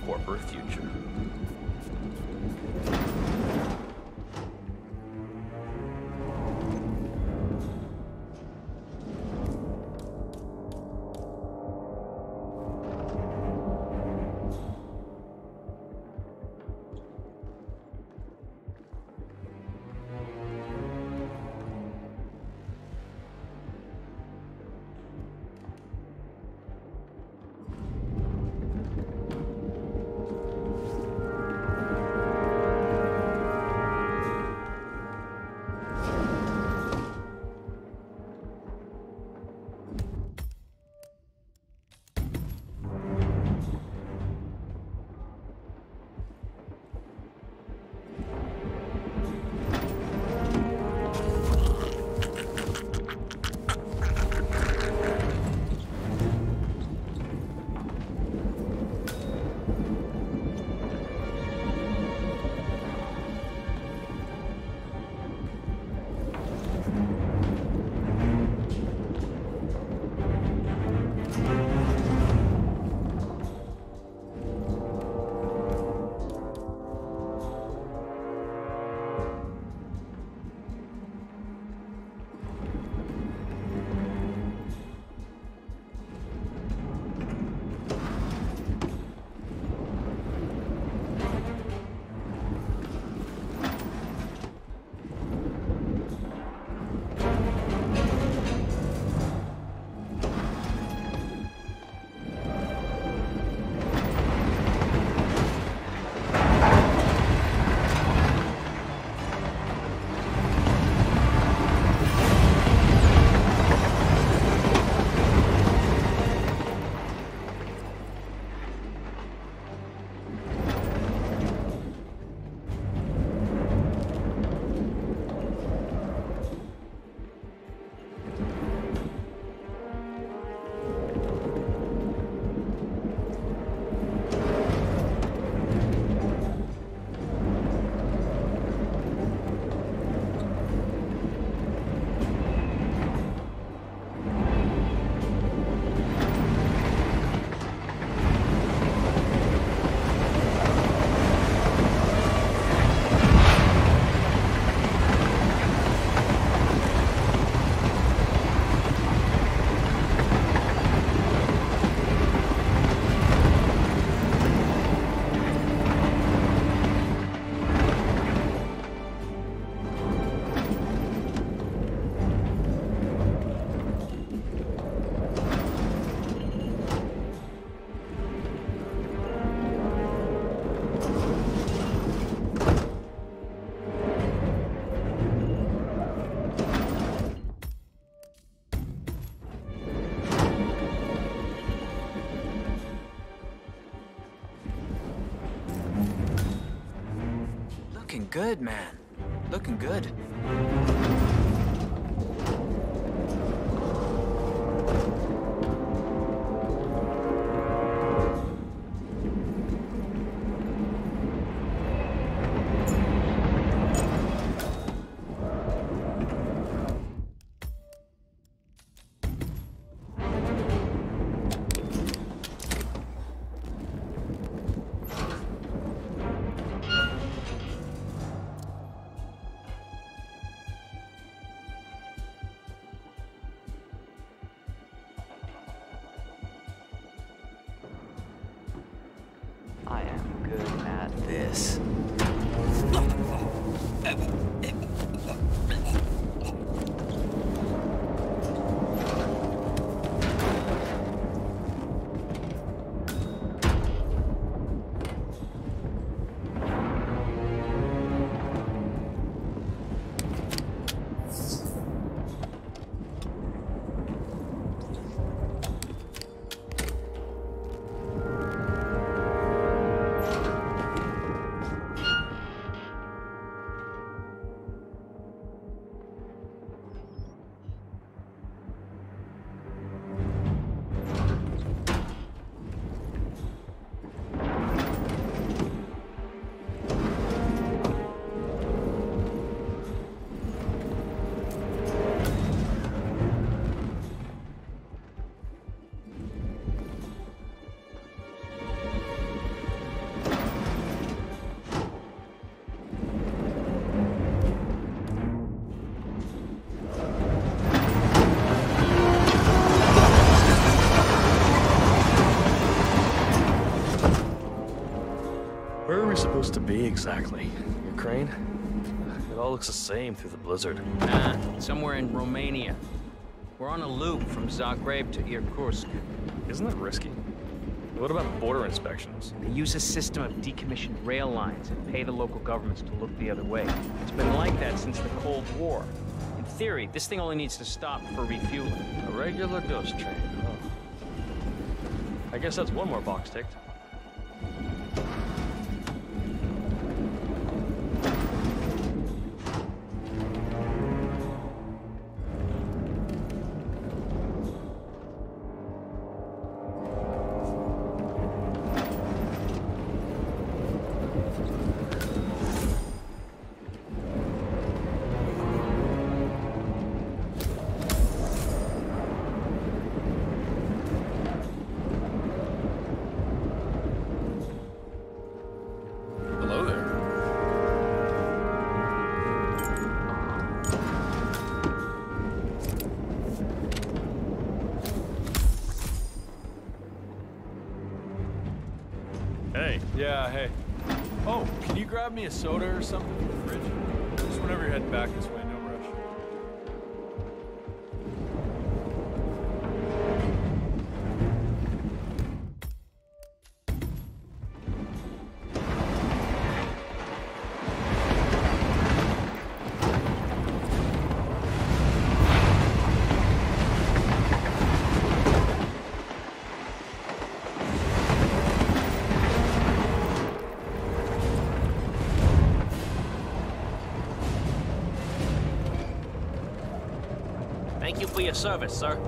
corporate future. Looking good, man. Looking good. I am good at this. Where are we supposed to be exactly? Ukraine? It all looks the same through the blizzard. Somewhere in Romania. We're on a loop from Zagreb to Irkutsk. Isn't that risky? What about border inspections? They use a system of decommissioned rail lines and pay the local governments to look the other way. It's been like that since the Cold War. In theory, this thing only needs to stop for refueling. A regular ghost train. Oh. I guess that's one more box ticked. Hey. Yeah, hey. Oh, can you grab me a soda or something from the fridge? Just whenever you're heading back this way, no rush. Thank you for your service, sir.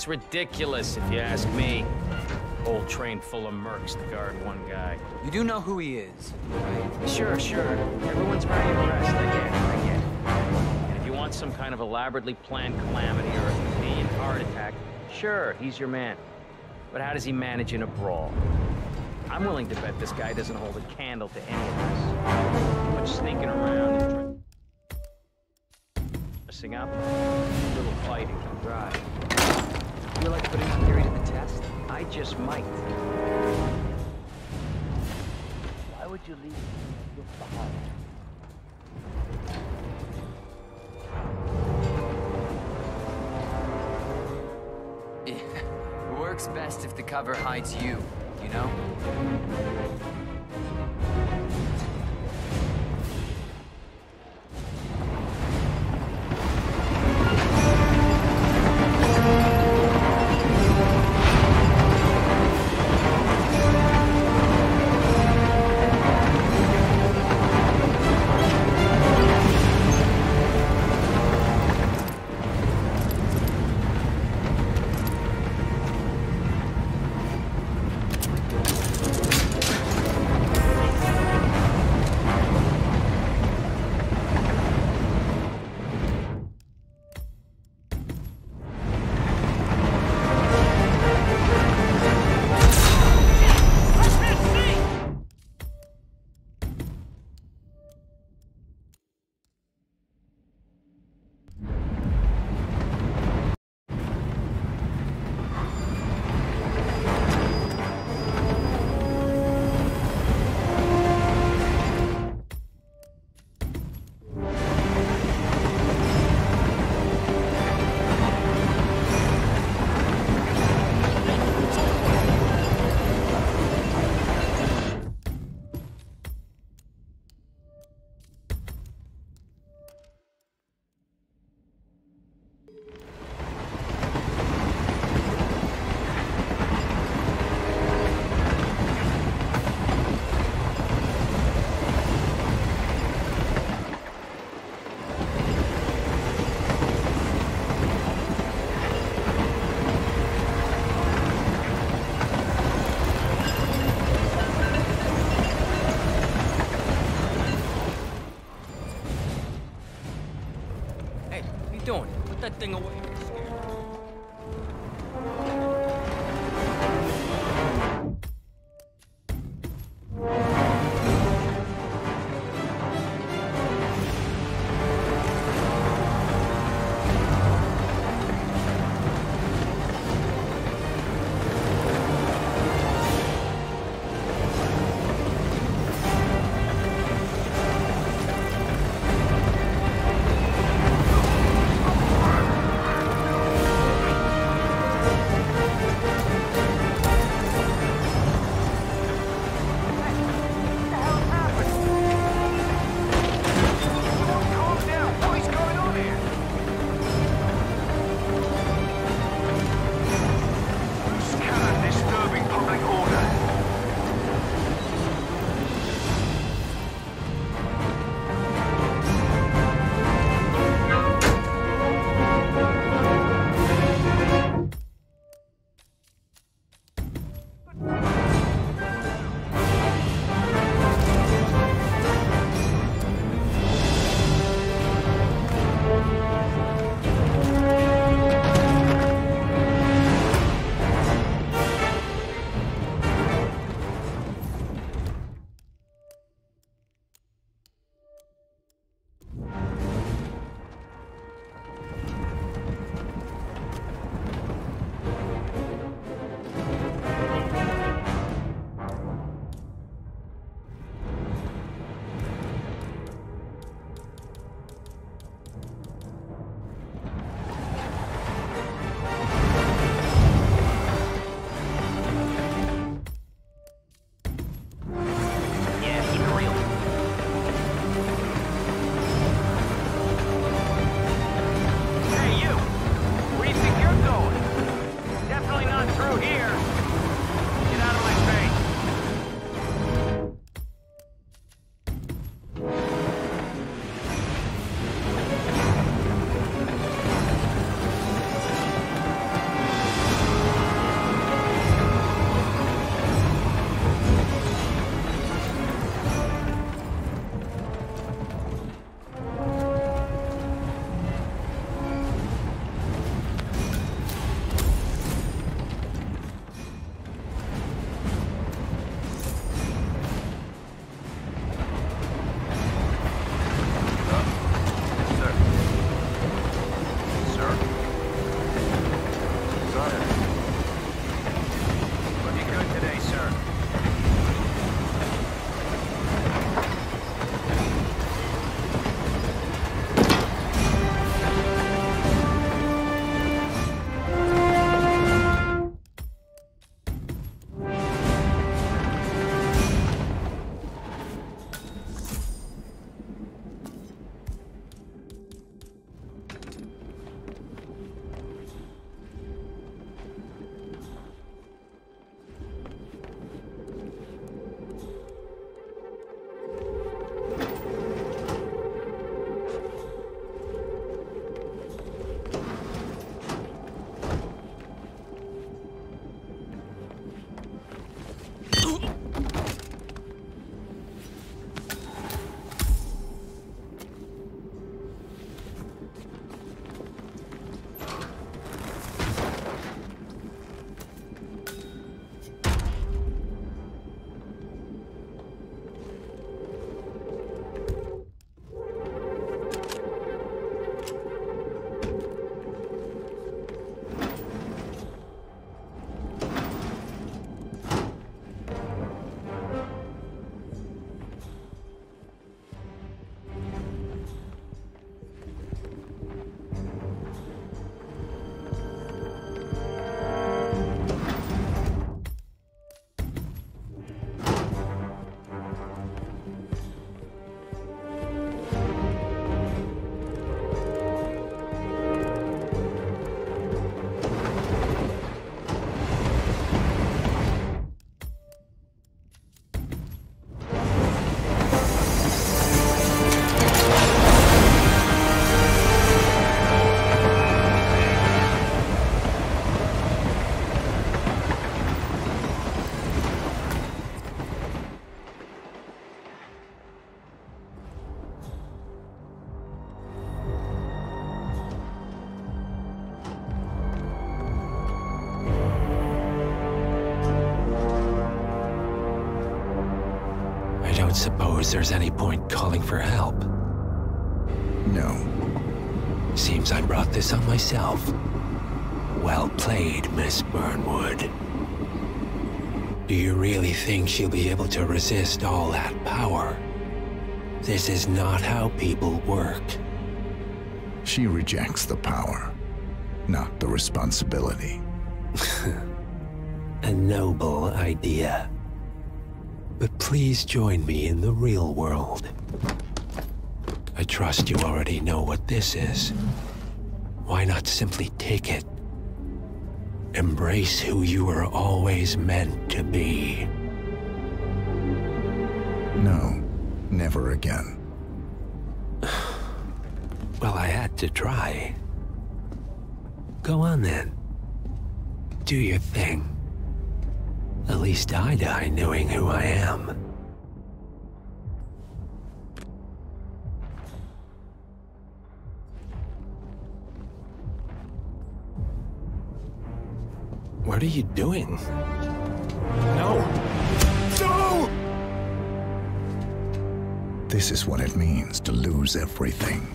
It's ridiculous, if you ask me. Whole train full of mercs to guard one guy. You do know who he is, right? Sure. Everyone's very impressed, I get it. And if you want some kind of elaborately planned calamity or a convenient heart attack, sure, he's your man. But how does he manage in a brawl? I'm willing to bet this guy doesn't hold a candle to any of this. Too much sneaking around and dressing up, a little fighting. Right. You like putting the theory to the test? I just might. Why would you leave your behind? It works best if the cover hides you, you know? That thing away. don't suppose there's any point calling for help? No. Seems I brought this on myself. Well played, Miss Burnwood. Do you really think she'll be able to resist all that power? This is not how people work. She rejects the power, not the responsibility. A noble idea. But please join me in the real world. I trust you already know what this is. Why not simply take it? Embrace who you were always meant to be. No, never again. Well, I had to try. Go on then. Do your thing. At least I die knowing who I am. What are you doing? No! No! This is what it means to lose everything.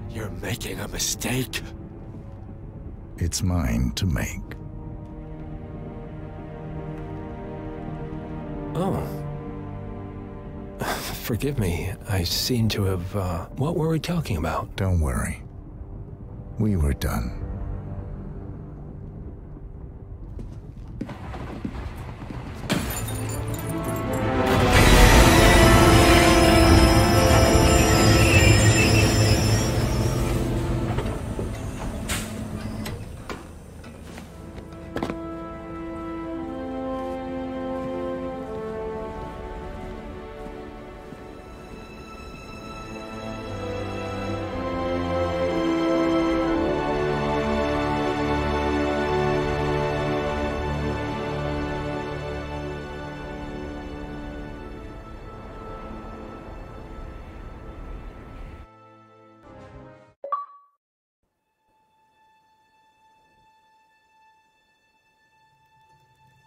You're making a mistake. It's mine to make. Oh. Forgive me. I seem to have, what were we talking about? Don't worry. We were done.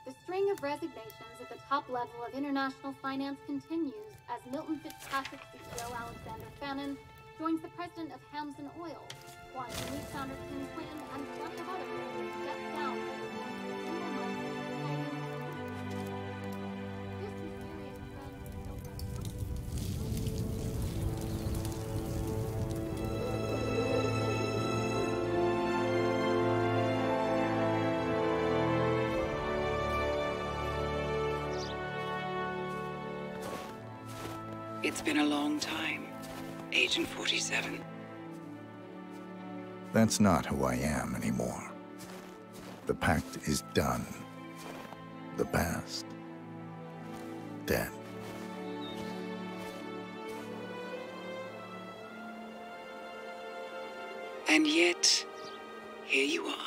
The string of resignations at the top level of international finance continues as Milton Fitzpatrick CEO Alexander Fannin joins the president of Hamson Oil, while unique founder Tim Quinn and plenty of other leaders step down. It's been a long time, Agent 47. That's not who I am anymore. The pact is done. The past, dead. And yet, here you are.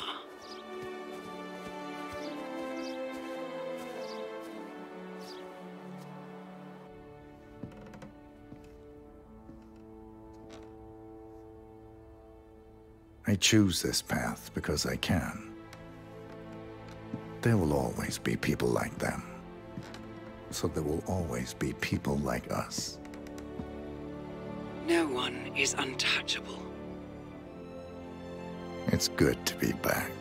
I choose this path because I can. There will always be people like them. So there will always be people like us. No one is untouchable. It's good to be back.